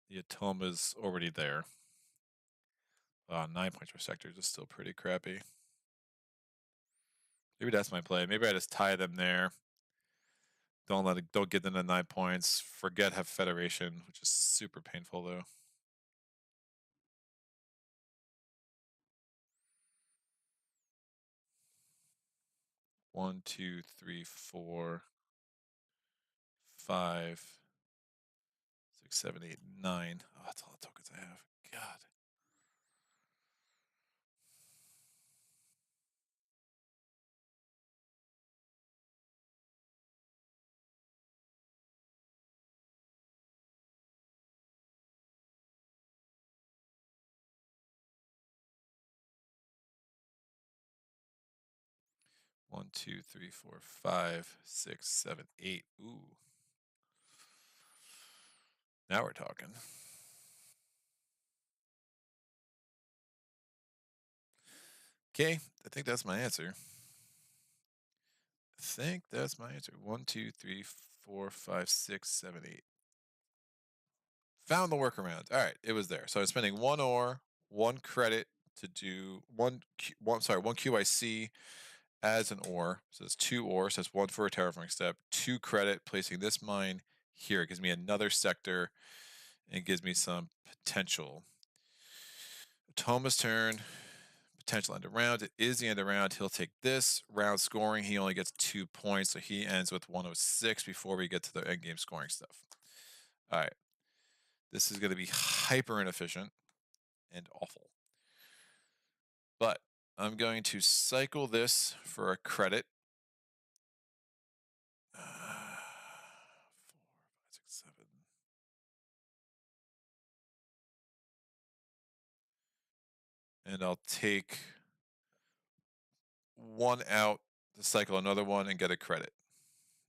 The Atoma's already there. 9 points for sectors is still pretty crappy. Maybe that's my play. Maybe I just tie them there. Don't get them to 9 points. Forget have federation, which is super painful though. One, two, three, 4, 5, 6, 7, 8, 9. Oh, that's all the tokens I have. God. One, two, three, 4, 5, 6, 7, 8. Ooh. Now we're talking. Okay, I think that's my answer. I think that's my answer. 1, 2, 3, 4, 5, 6, 7, 8. Found the workaround. All right, it was there. So I'm spending 1 ore, 1 credit to do one QIC, as an ore. So it's 2 ore, so it's 1 for a terraforming step, 2 credit, placing this mine here. It gives me another sector and gives me some potential. Thomas' turn. Potential end of round. It is the end of round. He'll take this round scoring. He only gets 2 points, so he ends with 106 before we get to the end game scoring stuff. All right. This is going to be hyper inefficient and awful. But I'm going to cycle this for a credit. 4, 5, 6, 7. And I'll take 1 out to cycle another one and get a credit.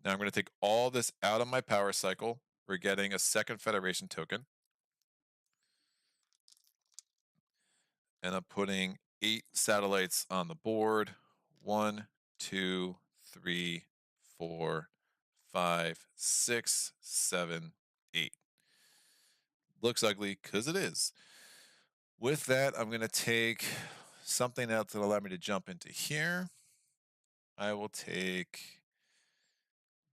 Now I'm going to take all this out of my power cycle. We're getting a second Federation token. And I'm putting 8 satellites on the board. 1, 2, 3, 4, 5, 6, 7, 8. Looks ugly because it is. With that, I'm going to take something else that will allow me to jump into here. I will take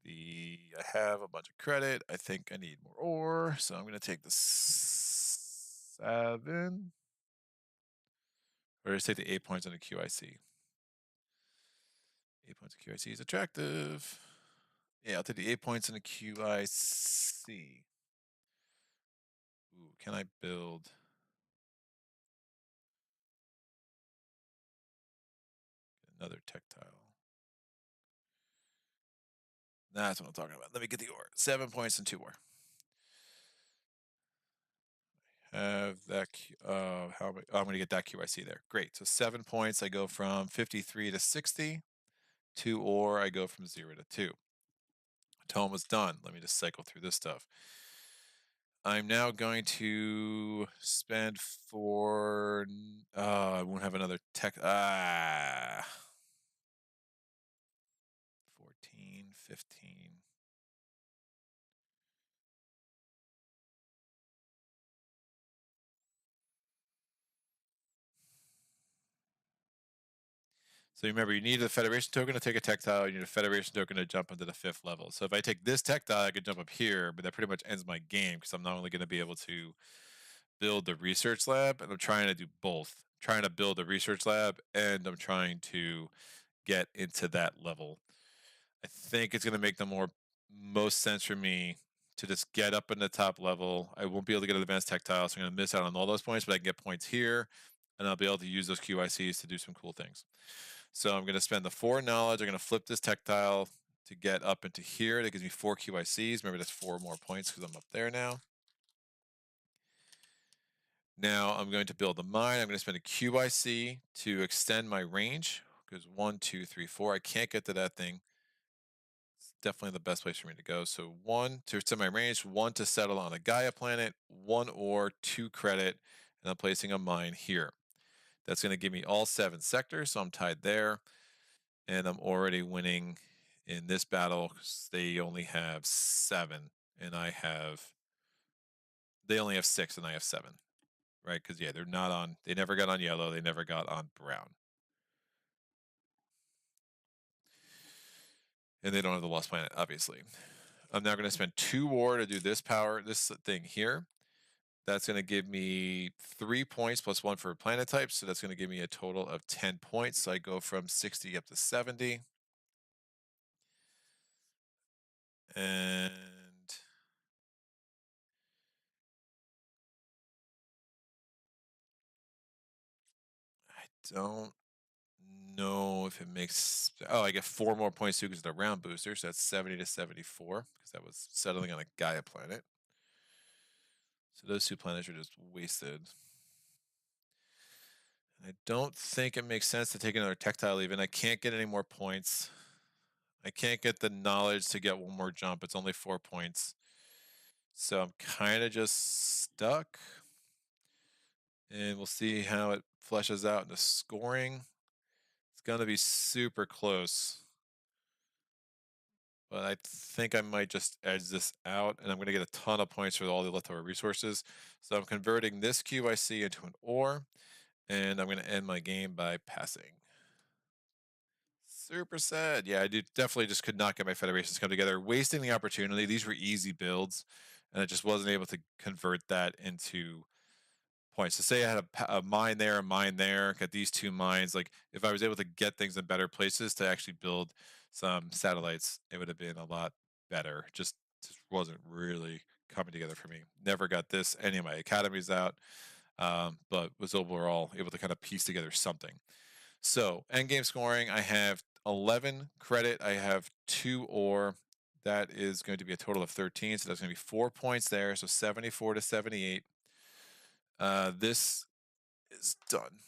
I have a bunch of credit. I think I need more ore. So I'm going to take the 7. Or just take the 8 points on the QIC. 8 points of QIC is attractive. Yeah, I'll take the 8 points in the QIC. Ooh, can I build? Another tactile. That's what I'm talking about. Let me get the ore. 7 points and 2 ore. Have that. I'm going to get that QIC there. Great. So 7 points. I go from 53 to 60. 2 ore. I go from 0 to 2. Tome was done. Let me just cycle through this stuff. I'm now going to spend for. I won't have another tech. 14, 15. So remember, you need a Federation token to take a tactile. You need a Federation token to jump into the 5th level. So if I take this tactile, I could jump up here, but that pretty much ends my game because I'm not only going to be able to build the research lab, and I'm trying to do both. I'm trying to build the research lab, and I'm trying to get into that level. I think it's going to make the most sense for me to just get up in the top level. I won't be able to get an advanced tactile, so I'm going to miss out on all those points, but I can get points here, and I'll be able to use those QICs to do some cool things. So I'm going to spend the 4 knowledge. I'm going to flip this tactile to get up into here. That gives me 4 QICs. Remember, that's 4 more points because I'm up there now. Now I'm going to build a mine. I'm going to spend a QIC to extend my range because 1, 2, 3, 4. I can't get to that thing. It's definitely the best place for me to go. So 1 to extend my range, 1 to settle on a Gaia planet, 1 ore, 2 credit, and I'm placing a mine here. That's going to give me all 7 sectors, so I'm tied there. And I'm already winning in this battle because they only have 7, and they only have 6, and I have 7. Right? Because, yeah, they never got on yellow, they never got on brown. And they don't have the Lost Planet, obviously. I'm now going to spend 2 ore to do this thing here. That's going to give me 3 points plus 1 for planet types. So that's going to give me a total of 10 points. So I go from 60 up to 70. And I don't know if it makes. Oh, I get 4 more points too because of the round booster. So that's 70 to 74 because that was settling on a Gaia planet. So those 2 planets are just wasted. I don't think it makes sense to take another tactile even. I can't get any more points. I can't get the knowledge to get 1 more jump. It's only 4 points. So I'm kind of just stuck. And we'll see how it fleshes out in the scoring. It's going to be super close. But I think I might just edge this out, and I'm going to get a ton of points for all the leftover resources. So I'm converting this QIC into an ore, and I'm going to end my game by passing. Super sad. Yeah, I definitely just could not get my federations to come together. Wasting the opportunity. These were easy builds, and I just wasn't able to convert that into points. So say I had a mine there, a mine there, got these two mines. Like if I was able to get things in better places to actually build some satellites, it would have been a lot better. Just wasn't really coming together for me. Never got this any of my academies out, but was overall able to kind of piece together something. So end game scoring, I have 11 credit. I have 2 ore. That is going to be a total of 13. So that's going to be 4 points there. So 74 to 78. This is done.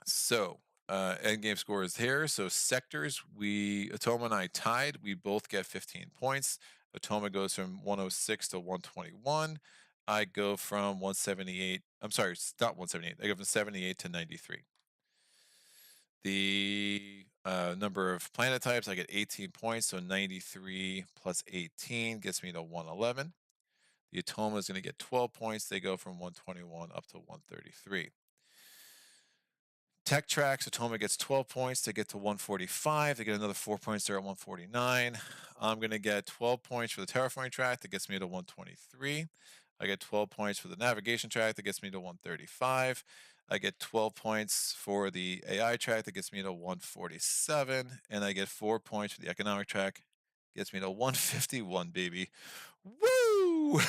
So end game score is here. So sectors, Atoma and I tied. We both get 15 points. Atoma goes from 106 to 121. I go from 178. I'm sorry, it's not 178. I go from 78 to 93. The number of planet types, I get 18 points. So 93 plus 18 gets me to 111. The Atoma is going to get 12 points. They go from 121 up to 133. Tech tracks, Atoma gets 12 points to get to 145. They get another 4 points there at 149. I'm going to get 12 points for the terraforming track that gets me to 123. I get 12 points for the navigation track that gets me to 135. I get 12 points for the AI track that gets me to 147. And I get 4 points for the economic track, gets me to 151, baby. Woo!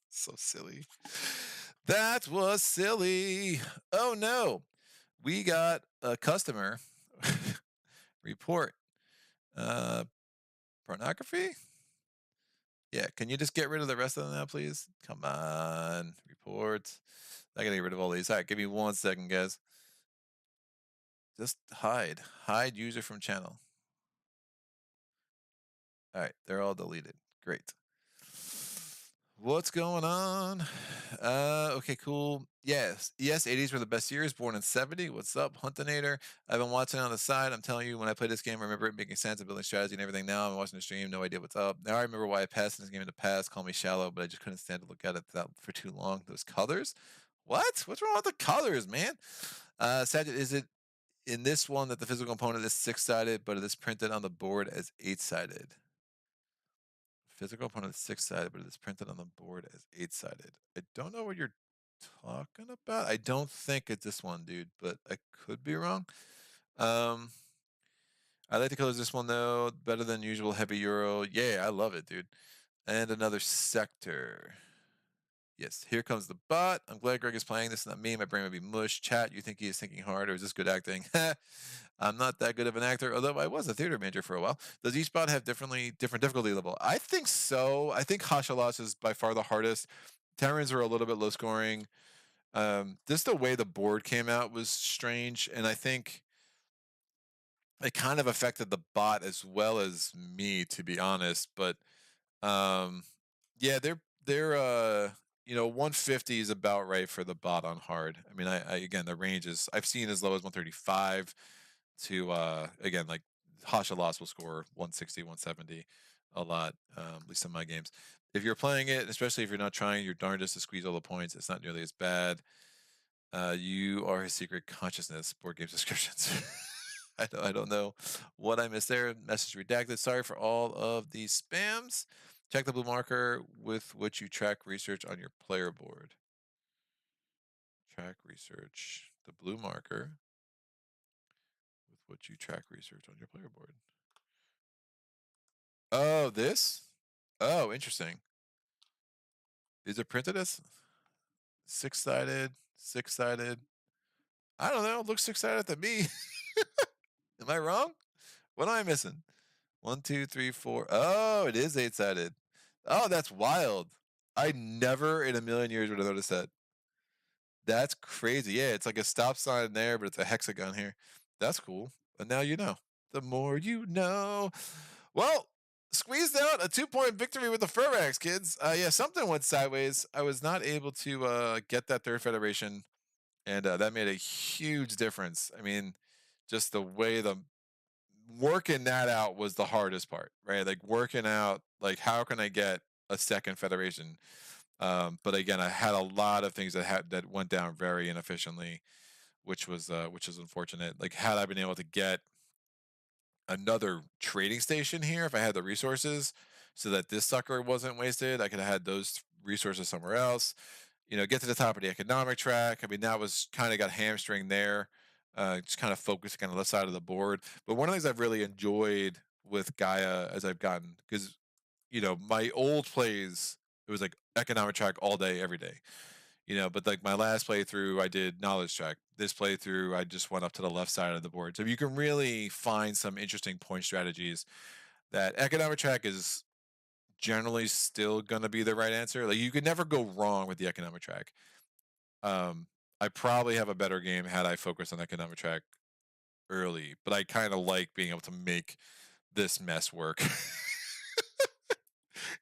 So silly. That was silly. Oh no, we got a customer report. Pornography? Yeah, can you just get rid of the rest of them now, please? Come on, report. I gotta get rid of all these. All right, give me 1 second, guys. Just hide. Hide user from channel. All right, they're all deleted. Great. What's going on? Okay, cool. Yes, 80s were the best years. Born in 70. What's up, Huntinator? I've been watching on the side. I'm telling you, when I play this game, I remember it making sense of building strategy and everything. Now I'm watching the stream, no idea what's up. Now I remember why I passed in this game in the past. Call me shallow, but I just couldn't stand to look at it for too long. Those colors? What? What's wrong with the colors, man? Sagitt, is it in this one that the physical component is 6-sided, but it is printed on the board as 8-sided? Physical component is 6-sided, but it is printed on the board as 8-sided. I don't know what you're talking about. I don't think it's this one, dude, but I could be wrong. I like the colors this one though. Better than usual heavy Euro. Yeah, I love it, dude. And another sector. Yes, here comes the bot. I'm glad Greg is playing. This is not me. My brain would be mush. Chat, you think he is thinking hard, or is this good acting? I'm not that good of an actor, although I was a theater major for a while. Does each bot have different difficulty level? I think so. I think Hashalas is by far the hardest. Terrans are a little bit low scoring. Just the way the board came out was strange, and I think it kind of affected the bot as well as me, to be honest. But yeah, they're 150 is about right for the bot on hard. I mean, I again, the range is, I've seen as low as 135 to again, like Hashalas will score 160, 170 a lot, at least in my games. If you're playing it, especially if you're not trying your darndest to squeeze all the points, it's not nearly as bad. You are his secret consciousness. Board game descriptions. I don't know what I missed there. Message redacted. Sorry for all of these spams. Check the blue marker with which you track research on your player board. Track research. The blue marker with which you track research on your player board. Oh, this? Oh, interesting. Is it printed as 6-sided? 6-sided? I don't know. It looks 6-sided to me. Am I wrong? What am I missing? 1, 2, 3, 4. Oh, it is 8-sided. Oh, that's wild. I never in a million years would have noticed that. That's crazy. Yeah, it's like a stop sign there, but it's a hexagon here. That's cool. And now you know. The more you know. Well, squeezed out a 2-point victory with the Firaks, kids. Yeah, something went sideways. I was not able to get that third federation, and that made a huge difference. I mean, just the way the working that out was the hardest part, right? Like working out, like how can I get a second federation? But again, I had a lot of things that went down very inefficiently. which was unfortunate. Like, had I been able to get another trading station here, if I had the resources, so that this sucker wasn't wasted, I could have had those resources somewhere else. Get to the top of the economic track. I mean, that was kind of got hamstring there. Just kind of focusing on the left side of the board. But one of the things I've really enjoyed with Gaia as I've gotten, because my old plays, it was like economic track all day, every day. But like my last playthrough, I did knowledge track. This playthrough, I just went up to the left side of the board. So you can really find some interesting point strategies. That economic track is generally still going to be the right answer. Like, you could never go wrong with the economic track. I probably have a better game had I focused on economic track early, but I kind of like being able to make this mess work.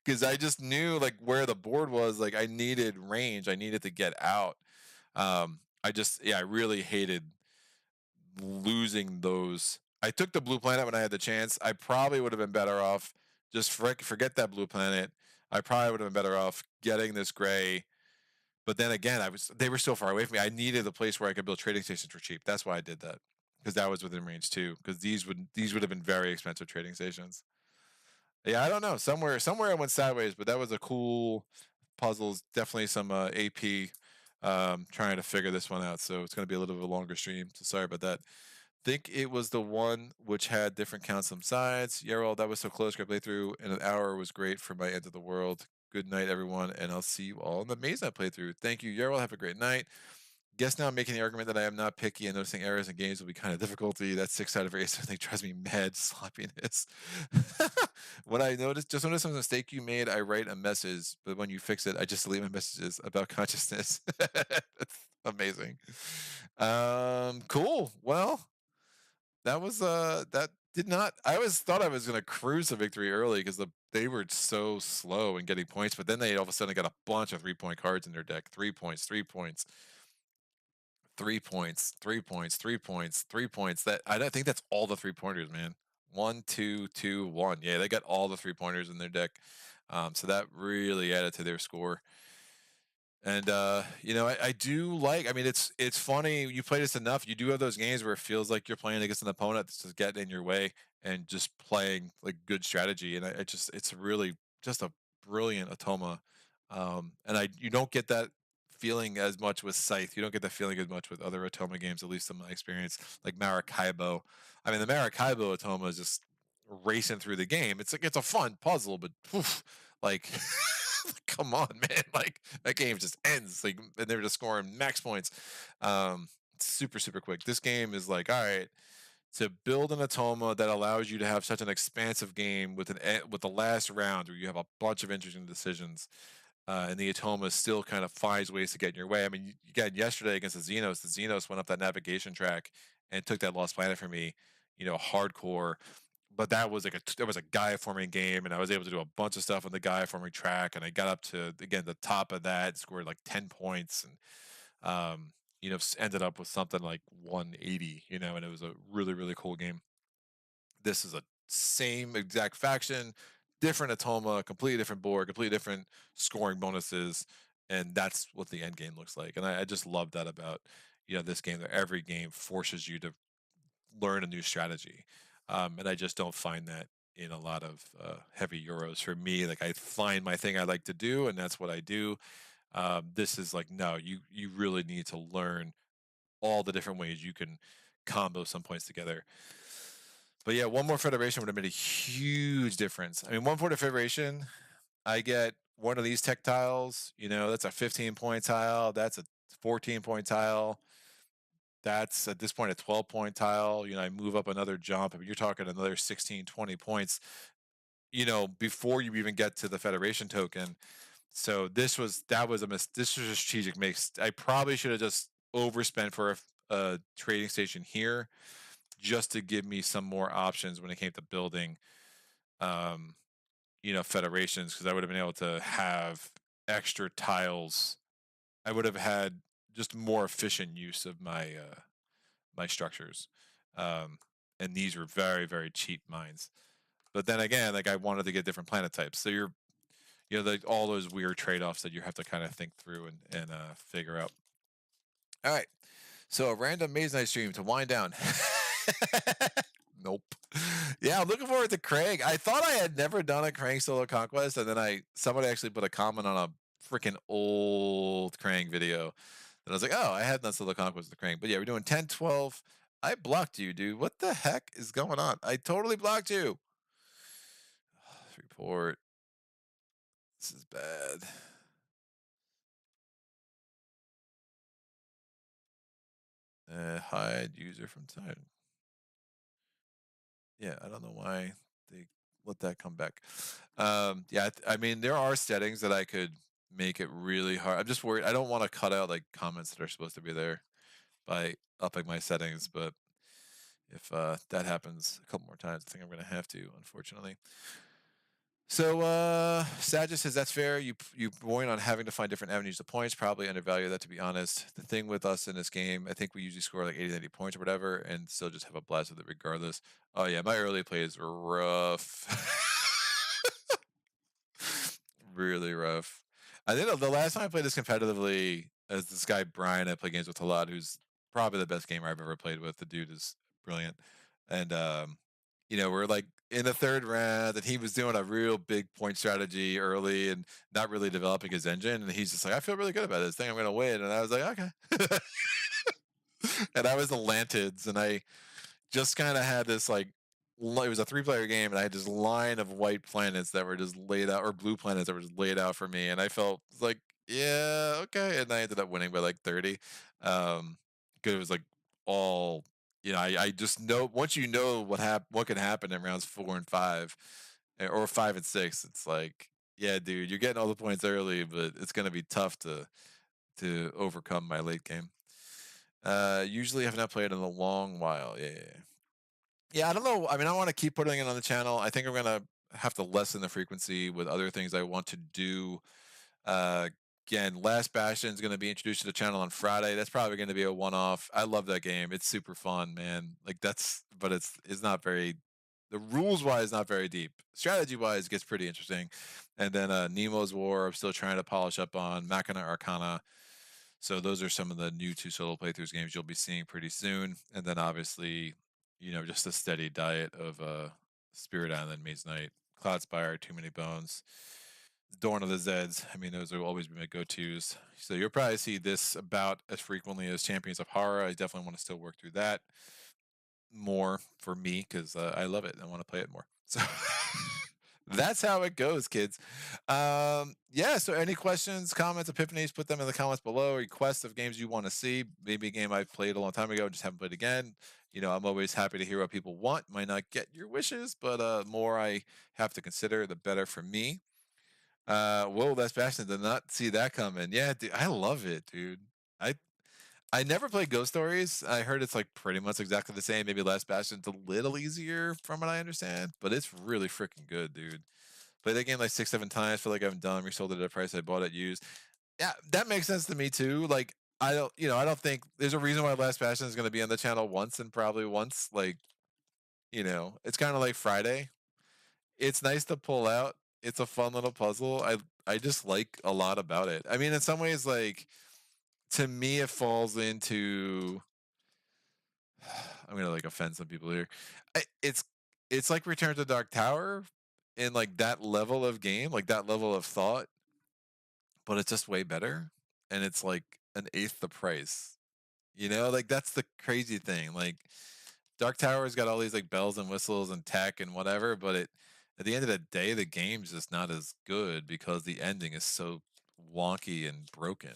Because I just knew like where the board was. Like, I needed range, I needed to get out. I really hated losing those. I took the blue planet when I had the chance. I probably would have been better off just forget that blue planet. I probably would have been better off getting this gray. But then again, they were so far away from me. I needed a place where I could build trading stations for cheap. That's why I did that, because that was within range too. Because these would have been very expensive trading stations. Yeah, I don't know. Somewhere I went sideways, but that was a cool puzzles. Definitely some AP trying to figure this one out. So it's going to be a little bit of a longer stream. So sorry about that. Think it was the one which had different counts on sides. Yarrow, that was so close. Great playthrough. In an hour was great for my end of the world. Good night, everyone, and I'll see you all in the Maze playthrough. Thank you, Yarrow. Have a great night. Guess now I'm making the argument that I am not picky and noticing errors in games will be kind of difficulty. That 6-sided race certainly drives me mad. Sloppiness. When I just noticed some mistake you made, I write a message, but when you fix it, I just delete my messages about consciousness. That's amazing. Cool. Well, that was that did not. I always thought I was gonna cruise to victory early because they were so slow in getting points, but then they all of a sudden got a bunch of 3-point cards in their deck. 3 points, 3 points. 3 points, 3 points, 3 points, 3 points. That I don't think that's all the 3-pointers, man. 1, 2, 2, 1. Yeah, they got all the 3-pointers in their deck. So that really added to their score. And I do like. I mean, it's funny. You play this enough, you do have those games where it feels like you're playing against an opponent that's just getting in your way and just playing like good strategy. And it's really just a brilliant Atoma. And you don't get that feeling as much with Scythe. You don't get that feeling as much with other Atoma games, at least in my experience. Like Maracaibo. I mean, the Maracaibo Atoma is just racing through the game. It's a fun puzzle, but like come on, man. Like, that game just ends. Like, and they're just scoring max points. Super, super quick. This game is like, all right, to build an Atoma that allows you to have such an expansive game with the last round where you have a bunch of interesting decisions. And the Atoma still kind of finds ways to get in your way. I mean, again, yesterday against the Xenos went up that navigation track and took that Lost Planet for me, hardcore. But that was a Gaia forming game, and I was able to do a bunch of stuff on the Gaia forming track, and I got up to again the top of that, scored like 10 points, and ended up with something like 180, and it was a really, really cool game. This is a same exact faction, different Atoma, completely different board, completely different scoring bonuses, and that's what the end game looks like. And I just love that about this game. That every game forces you to learn a new strategy, and I just don't find that in a lot of heavy Euros. For me, like, I find my thing I like to do, and that's what I do. This is like, no, you really need to learn all the different ways you can combo some points together. But yeah, one more Federation would have made a huge difference. I mean, one for the Federation, I get one of these tech tiles, that's a 15-point tile, that's a 14-point tile, that's at this point a 12-point tile. I move up another jump. I mean, you're talking another 16, 20 points, before you even get to the Federation token. So this was a strategic mix. I probably should have just overspent for a trading station here, just to give me some more options when it came to building, federations, because I would have been able to have extra tiles. I would have had just more efficient use of my structures. And these were very, very cheap mines. But then again, like, I wanted to get different planet types. So like all those weird trade-offs that you have to kind of think through and figure out. All right. So a random Maze Night stream to wind down. Nope. Yeah, I'm looking forward to Craig. I thought I had never done a Krang solo conquest, and then somebody actually put a comment on a freaking old Krang video. And I was like, oh, I had done solo conquest with Krang. But yeah, we're doing 10, 12. I blocked you, dude. What the heck is going on? I totally blocked you. Report. This is bad. Hide user from time. Yeah, I don't know why they let that come back. Yeah, I mean, there are settings that I could make it really hard. I'm just worried. I don't want to cut out like comments that are supposed to be there by upping my settings, but if that happens a couple more times, I think I'm going to have to, unfortunately. So Sagitt says that's fair. You point on having to find different avenues to points. Probably undervalue that, to be honest. The thing with us in this game, I think we usually score like 80, 90 points or whatever, and still just have a blast with it regardless. Oh yeah, my early plays were rough. Really rough. I think the last time I played this competitively, as this guy Brian I play games with a lot, who's probably the best gamer I've ever played with. The dude is brilliant, and we're like in the third round, and he was doing a real big point strategy early and not really developing his engine, and he's just like, I feel really good about this thing. I'm gonna win, and I was like, okay. And I was the Lantids, and I just kind of had this like it was a 3-player game, and I had this line of white planets that were just laid out, or blue planets that were just laid out for me, and I felt like, yeah, okay, and I ended up winning by like 30. Because it was like all, I just know, once you know what can happen in rounds 4 and 5, or 5 and 6, it's like, yeah, dude, you're getting all the points early, but it's gonna be tough to overcome my late game. Usually have not played in a long while. Yeah, I don't know. I mean, I want to keep putting it on the channel. I think I'm gonna have to lessen the frequency with other things I want to do. Uh, Again, Last Bastion is going to be introduced to the channel on Friday. That's probably going to be a one-off. I love that game. It's super fun, man. Like but it's not very. The rules-wise, not very deep. Strategy-wise, it gets pretty interesting. And then Nemo's War, I'm still trying to polish up on. Machina Arcana. So those are some of the new 2 solo playthroughs games you'll be seeing pretty soon. And then obviously, just a steady diet of Spirit Island, Maze Knight, Cloudspire, Too Many Bones, Dawn of the Zeds. I mean, those will always be my go-tos. So you'll probably see this about as frequently as Champions of Horror. I definitely want to still work through that more for me, because I love it. I want to play it more. So that's how it goes, kids. Yeah, so any questions, comments, epiphanies, put them in the comments below. Requests of games you want to see. Maybe a game I played a long time ago, just haven't played again. I'm always happy to hear what people want. Might not get your wishes, but more I have to consider, the better for me. Whoa, that's fascinating. Did not see that coming. Yeah, dude, I love it, dude. I I never played Ghost Stories. I heard it's like pretty much exactly the same. Maybe Last Bastion's a little easier from what I understand, but it's really freaking good, dude. Played that game like 6, 7 times. Feel like I've done. Resold it at a price I bought it used. Yeah, that makes sense to me too. Like I don't think there's a reason why Last Bastion is going to be on the channel once and probably once. Like, it's kind of like Friday. It's nice to pull out. It's a fun little puzzle. I just like a lot about it. I mean, in some ways, like, to me, it falls into. I'm gonna like offend some people here. It's like Return to Dark Tower in like that level of game, like that level of thought, but it's just way better, and it's like an eighth the price. Like that's the crazy thing. Like Dark Tower's got all these like bells and whistles and tech and whatever, but at the end of the day, the game's just not as good because the ending is so wonky and broken.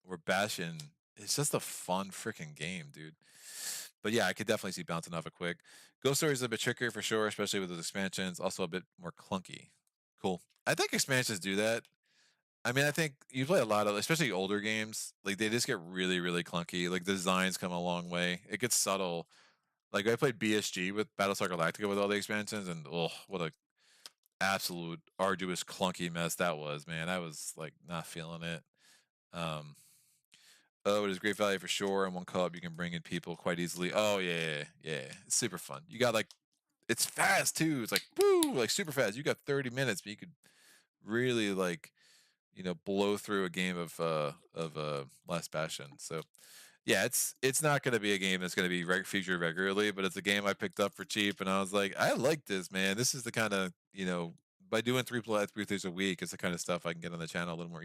Where Bastion, it's just a fun freaking game, dude. But yeah, I could definitely see bouncing off it quick. Ghost Story is a bit trickier for sure, especially with those expansions. Also a bit more clunky. Cool. I think expansions do that. I mean, I think you play a lot of, especially older games, like they just get really, really clunky. Like designs come a long way. It gets subtle. Like I played BSG with Battlestar Galactica with all the expansions, and oh, what a absolute arduous clunky mess that was, man. I was like not feeling it. Um, oh, it is great value for sure. In one co-op, you can bring in people quite easily. Oh yeah. It's super fun. You got like, it's fast too. It's like woo, like super fast. You got 30 minutes, but you could really like, blow through a game of Last Bastion. So Yeah, it's not going to be a game that's going to be featured regularly, but it's a game I picked up for cheap, and I was like, I like this, man. This is the kind of, by doing three playthroughs a week, it's the kind of stuff I can get on the channel a little more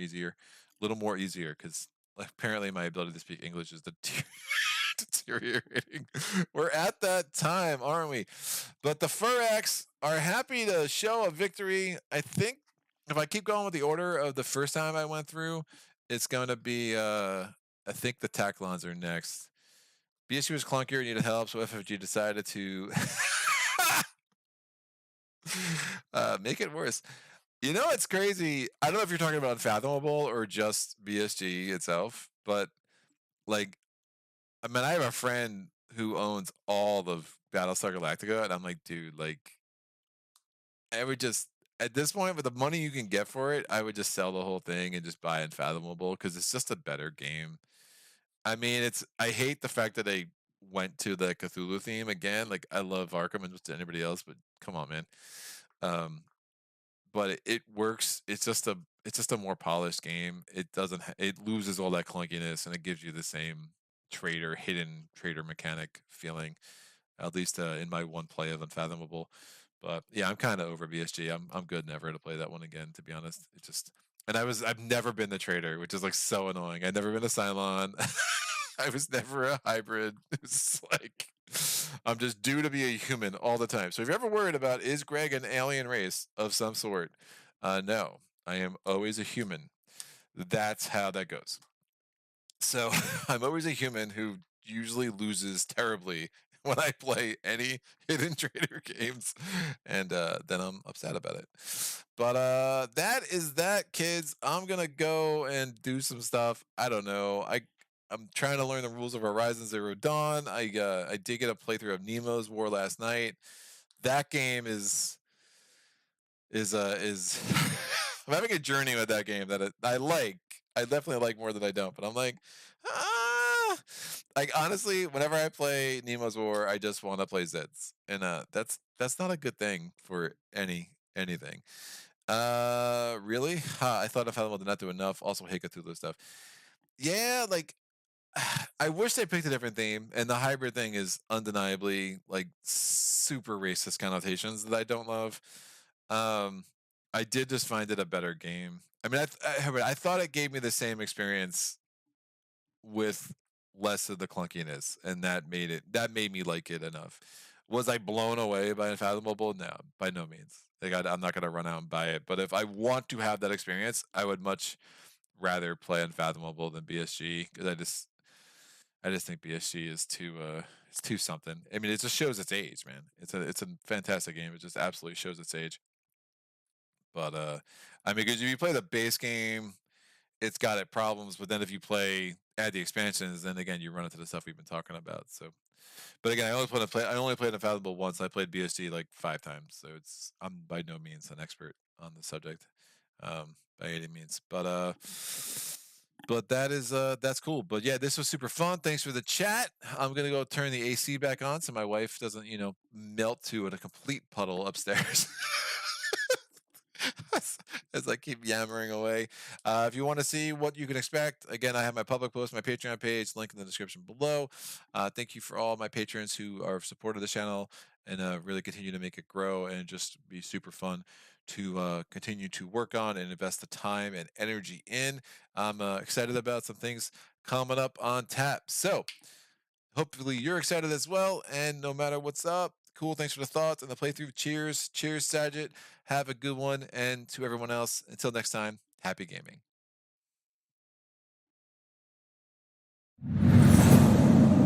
easier, because apparently my ability to speak English is deteriorating. We're at that time, aren't we? But the Firaks are happy to show a victory. I think if I keep going with the order of the first time I went through, it's going to be, I think the Taclons are next. BSU was clunkier, needed help, so FFG decided to make it worse. You know, it's crazy. I don't know if you're talking about Unfathomable or just BSG itself, but like, I mean, I have a friend who owns all of Battlestar Galactica, and I'm like, dude, like, I would just, at this point, with the money you can get for it, I would just sell the whole thing and just buy Unfathomable because it's just a better game. I mean, I hate the fact that they went to the Cthulhu theme again. Like, I love Arkham and just anybody else, but come on, man. But it works. It's just a more polished game. It doesn't. It loses all that clunkiness, and it gives you the same hidden trader mechanic feeling. At least in my one play of Unfathomable. But yeah, I'm kind of over BSG. I'm good never to play that one again, to be honest. It just, and I've never been the trader, which is like so annoying. I've never been a Cylon. I was never a hybrid. It's like I'm just due to be a human all the time. So if you're ever worried about is Greg an alien race of some sort, no, I am always a human. That's how that goes. So I'm always a human who usually loses terribly when I play any hidden trader games, and then I'm upset about it. But that is that, kids. I'm gonna go and do some stuff. I don't know. I'm trying to learn the rules of Horizon Zero Dawn. I did get a playthrough of Nemo's War last night. That game is I'm having a journey with that game that I like. I definitely like more than I don't, but I'm like, like honestly, whenever I play Nemo's War, I just want to play Zeds, and that's not a good thing for anything. Really? I thought Unfathomable did not do enough. Also, hate Cthulhu stuff. Yeah, like I wish they picked a different theme, and the hybrid thing is undeniably like super racist connotations that I don't love. I did just find it a better game. I mean, I thought it gave me the same experience with less of the clunkiness, and that made me like it enough. Was I blown away by Unfathomable? No, by no means. Like I'm not gonna run out and buy it. But if I want to have that experience, I would much rather play Unfathomable than BSG, because I just think BSG is it's too something. I mean, it just shows its age, man. It's a fantastic game. It just absolutely shows its age. But I mean, because if you play the base game, it's got its problems. But then if you add the expansions, then again you run into the stuff we've been talking about. So, but again, I only played Unfathomable once. I played BSG like 5 times, so I'm by no means an expert on the subject, by any means. But that's cool. But yeah, this was super fun. Thanks for the chat. I'm gonna go turn the AC back on so my wife doesn't, melt to a complete puddle upstairs. As I keep yammering away. If you want to see what you can expect, again, I have my public post, my Patreon page, link in the description below. Thank you for all my patrons who are supportive of the channel and really continue to make it grow and just be super fun to continue to work on and invest the time and energy in. I'm excited about some things coming up on tap. So hopefully you're excited as well. And no matter what's up, cool. Thanks for the thoughts and the playthrough. Cheers. Cheers, Saget. Have a good one. And to everyone else, until next time, happy gaming.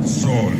Solo.